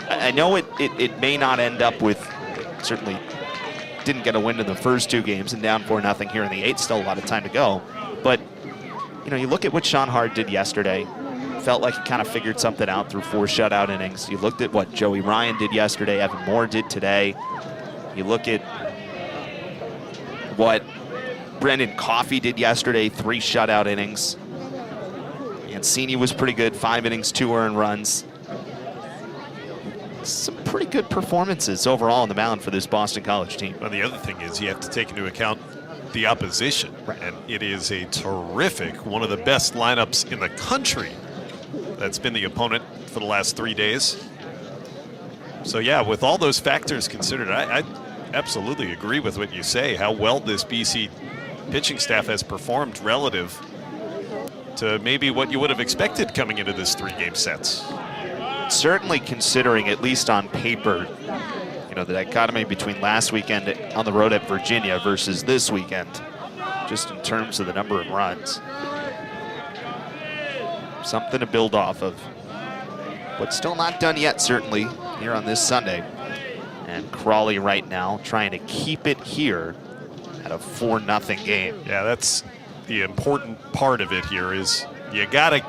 I know it may not end up with, certainly didn't get a win in the first 2 games and down 4-0 here in the 8th, still a lot of time to go. But, you look at what Sean Hard did yesterday, felt like he kind of figured something out through 4 shutout innings. You looked at what Joey Ryan did yesterday, Evan Moore did today. You look at what Brendan Coffey did yesterday, 3 shutout innings. Mancini was pretty good, 5 innings, 2 earned runs. Some pretty good performances overall on the mound for this Boston College team. Well, the other thing is you have to take into account the opposition. Right. And it is a terrific, one of the best lineups in the country that's been the opponent for the last 3 days. So yeah, with all those factors considered, I absolutely agree with what you say, how well this BC pitching staff has performed relative to maybe what you would have expected coming into this 3-game sets. Certainly considering, at least on paper, you know, the dichotomy between last weekend on the road at Virginia versus this weekend, just in terms of the number of runs. Something to build off of. But still not done yet, certainly, here on this Sunday. And Crawley right now trying to keep it here at a 4-0 game. Yeah, that's the important part of it here is you got to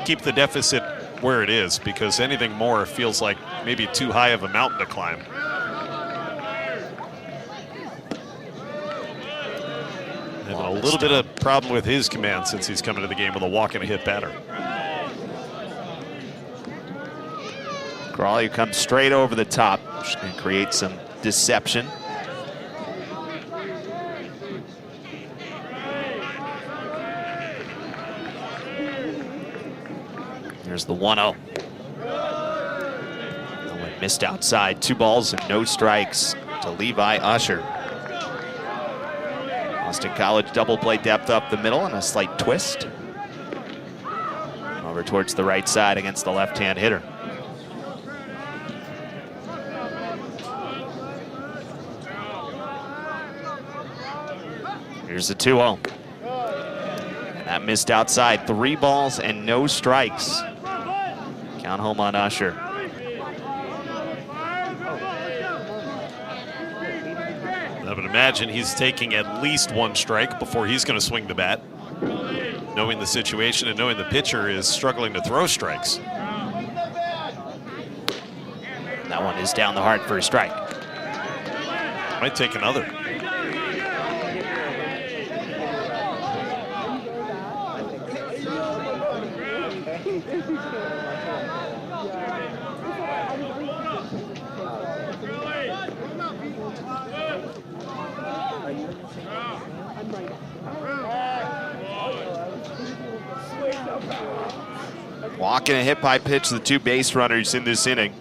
keep the deficit where it is, because anything more feels like maybe too high of a mountain to climb. And a little bit of problem with his command since he's come into the game with a walk and a hit batter. Crawley comes straight over the top, which can create some deception. Here's the 1-0. Missed outside. 2 balls and no strikes to Levi Usher. Boston College double play depth up the middle and a slight twist. Over towards the right side against the left-hand hitter. Here's the 2-0. And that missed outside. 3 balls and no strikes. Count home on Usher. I would imagine he's taking at least 1 strike before he's going to swing the bat, knowing the situation and knowing the pitcher is struggling to throw strikes. That one is down the heart for a strike. Might take another. Walk and a hit by pitch, the 2 base runners in this inning.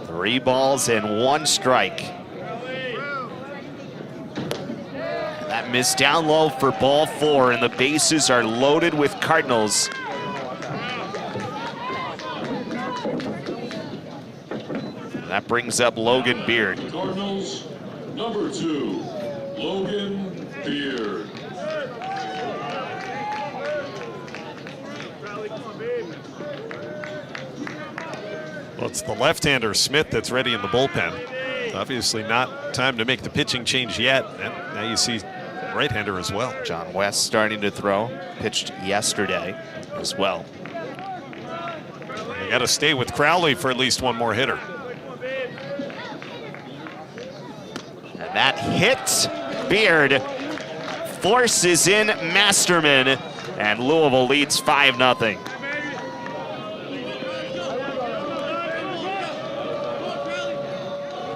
Three balls and 1 strike. And that missed down low for ball 4, and the bases are loaded with Cardinals. And that brings up Logan Beard. Cardinals, number 2, Logan Beard. Well, it's the left-hander Smith that's ready in the bullpen. Obviously not time to make the pitching change yet. And now you see right-hander as well. John West starting to throw. Pitched yesterday as well. They got to stay with Crowley for at least 1 more hitter. And that hit, Beard forces in Masterman, and Louisville leads 5-0.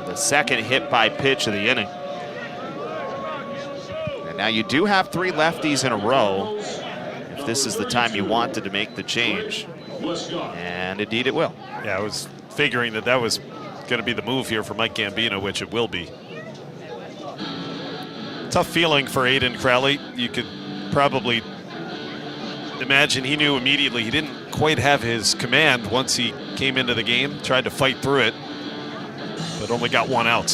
The second hit by pitch of the inning. And now you do have 3 lefties in a row if this is the time you wanted to make the change. And indeed it will. Yeah, I was figuring that that was going to be the move here for Mike Gambino, which it will be. Tough feeling for Aiden Crowley. You could probably imagine he knew immediately he didn't quite have his command once he came into the game, tried to fight through it, but only got 1 out.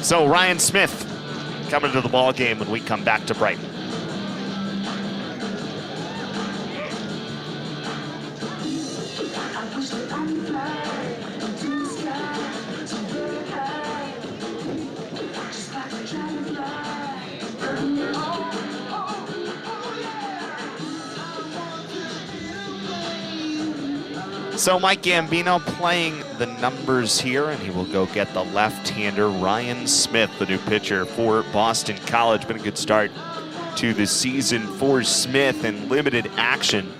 So Ryan Smith coming to the ball game when we come back to Brighton. So Mike Gambino playing the numbers here, and he will go get the left-hander Ryan Smith, the new pitcher for Boston College. Been a good start to the season for Smith in limited action,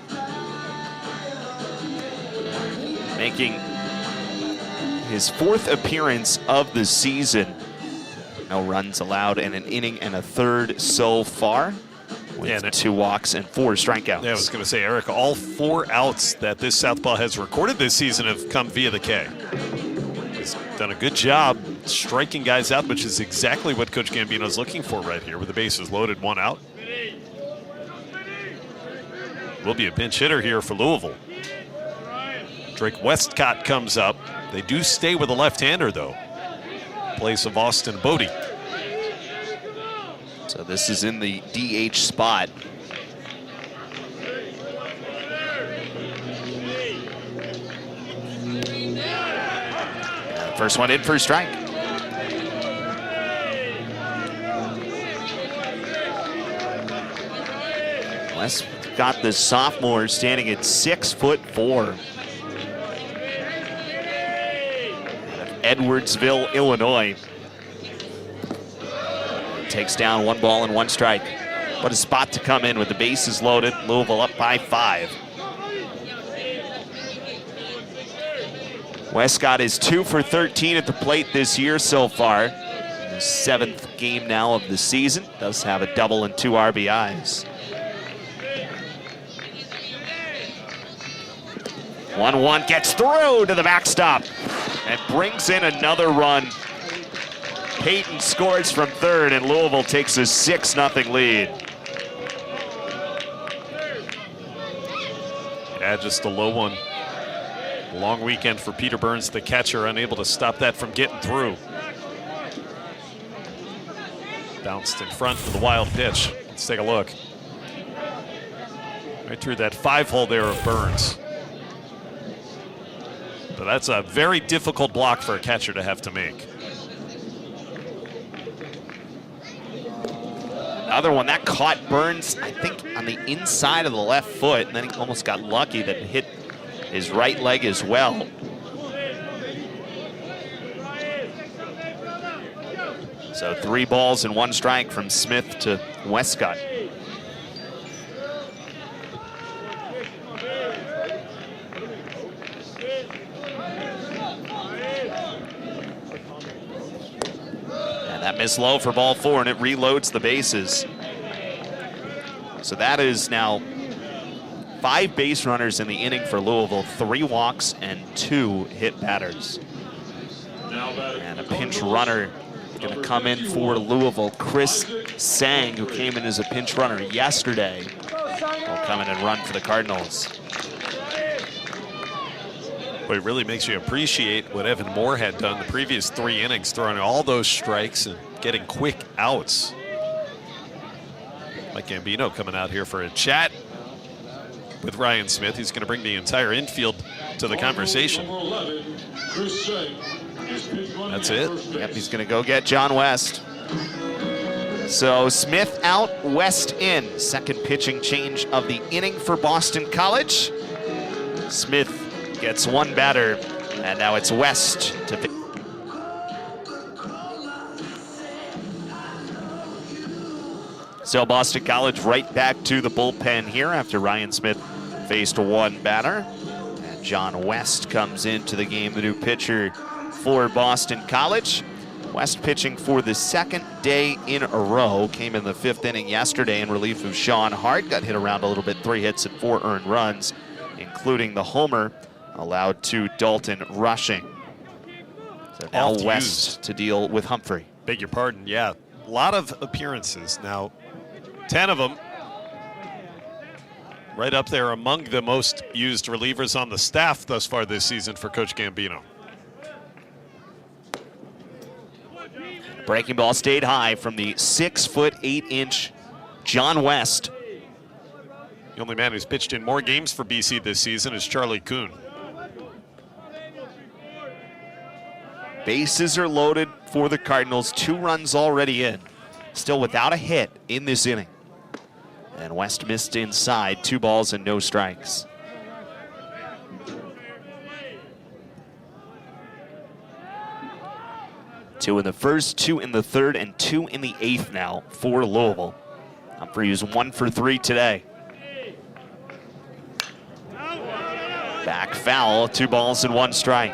making his 4th appearance of the season. No runs allowed in an inning and a third so far. with 2 walks and 4 strikeouts. Yeah, I was going to say, Eric, all 4 outs that this southpaw has recorded this season have come via the K. He's done a good job striking guys out, which is exactly what Coach Gambino's looking for right here with the bases loaded, 1 out. Will be a pinch hitter here for Louisville. Drake Westcott comes up. They do stay with a left-hander, though. Place of Austin Bodie. So this is in the DH spot. And first one in for a strike. West got the sophomore standing at 6'4". Edwardsville, Illinois. Takes down 1 ball and 1 strike. What a spot to come in with the bases loaded. Louisville up by 5. Westcott is 2 for 13 at the plate this year so far. His 7th game now of the season. Does have a double and 2 RBIs. 1-1 gets through to the backstop and brings in another run. Payton scores from third, and Louisville takes a 6-0 lead. Yeah, just a low one. Long weekend for Peter Burns, the catcher, unable to stop that from getting through. Bounced in front for the wild pitch. Let's take a look. Right through that 5-hole there of Burns. But that's a very difficult block for a catcher to have to make. Another one that caught Burns, I think, on the inside of the left foot, and then he almost got lucky that it hit his right leg as well. So 3 balls and 1 strike from Smith to Westcott. That missed low for ball 4, and it reloads the bases. So that is now 5 base runners in the inning for Louisville, 3 walks and 2 hit batters. And a pinch runner going to come in for Louisville. Chris Sang, who came in as a pinch runner yesterday, will come in and run for the Cardinals. But it really makes you appreciate what Evan Moore had done the previous 3 innings, throwing all those strikes and getting quick outs. Mike Gambino coming out here for a chat with Ryan Smith. He's going to bring the entire infield to the conversation. That's it. Yep, he's going to go get John West. So Smith out, West in. Second pitching change of the inning for Boston College. Smith gets 1 batter, and now it's West to. So Boston College right back to the bullpen here after Ryan Smith faced 1 batter. And John West comes into the game, the new pitcher for Boston College. West pitching for the 2nd day in a row. Came in the 5th inning yesterday in relief of Sean Hart. Got hit around a little bit, 3 hits and 4 earned runs, including the homer allowed to Dalton Rushing. So now West to deal with Humphrey. Beg your pardon, yeah. A lot of appearances. Now, 10 of them right up there among the most used relievers on the staff thus far this season for Coach Gambino. Breaking ball stayed high from the 6'8" John West. The only man who's pitched in more games for BC this season is Charlie Kuhn. Bases are loaded for the Cardinals. 2 runs already in. Still without a hit in this inning. And West missed inside. 2 balls and no strikes. Two in the first, 2 in the 3rd, and 2 in the 8th now for Louisville. Humphrey was 1 for 3 today. Back foul, 2 balls and 1 strike.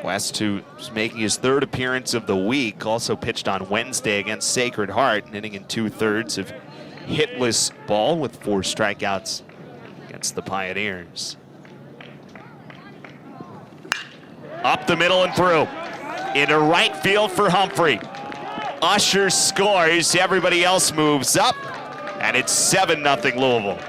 West, who's making his third appearance of the week, also pitched on Wednesday against Sacred Heart, an inning and 2/3 of hitless ball with 4 strikeouts against the Pioneers. Up the middle and through. Into right field for Humphrey. Usher scores, everybody else moves up, and it's 7-0 Louisville.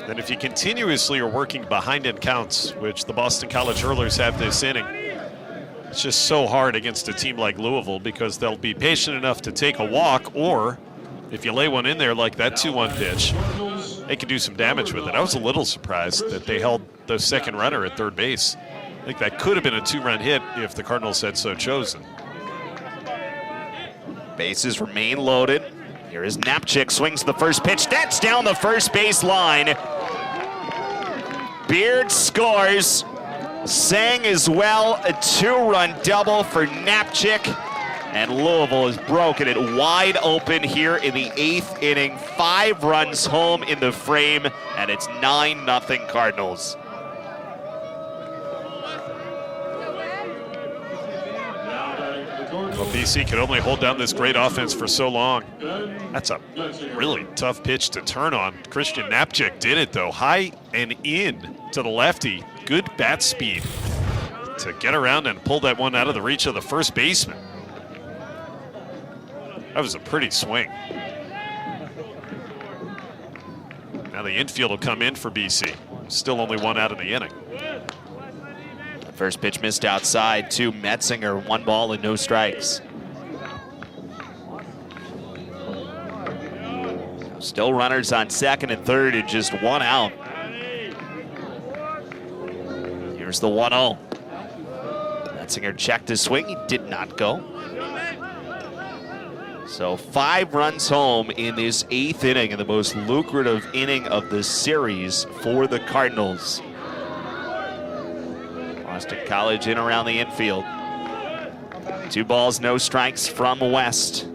And if you continuously are working behind in counts, which the Boston College hurlers have this inning, it's just so hard against a team like Louisville because they'll be patient enough to take a walk, or if you lay one in there like that 2-1 pitch, they can do some damage with it. I was a little surprised that they held the second runner at third base. I think that could have been a 2-run hit if the Cardinals had so chosen. Bases remain loaded. Here is Napchik, swings the first pitch. That's down the first base line. Beard scores. Sang as well, a 2-run double for Napchik. And Louisville has broken it wide open here in the 8th inning. 5 runs home in the frame, and it's 9-0 Cardinals. Well, BC could only hold down this great offense for so long. That's a really tough pitch to turn on. Christian Napchik did it, though. High and in to the lefty. Good bat speed to get around and pull that one out of the reach of the first baseman. That was a pretty swing. Now the infield will come in for BC. Still only 1 out of the inning. First pitch missed outside to Metzinger. 1 ball and no strikes. Still runners on second and third and just 1 out. Here's the 1-0. Metzinger checked his swing. He did not go. So 5 runs home in this 8th inning, and the most lucrative inning of the series for the Cardinals. Boston College in around the infield. 2 balls, no strikes from West.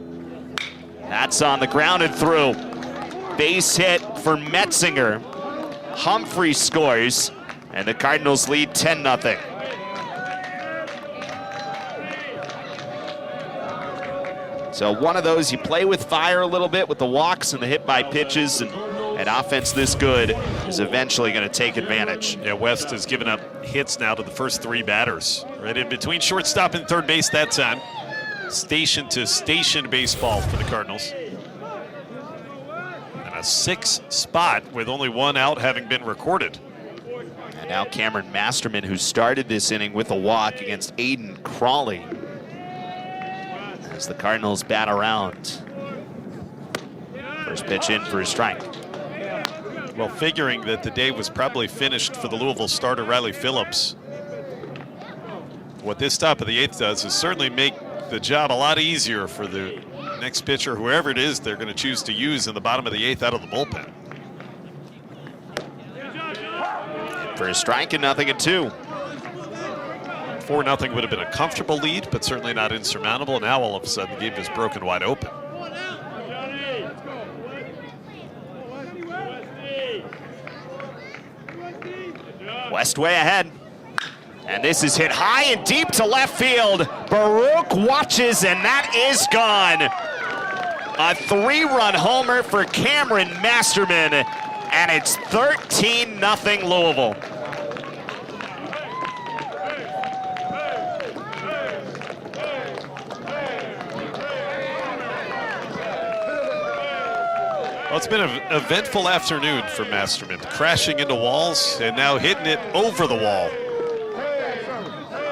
That's on the ground and through. Base hit for Metzinger. Humphrey scores, and the Cardinals lead 10-0. So one of those, you play with fire a little bit with the walks and the hit by pitches, and an offense this good is eventually going to take advantage. Yeah, West has given up hits now to the first 3 batters. Right in between shortstop and third base that time. Station to station baseball for the Cardinals. And a 6th spot with only 1 out having been recorded. And now Cameron Masterman, who started this inning with a walk against Aiden Crawley, as the Cardinals bat around. First pitch in for a strike. Well, figuring that the day was probably finished for the Louisville starter Riley Phillips, what this top of the 8th does is certainly make the job a lot easier for the next pitcher, whoever it is they're going to choose to use in the bottom of the 8th out of the bullpen. For a strike and 0-2. 4-0 would have been a comfortable lead, but certainly not insurmountable. Now all of a sudden the game is broken wide open. West way ahead. And this is hit high and deep to left field. Baruch watches, and that is gone. A 3-run homer for Cameron Masterman, and it's 13-0 Louisville. Well, it's been an eventful afternoon for Masterman, crashing into walls and now hitting it over the wall.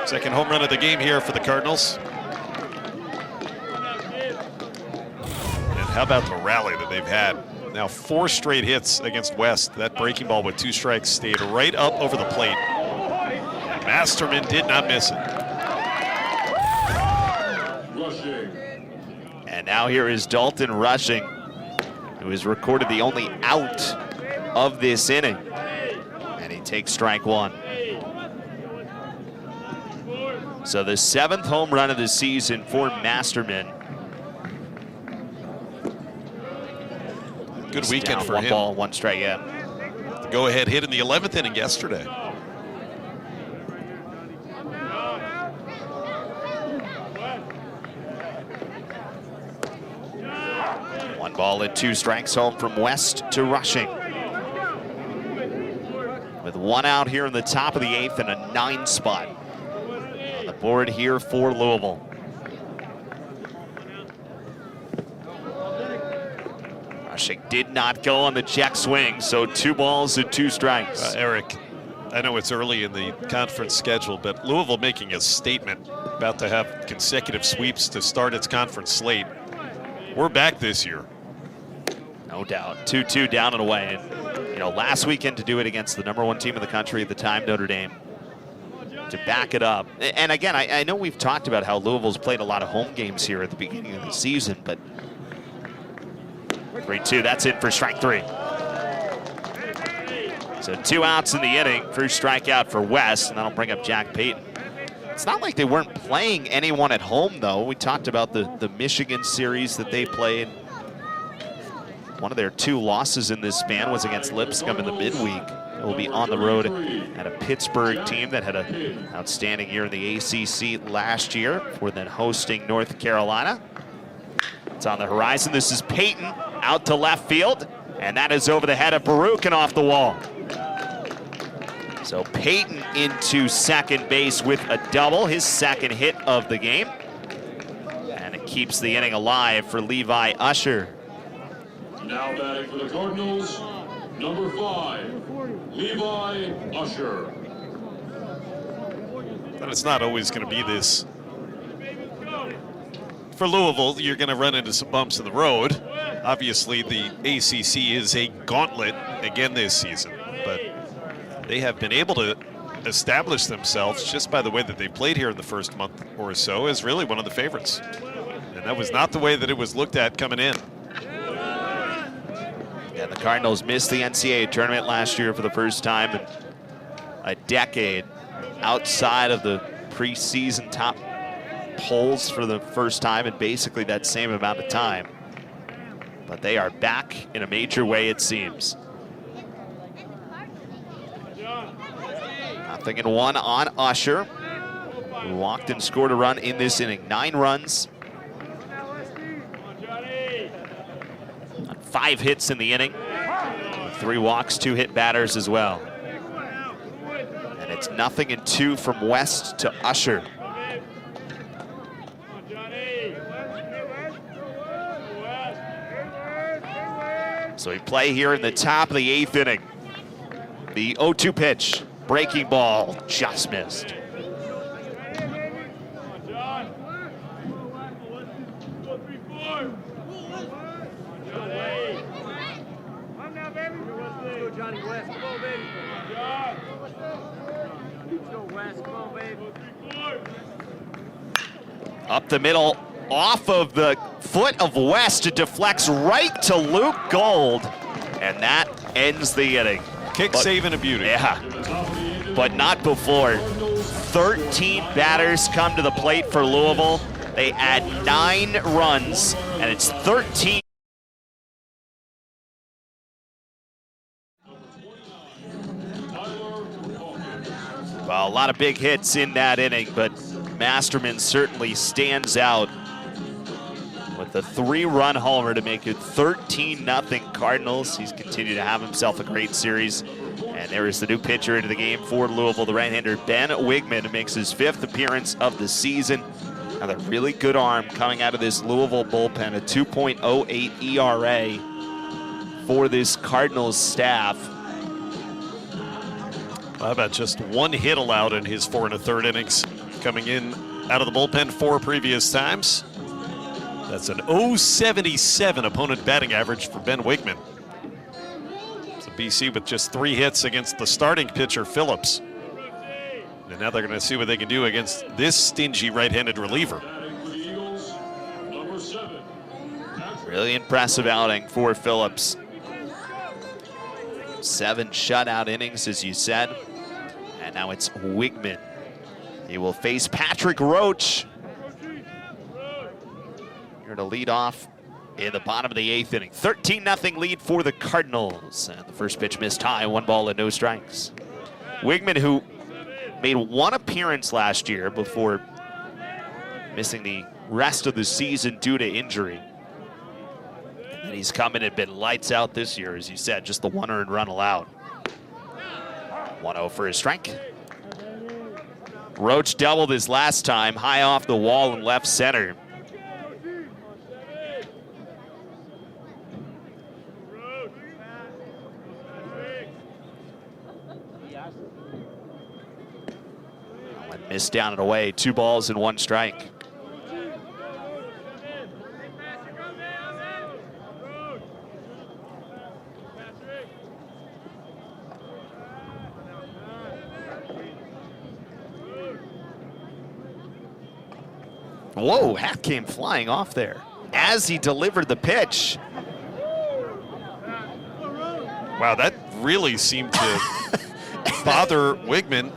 Second home run of the game here for the Cardinals. And how about the rally that they've had? Now 4 straight hits against West. That breaking ball with 2 strikes stayed right up over the plate. And Masterman did not miss it. And now here is Dalton Rushing, who has recorded the only out of this inning. And he takes strike 1. So the 7th home run of the season for Masterman. Good weekend for 1 him. ball, 1 strike, yeah. the go-ahead hit in the 11th inning yesterday. One ball and 2 strikes home from West to Rushing. With 1 out here in the top of the 8th and a 9 spot on the board here for Louisville. Rushing did not go on the check swing, so 2 balls and 2 strikes. Eric, I know it's early in the conference schedule, but Louisville making a statement, about to have consecutive sweeps to start its conference slate. We're back this year. No doubt. 2-2 down and away. And, you know, last weekend to do it against the #1 team in the country at the time, Notre Dame, to back it up. And again, I know we've talked about how Louisville's played a lot of home games here at the beginning of the season, but 3-2, that's it for strike 3. So 2 outs in the inning. First strikeout for West, and that'll bring up Jack Payton. It's not like they weren't playing anyone at home, though. We talked about the Michigan series that they played. One of their 2 losses in this span was against Lipscomb in the midweek. It will be on the road at a Pittsburgh team that had an outstanding year in the ACC last year, before then hosting North Carolina. It's on the horizon. This is Payton out to left field, and that is over the head of Baruch and off the wall. So Payton into second base with a double, his 2nd hit of the game. And it keeps the inning alive for Levi Usher. Now batting for the Cardinals, number 5, Levi Usher. But it's not always going to be this. For Louisville, you're going to run into some bumps in the road. Obviously, the ACC is a gauntlet again this season, but they have been able to establish themselves just by the way that they played here in the first month or so as really one of the favorites. And that was not the way that it was looked at coming in. Yeah, the Cardinals missed the NCAA tournament last year for the first time in a decade, outside of the preseason top polls for the first time in basically that same amount of time. But they are back in a major way, it seems. 0-1 on Usher, who walked and scored a run in this inning. 9 runs on 5 hits in the inning, with 3 walks, 2 hit batters as well. And it's 0-2 from West to Usher. So we play here in the top of the 8th inning. The 0-2 pitch, breaking ball, just missed. Johnny West, come on, baby. Let's go, West, come on, baby. Up the middle, off of the foot of West, it deflects right to Luke Gold, and that ends the inning. Kick, save, and a beauty. Yeah, but not before. 13 batters come to the plate for Louisville. They add 9 runs, and it's 13. Well, a lot of big hits in that inning, but Masterman certainly stands out with the 3-run homer to make it 13-0 Cardinals. He's continued to have himself a great series. And there is the new pitcher into the game for Louisville, the right-hander Ben Wigman, who makes his 5th appearance of the season. Another really good arm coming out of this Louisville bullpen, a 2.08 ERA for this Cardinals staff. How about just 1 hit allowed in his 4 1/3 innings, coming in out of the bullpen 4 previous times. That's an .077 opponent batting average for Ben Wigman. So BC with just 3 hits against the starting pitcher Phillips. And now they're going to see what they can do against this stingy right-handed reliever. Really impressive outing for Phillips. 7 shutout innings, as you said. And now it's Wigman. He will face Patrick Roach here to lead off in the bottom of the 8th inning. 13-0 lead for the Cardinals. And the first pitch missed high, 1 ball and no strikes. Wigman, who made 1 appearance last year before missing the rest of the season due to injury. And he's come in and been lights out this year, as you said, just the 1 earned run allowed. 1-0 for his strike. Roach doubled his last time, high off the wall in left center. Missed down and away, 2 balls and 1 strike. Whoa, hat came flying off there as he delivered the pitch. Wow, that really seemed to bother Wigman.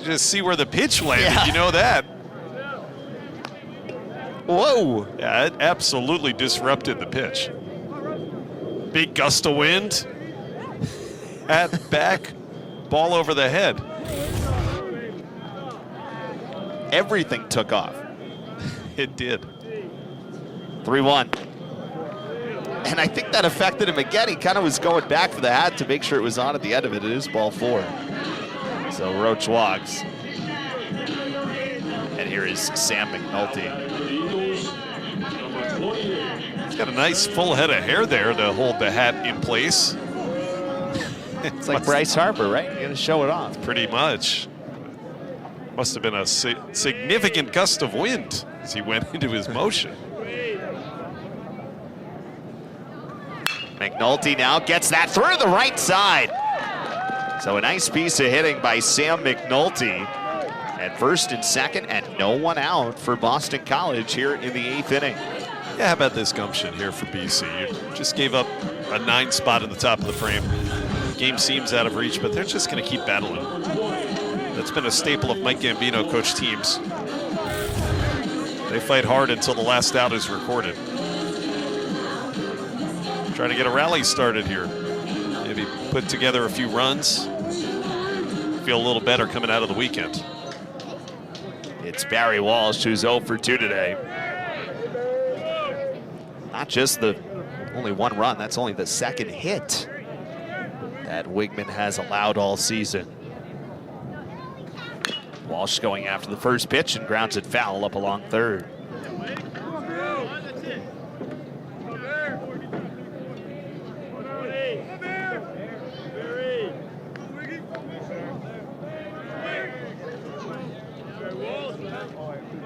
Just see where the pitch landed, Yeah. You know that. Whoa. Yeah, it absolutely disrupted the pitch. Big gust of wind. Hat back, ball over the head. Everything took off. It did. 3-1. And I think that affected him again. He kind of was going back for the hat to make sure it was on at the end of it. It is ball 4. So Roach walks. And here is Sam McNulty. He's got a nice full head of hair there to hold the hat in place. It's like Bryce Harper, right? You're going to show it off. Pretty much. Must have been a significant gust of wind as he went into his motion. McNulty now gets that through the right side. So a nice piece of hitting by Sam McNulty at first and second, and no one out for Boston College here in the 8th inning. Yeah, how about this gumption here for BC? You just gave up a 9 spot at the top of the frame. Game seems out of reach, but they're just going to keep battling. That's been a staple of Mike Gambino coach teams. They fight hard until the last out is recorded. Trying to get a rally started here. Maybe put together a few runs. Feel a little better coming out of the weekend. It's Barry Walsh, who's 0 for 2 today. Not just the only 1 run, that's only the 2nd hit that Wigman has allowed all season. Walsh going after the first pitch and grounds it foul up along third.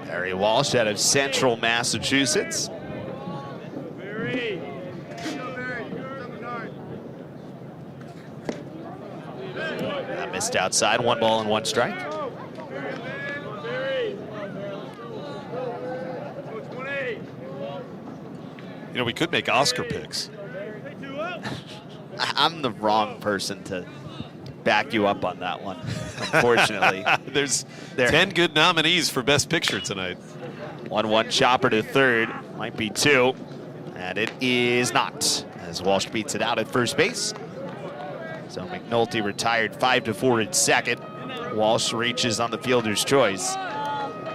Barry Walsh out of Central Massachusetts. That missed outside, 1 ball and 1 strike. You know, we could make Oscar picks. I'm the wrong person to back you up on that one, unfortunately. There's 10 good nominees for Best Picture tonight. 1-1 chopper to third, might be 2, and it is not, as Walsh beats it out at first base. So McNulty retired 5-4 in second. Walsh reaches on the fielder's choice.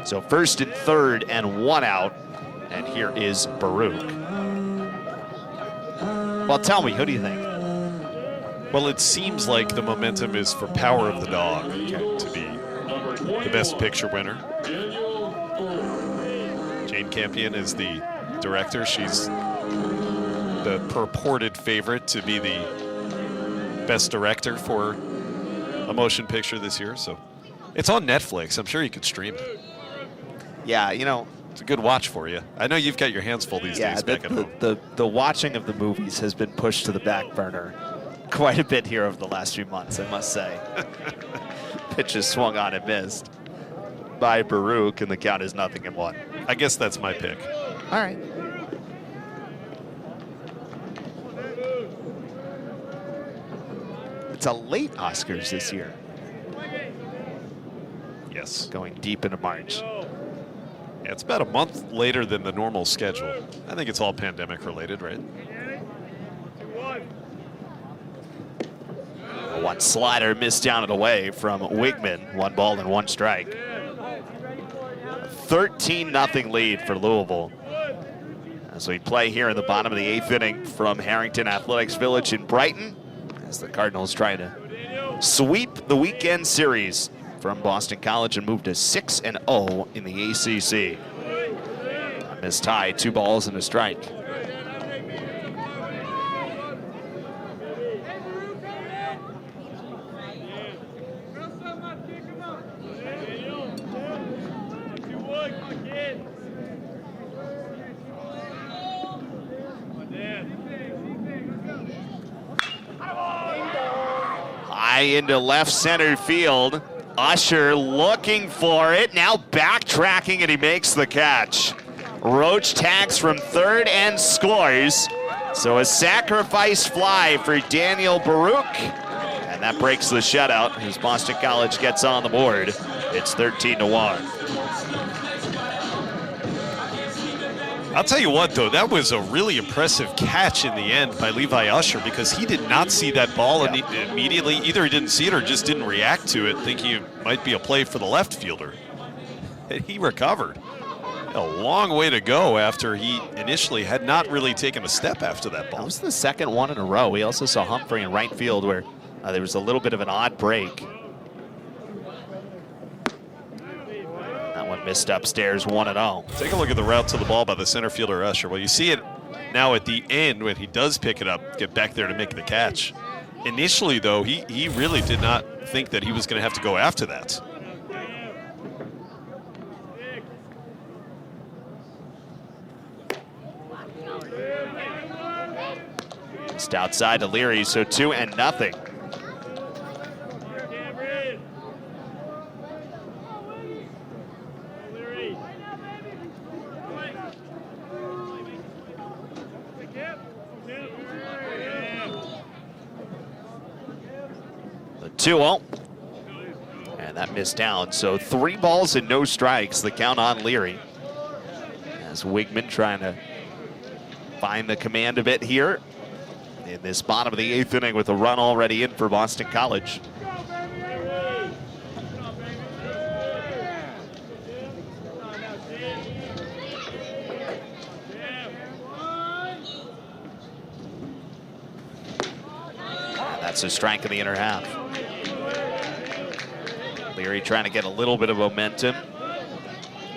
So first and third and 1 out, and here is Baruch. Well, tell me, who do you think? Well, it seems like the momentum is for Power of the Dog to be the Best Picture winner. Jane Campion is the director. She's the purported favorite to be the Best Director for a motion picture this year. So it's on Netflix. I'm sure you could stream it. Yeah, you know, it's a good watch for you. I know you've got your hands full these days back at home. The watching of the movies has been pushed to the back burner quite a bit here over the last few months, I must say. Pitches swung on and missed by Baruch, and the count is 0-1. I guess that's my pick. All right. It's a late Oscars this year. Yes. Going deep into March. Yeah, it's about a month later than the normal schedule. I think it's all pandemic related, right? One slider missed down and away from Wigman. 1 ball and 1 strike. 13-0 lead for Louisville. As we play here in the bottom of the 8th inning from Harrington Athletics Village in Brighton, as the Cardinals try to sweep the weekend series from Boston College and move to 6-0 in the ACC. A missed tie, 2 balls and a strike. Into left center field. Usher looking for it, now backtracking, and he makes the catch. Roach tags from third and scores. So a sacrifice fly for Daniel Baruch, and that breaks the shutout as Boston College gets on the board. It's 13-1. I'll tell you what, though, that was a really impressive catch in the end by Levi Usher, because he did not see that ball immediately. Either he didn't see it or just didn't react to it, thinking it might be a play for the left fielder. And he recovered. A long way to go after he initially had not really taken a step after that ball. That was the second one in a row. We also saw Humphrey in right field where there was a little bit of an odd break. Missed upstairs, 1-0. Take a look at the route to the ball by the center fielder Usher. Well, you see it now at the end when he does pick it up, get back there to make the catch. Initially, though, he really did not think that he was going to have to go after that. Just outside to Leary, so 2-0. The 2-0. And that missed down. So 3 balls and no strikes. The count on Leary. As Wigman trying to find the command a bit here in this bottom of the 8th inning with a run already in for Boston College. That's a strike in the inner half. Leary trying to get a little bit of momentum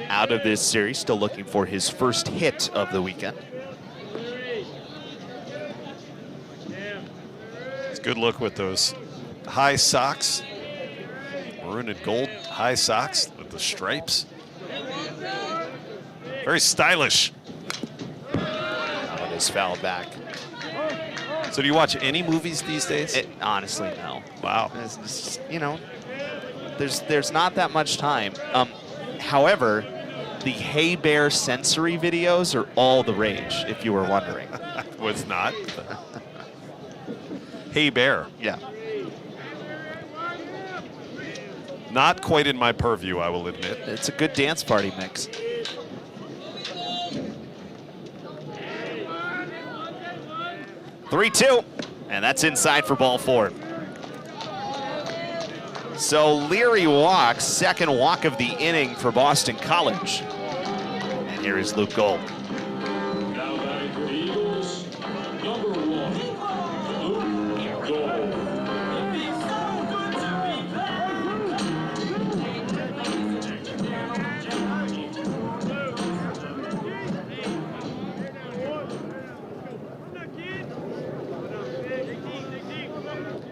out of this series, still looking for his first hit of the weekend. It's a good look with those high socks, maroon and gold high socks with the stripes. Very stylish. That one is fouled back. So do you watch any movies these days? Honestly, no. Wow. It's just, you know, there's not that much time. However, the Hey Bear sensory videos are all the rage, if you were wondering. Was not. Hey Bear. Yeah. Not quite in my purview, I will admit. It's a good dance party mix. Three-two, and that's inside for ball 4. So Leary walks, second walk of the inning for Boston College. And here is Luke Gold. Now batting for the Eagles, number 1, Luke Gold.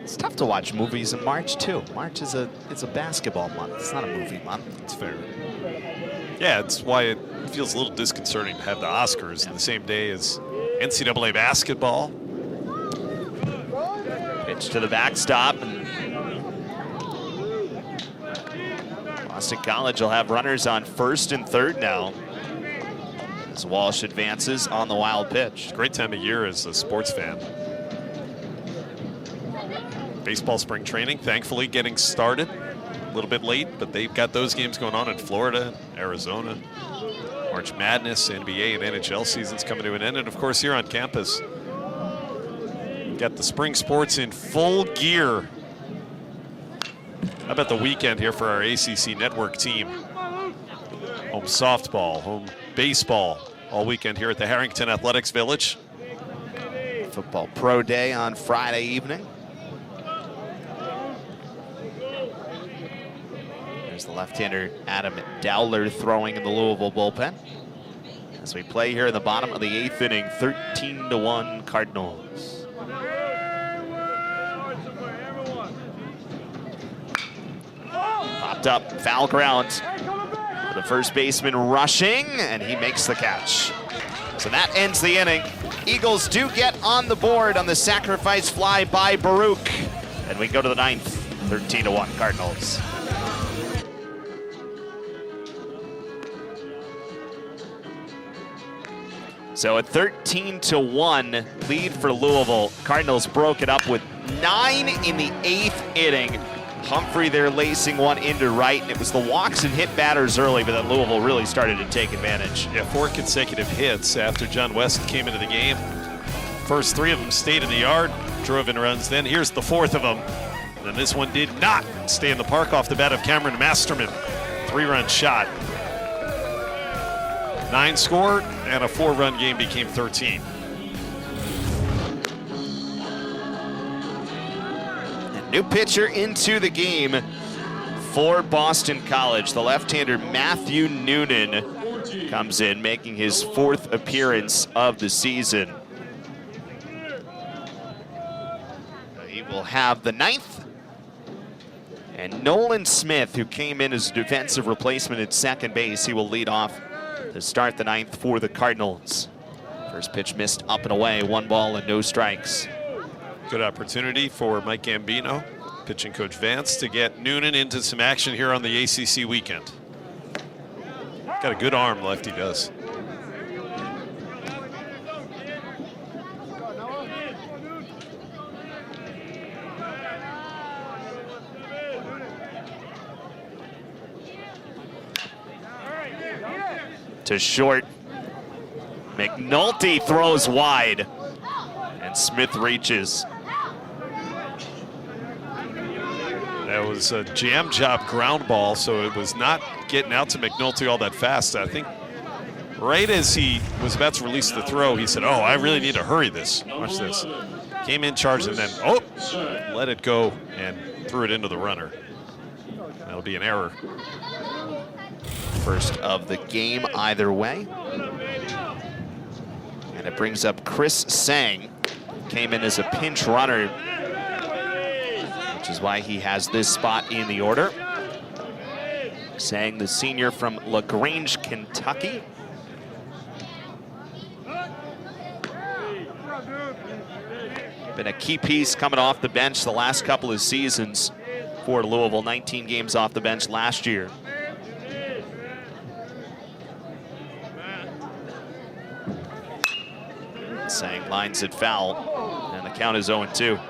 It's tough to watch movies in March too. March is a basketball month. It's not a movie month. It's fair. Yeah, it's why it feels a little disconcerting to have the Oscars in the same day as NCAA basketball. Pitch to the backstop. And Boston College will have runners on first and third now as Walsh advances on the wild pitch. Great time of year as a sports fan. Baseball spring training, thankfully, getting started a little bit late, but they've got those games going on in Florida, Arizona. March Madness, NBA, and NHL seasons coming to an end. And of course, here on campus, got the spring sports in full gear. How about the weekend here for our ACC network team? Home softball, home baseball, all weekend here at the Harrington Athletics Village. Football pro day on Friday evening. There's the left-hander Adam Dowler throwing in the Louisville bullpen. As we play here in the bottom of the 8th inning, 13-1 Cardinals. Popped up, foul ground. The first baseman rushing, and he makes the catch. So that ends the inning. Eagles do get on the board on the sacrifice fly by Baruch. And we go to the 9th, 13-1 Cardinals. So at 13-1 lead for Louisville. Cardinals broke it up with 9 in the 8th inning. Humphrey there lacing one into right. And it was the walks and hit batters early, but then Louisville really started to take advantage. Yeah, 4 consecutive hits after John West came into the game. First 3 of them stayed in the yard, drove in runs. Then here's the 4th of them. And then this one did not stay in the park off the bat of Cameron Masterman. 3-run shot. 9 scored, and a 4-run game became 13. New pitcher into the game for Boston College. The left-hander Matthew Noonan comes in, making his 4th appearance of the season. He will have the 9th. And Nolan Smith, who came in as a defensive replacement at second base, he will lead off to start the 9th for the Cardinals. First pitch missed up and away, 1 ball and no strikes. Good opportunity for Mike Gambino, pitching coach Vance, to get Noonan into some action here on the ACC weekend. Got a good arm, lefty does. To short. McNulty throws wide. And Smith reaches. That was a jam job ground ball, so it was not getting out to McNulty all that fast. I think right as he was about to release the throw, he said, "Oh, I really need to hurry this." Watch this. Came in, charged, and then, let it go and threw it into the runner. That'll be an error. First of the game either way. And it brings up Chris Sang. Came in as a pinch runner, which is why he has this spot in the order. Sang, the senior from LaGrange, Kentucky. Been a key piece coming off the bench the last couple of seasons for Louisville. 19 games off the bench last year. Sang lines it foul, and the count is 0-2.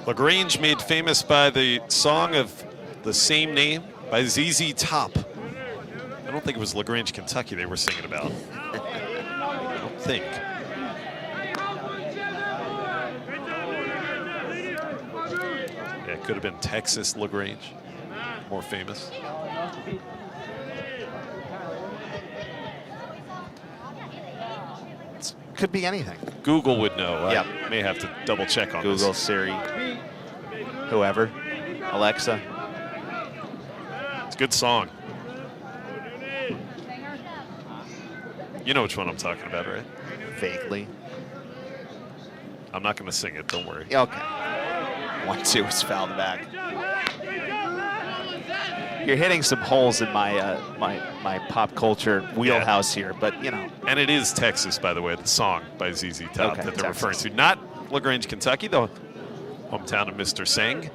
LaGrange made famous by the song of the same name by ZZ Top. I don't think it was LaGrange, Kentucky they were singing about. I don't think. Yeah, it could have been Texas LaGrange, more famous. Could be anything. Google would know. Yep. I may have to double check on Google, this. Siri, whoever, Alexa. It's a good song. You know which one I'm talking about, right? Vaguely. I'm not going to sing it, don't worry. Okay. 1-2 is fouled back. You're hitting some holes in my my pop culture wheelhouse here, but you know. And it is Texas, by the way, the song by ZZ Top Okay, that they're Texas. referring to. Not LaGrange, Kentucky, the hometown of Mr. Sang.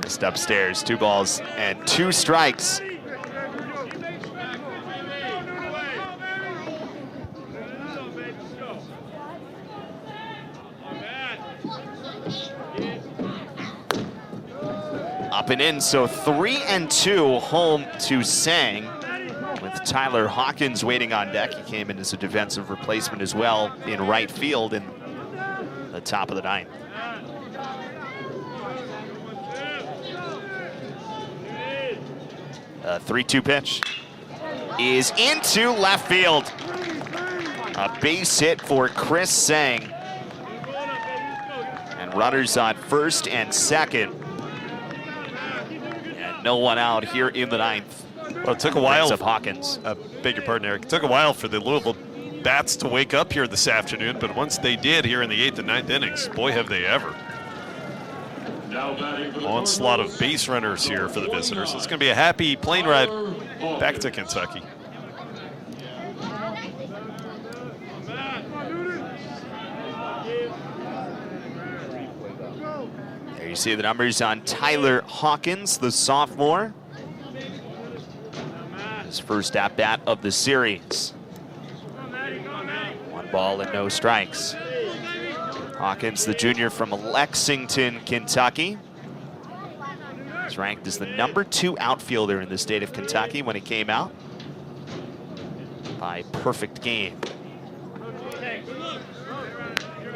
Just upstairs, 2 balls and 2 strikes. Up and in, so 3-2 home to Sang. With Tyler Hawkins waiting on deck. He came in as a defensive replacement as well in right field in the top of the 9th. A 3-2 pitch is into left field. A base hit for Chris Sang. And runners on first and second. And no one out here in the 9th. Well, it took a while. Of Hawkins. Beg your pardon, Eric. It took a while for the Louisville bats to wake up here this afternoon, but once they did here in the 8th and 9th innings, boy, have they ever. Onslaught of base runners here for the visitors. It's going to be a happy plane ride back to Kentucky. There you see the numbers on Tyler Hawkins, the sophomore. His first at-bat of the series. 1 ball and no strikes. Hawkins, the junior from Lexington, Kentucky. He's ranked as the #2 outfielder in the state of Kentucky when he came out by perfect game.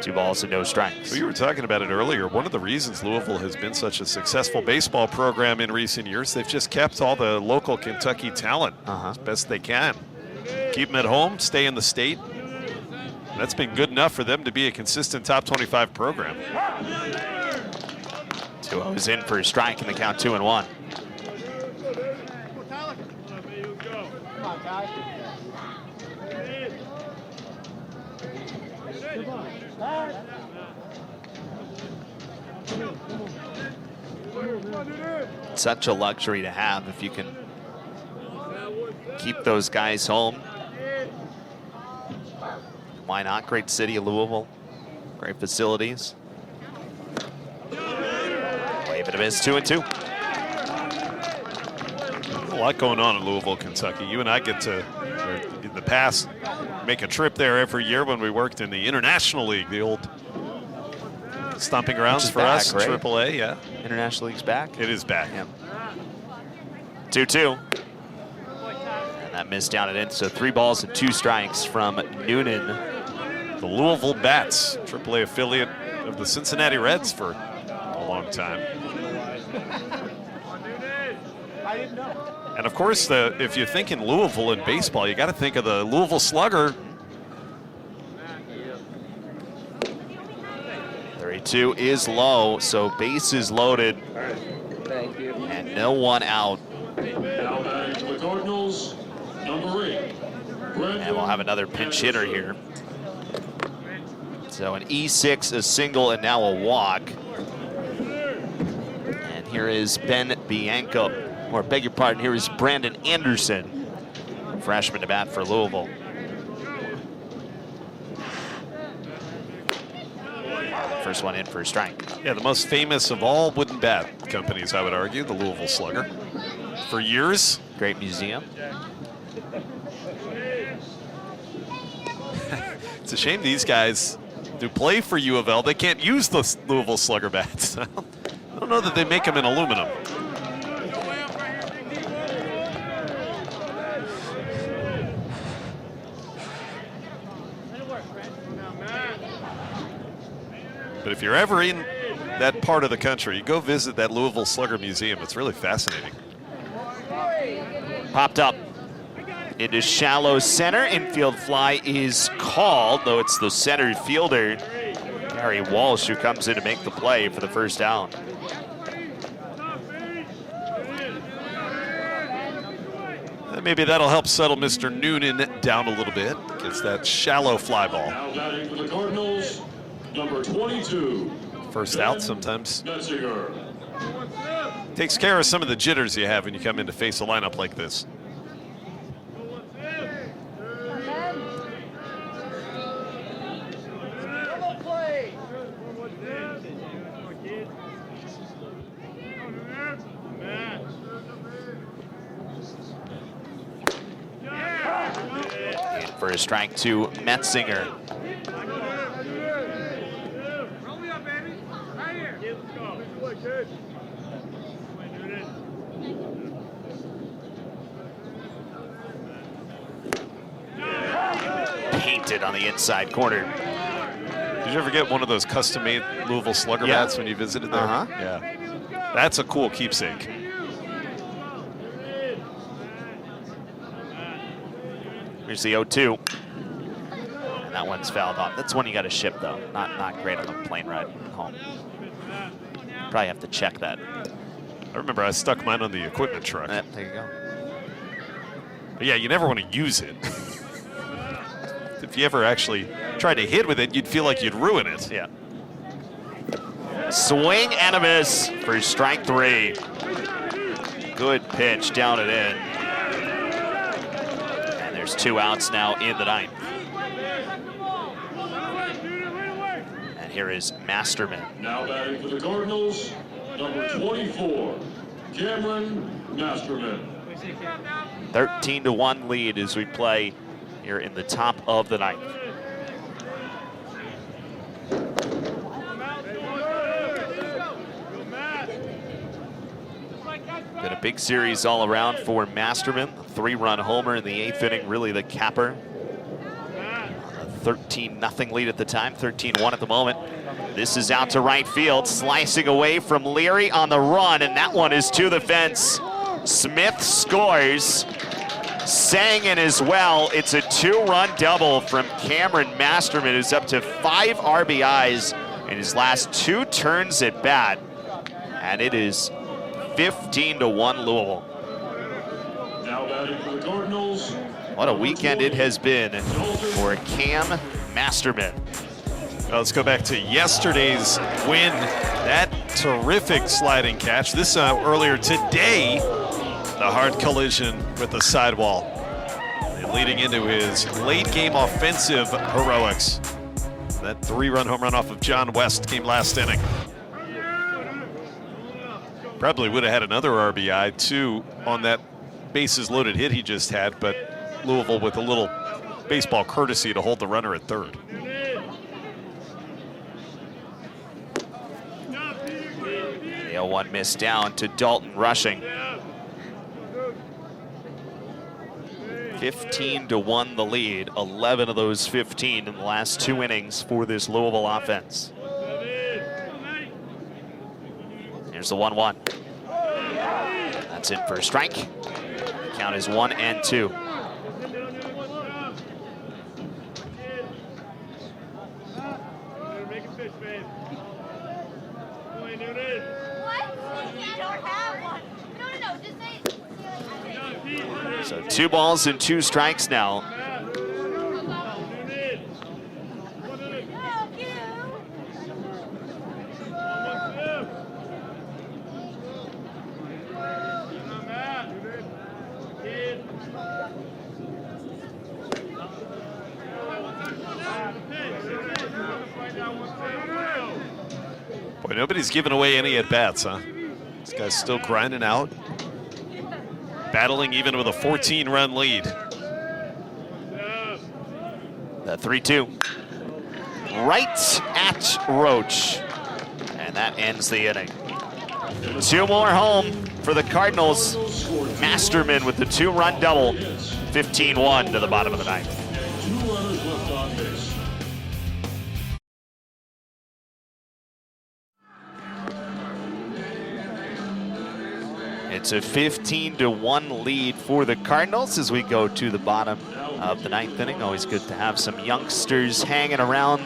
2 balls and no strikes. We were talking about it earlier. One of the reasons Louisville has been such a successful baseball program in recent years, they've just kept all the local Kentucky talent as best they can. Keep them at home, stay in the state. That's been good enough for them to be a consistent top 25 program. 2-0's in for a strike in the count, 2-1. Such a luxury to have if you can keep those guys home. Why not? Great city of Louisville, great facilities. Wave and a miss, 2-2. A lot going on in Louisville, Kentucky. You and I get to, in the past, make a trip there every year when we worked in the International League, the old stomping grounds for back, us, right? AAA, yeah. International League's back. It is back. Yeah. 2-2. And that missed down and in, so 3 balls and 2 strikes from Noonan. The Louisville Bats, AAA affiliate of the Cincinnati Reds for a long time. And of course, if you think in Louisville in baseball, you got to think of the Louisville Slugger. 3-2 is low, so bases loaded. Thank you. And no one out. Now batting for the Cardinals, #8. And we'll have another pinch hitter here. So an E6, a single, and now a walk. And here is Ben Bianco, or beg your pardon, here is Brandon Anderson, freshman to bat for Louisville. First one in for a strike. Yeah, the most famous of all wooden bat companies, I would argue, the Louisville Slugger. For years. Great museum. It's a shame these guys do play for U of L. They can't use the Louisville Slugger bats. I don't know that they make them in aluminum. But if you're ever in that part of the country, you go visit that Louisville Slugger Museum. It's really fascinating. Popped up into shallow center. Infield fly is called, though it's the center fielder, Harry Walsh, who comes in to make the play for the first down. Maybe that'll help settle Mr. Noonan down a little bit. Gets that shallow fly ball. Now batting for the Cardinals, #22. First out sometimes. Metzinger. Takes care of some of the jitters you have when you come in to face a lineup like this. for a strike to Metzinger. Roll me up, baby. Right here. Let's go. Good. Painted on the inside corner. Did you ever get one of those custom-made Louisville Slugger Yeah. bats when you visited there? Uh-huh. Yeah. That's a cool keepsake. Here's the 0-2. And that one's fouled off. That's one you got to ship, though. Not great on the plane ride home. Probably have to check that. I remember I stuck mine on the equipment truck. There you go. But yeah, you never want to use it. If you ever actually tried to hit with it, you'd feel like you'd ruin it. Yeah. Swing and a miss for strike 3. Good pitch down and in. And there's 2 outs now in the 9th. And here is Masterman. Now batting for the Cardinals, number 24, Cameron Masterman. 13-1 lead as we play here in the top of the 9th. Been a big series all around for Masterman. A 3-run homer in the 8th inning, really the capper. A 13-0 lead at the time, 13-1 at the moment. This is out to right field, slicing away from Leary on the run, and that one is to the fence. Smith scores. Sang in as well. It's a 2-run double from Cameron Masterman, who's up to 5 RBIs in his last 2 turns at bat. And it is 15-1 Louisville. Now batting for the Cardinals. What a weekend it has been for Cam Masterman. Well, let's go back to yesterday's win. That terrific sliding catch. This earlier today, the hard collision with the sidewall. And leading into his late game offensive heroics. That 3-run home run off of John West came last inning. Probably would have had another RBI too on that bases loaded hit he just had, but Louisville with a little baseball courtesy to hold the runner at third. The 0-1 miss down to Dalton Rushing. 15-1 the lead, 11 of those 15 in the last 2 innings for this Louisville offense. Here's the 1-1. That's in for a strike. Count is 1-2. So 2 balls and 2 strikes now. Boy, nobody's giving away any at-bats, huh? This guy's still grinding out. Battling even with a 14-run lead. The 3-2. Right at Roach. And that ends the inning. 2 more home for the Cardinals. Masterman with the 2-run double. 15-1 to the bottom of the 9th. 2 runners left on base. It's a 15-1 lead for the Cardinals as we go to the bottom of the 9th inning. Always good to have some youngsters hanging around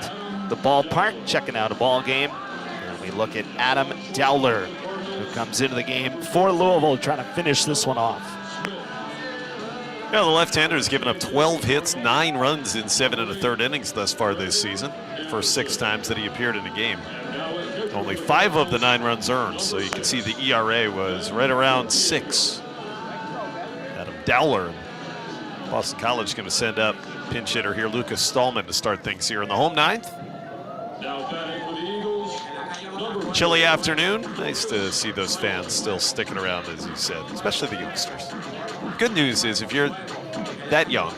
the ballpark, checking out a ball game. And we look at Adam Dowler, who comes into the game for Louisville, trying to finish this one off. Yeah, the left-hander has given up 12 hits, 9 runs in 7 1/3 innings thus far this season. First 6 times that he appeared in a game. Only 5 of the 9 runs earned, so you can see the ERA was right around 6. Adam Dowler, Boston College, going to send up pinch hitter here, Lucas Stallman, to start things here in the home 9th. Now batting for the Eagles, number Chilly afternoon. Nice to see those fans still sticking around, as you said, especially the youngsters. Good news is if you're that young,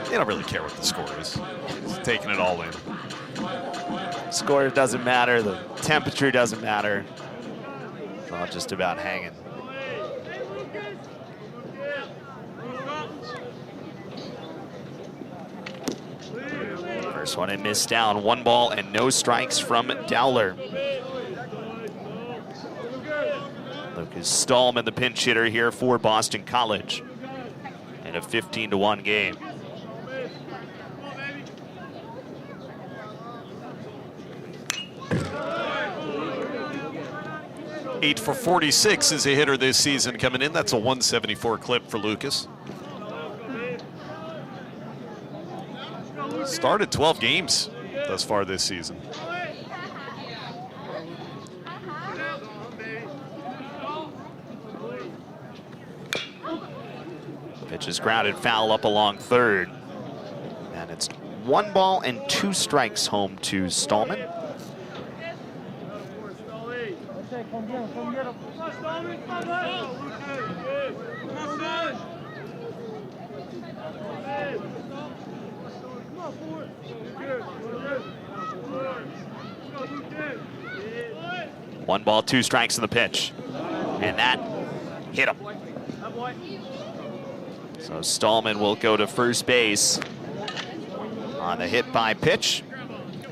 They don't really care what the score is. Just taking it all in. Score doesn't matter. The temperature doesn't matter. It's all just about hanging. First one and missed down. 1 ball and no strikes from Dowler. Lucas Stallman, the pinch hitter here for Boston College. In a 15-1 game. Eight for 46 is a hitter this season coming in. That's a 174 clip for Lucas. Started 12 games thus far this season. Pitch is grounded foul up along third. And it's 1 ball and 2 strikes home to Stallman. One ball, 2 strikes in the pitch. And that hit him. So Stallman will go to first base on the hit by pitch.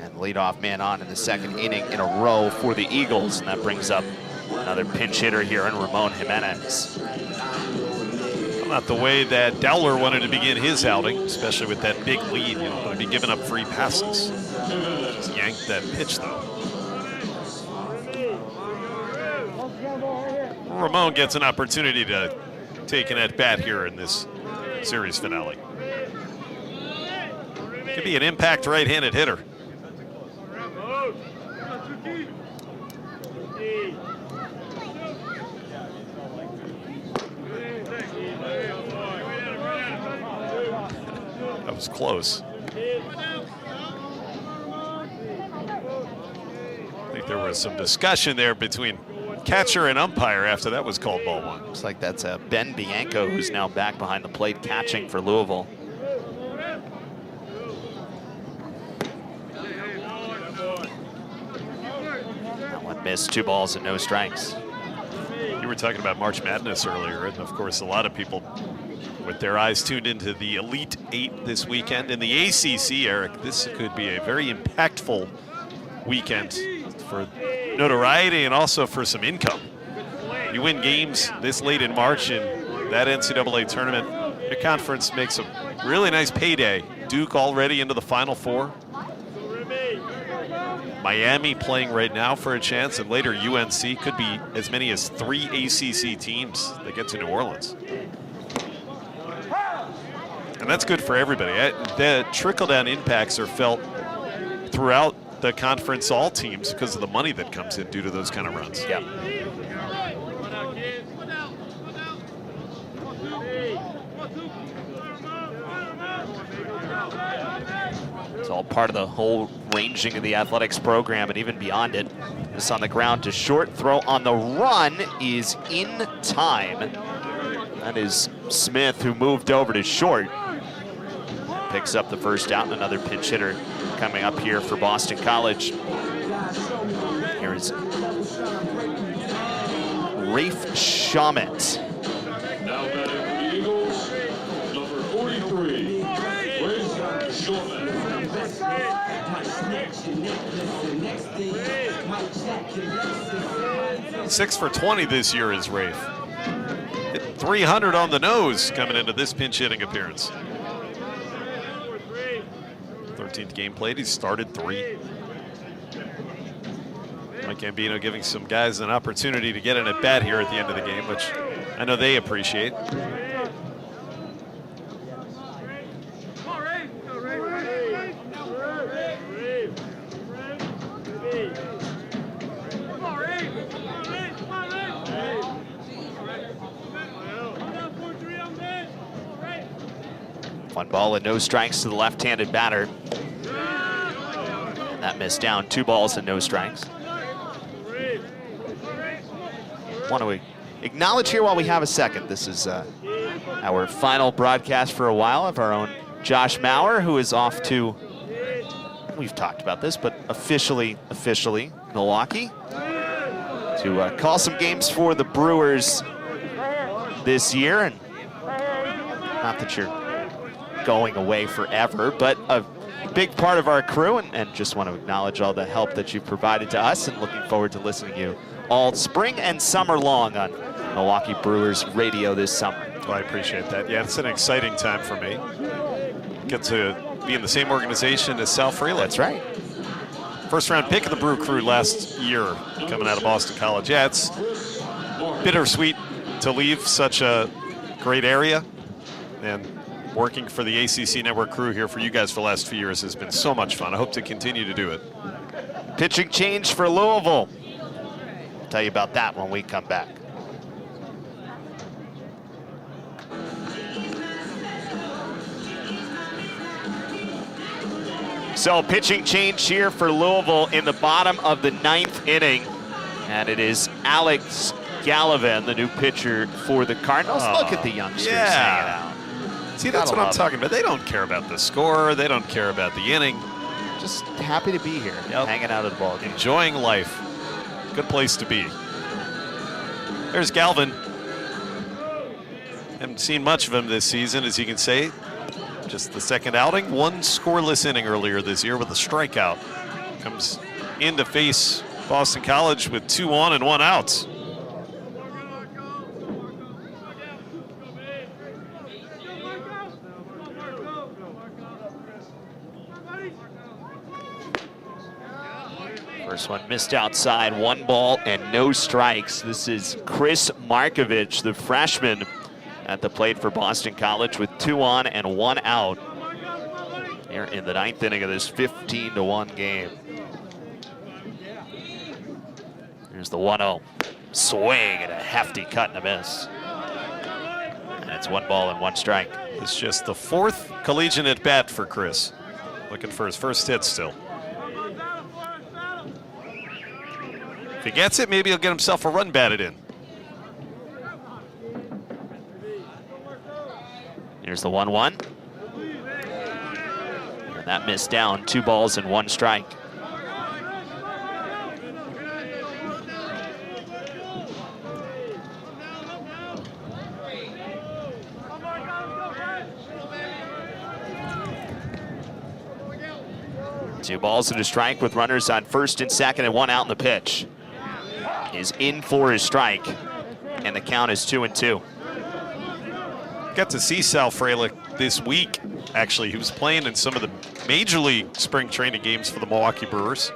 And leadoff man on in the 2nd inning in a row for the Eagles. And that brings up another pinch hitter here in Ramon Jimenez. Not the way that Dowler wanted to begin his outing, especially with that big lead. You don't want to be giving up free passes. Just yanked that pitch, though. Ramon gets an opportunity to take an at-bat here in this series finale. Could be an impact right-handed hitter. That was close. I think there was some discussion there between catcher and umpire after that was called ball 1. Looks like that's Ben Bianco, who's now back behind the plate catching for Louisville. That one missed, 2 balls and no strikes. You were talking about March Madness earlier, and of course a lot of people with their eyes tuned into the Elite 8 this weekend. In the ACC, Eric, this could be a very impactful weekend for notoriety and also for some income. You win games this late in March in that NCAA tournament, the conference makes a really nice payday. Duke already into the Final Four. Miami playing right now for a chance, and later UNC. Could be as many as 3 ACC teams that get to New Orleans. And that's good for everybody. The trickle-down impacts are felt throughout the conference, all teams, because of the money that comes in due to those kind of runs. Yeah. It's all part of the whole ranging of the athletics program and even beyond it. This on the ground to short. Throw on the run is in time. That is Smith, who moved over to short. Picks up the first out, and another pinch hitter coming up here for Boston College. Here is Rafe Shawmut. Now batting for the Eagles, number 43, Rafe Shawmut. 6 for 20 this year is Rafe. Hit 300 on the nose coming into this pinch hitting appearance. 13th game played, he's started 3. Mike Gambino giving some guys an opportunity to get an at-bat here at the end of the game, which I know they appreciate. One ball and no strikes to the left-handed batter. And that missed down, 2 balls and no strikes. Want to acknowledge here while we have a second. This is our final broadcast for a while of our own Josh Mauer, who is off to, we've talked about this, but officially Milwaukee, to call some games for the Brewers this year. And not that you're going away forever, but a big part of our crew, and just want to acknowledge all the help that you've provided to us, and looking forward to listening to you all spring and summer long on Milwaukee Brewers radio this summer. Well, I appreciate that. Yeah, it's an exciting time for me. Get to be in the same organization as Sal Frelick. That's right. First round pick of the Brew Crew last year, coming out of Boston College. Yeah, it's bittersweet to leave such a great area, and working for the ACC Network crew here for you guys for the last few years has been so much fun. I hope to continue to do it. Pitching change for Louisville. I'll tell you about that when we come back. So pitching change here for Louisville in the bottom of the 9th inning. And it is Alex Gallivan, the new pitcher for the Cardinals. Look at the youngsters hanging out. See, that's what I'm talking about. They don't care about the score. They don't care about the inning. Just happy to be here, hanging out at the ball game. Enjoying life. Good place to be. There's Galvin. Haven't seen much of him this season, as you can say. Just the second outing. One scoreless inning earlier this year with a strikeout. Comes in to face Boston College with 2 on and 1 out. First one missed outside, 1 ball and no strikes. This is Chris Markovich, the freshman at the plate for Boston College, with 2 on and 1 out here in the 9th inning of this 15-1 game. Here's the 1-0. Swing and a hefty cut and a miss. And it's 1 ball and 1 strike. It's just the 4th collegiate at bat for Chris. Looking for his first hit still. If he gets it, maybe he'll get himself a run batted in. Here's the 1-1. And that missed down, 2 balls and 1 strike. Two balls and a strike with runners on first and second and 1 out in the pitch. Is in for his strike, and the count is 2-2. Got to see Sal Frelick this week, actually. He was playing in some of the major league spring training games for the Milwaukee Brewers.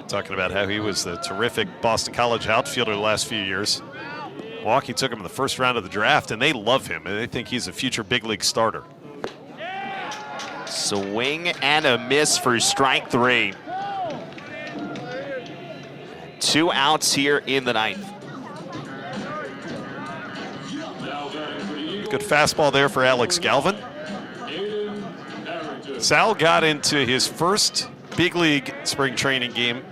Talking about how he was the terrific Boston College outfielder the last few years. Milwaukee took him in the first round of the draft, and they love him, and they think he's a future big league starter. Swing and a miss for strike 3. 2 outs here in the 9th. Good fastball there for Alex Galvin. Sal got into his first big league spring training game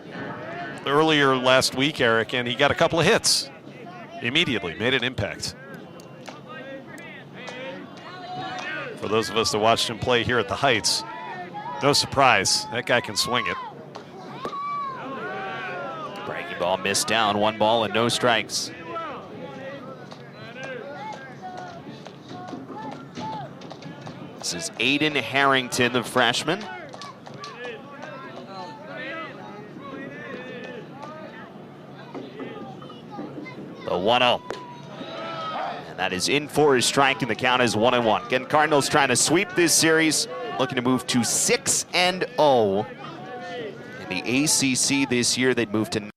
earlier last week, Eric, and he got a couple of hits immediately, made an impact. For those of us that watched him play here at the Heights, no surprise, that guy can swing it. Breaking ball missed down, 1 ball and no strikes. This is Aiden Harrington, the freshman. The 1-0. And that is in for his strike, and the count is 1-1. Again, Cardinals trying to sweep this series, looking to move to 6-0. In the ACC this year, they'd move to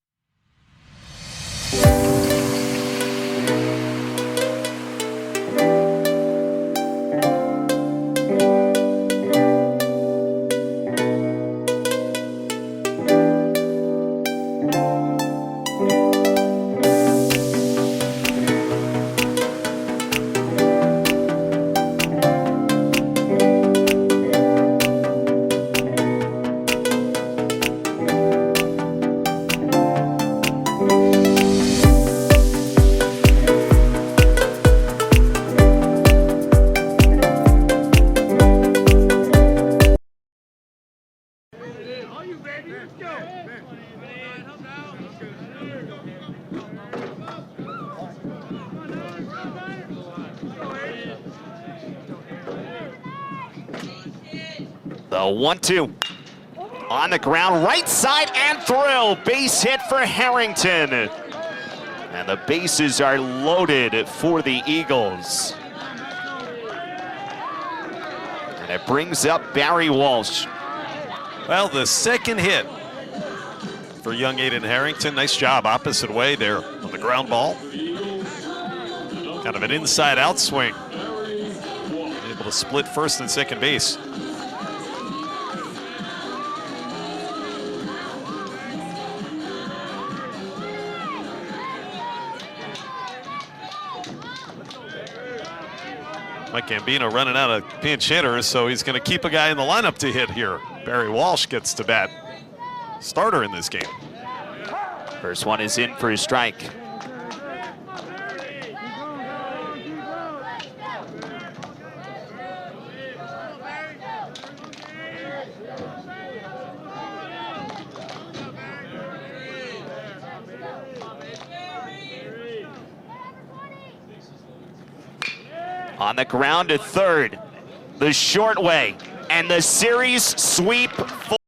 The 1-2. On the ground, right side and through. Base hit for Harrington. And the bases are loaded for the Eagles. And it brings up Barry Walsh. Well, the second hit for young Aiden Harrington. Nice job opposite way there on the ground ball. Kind of an inside-out swing. Able to split first and second base. Mike Gambino running out of pinch hitters, so he's going to keep a guy in the lineup to hit here. Barry Walsh gets to bat. Starter in this game. First one is in for a strike. On the ground to third, the short way, and the series sweep.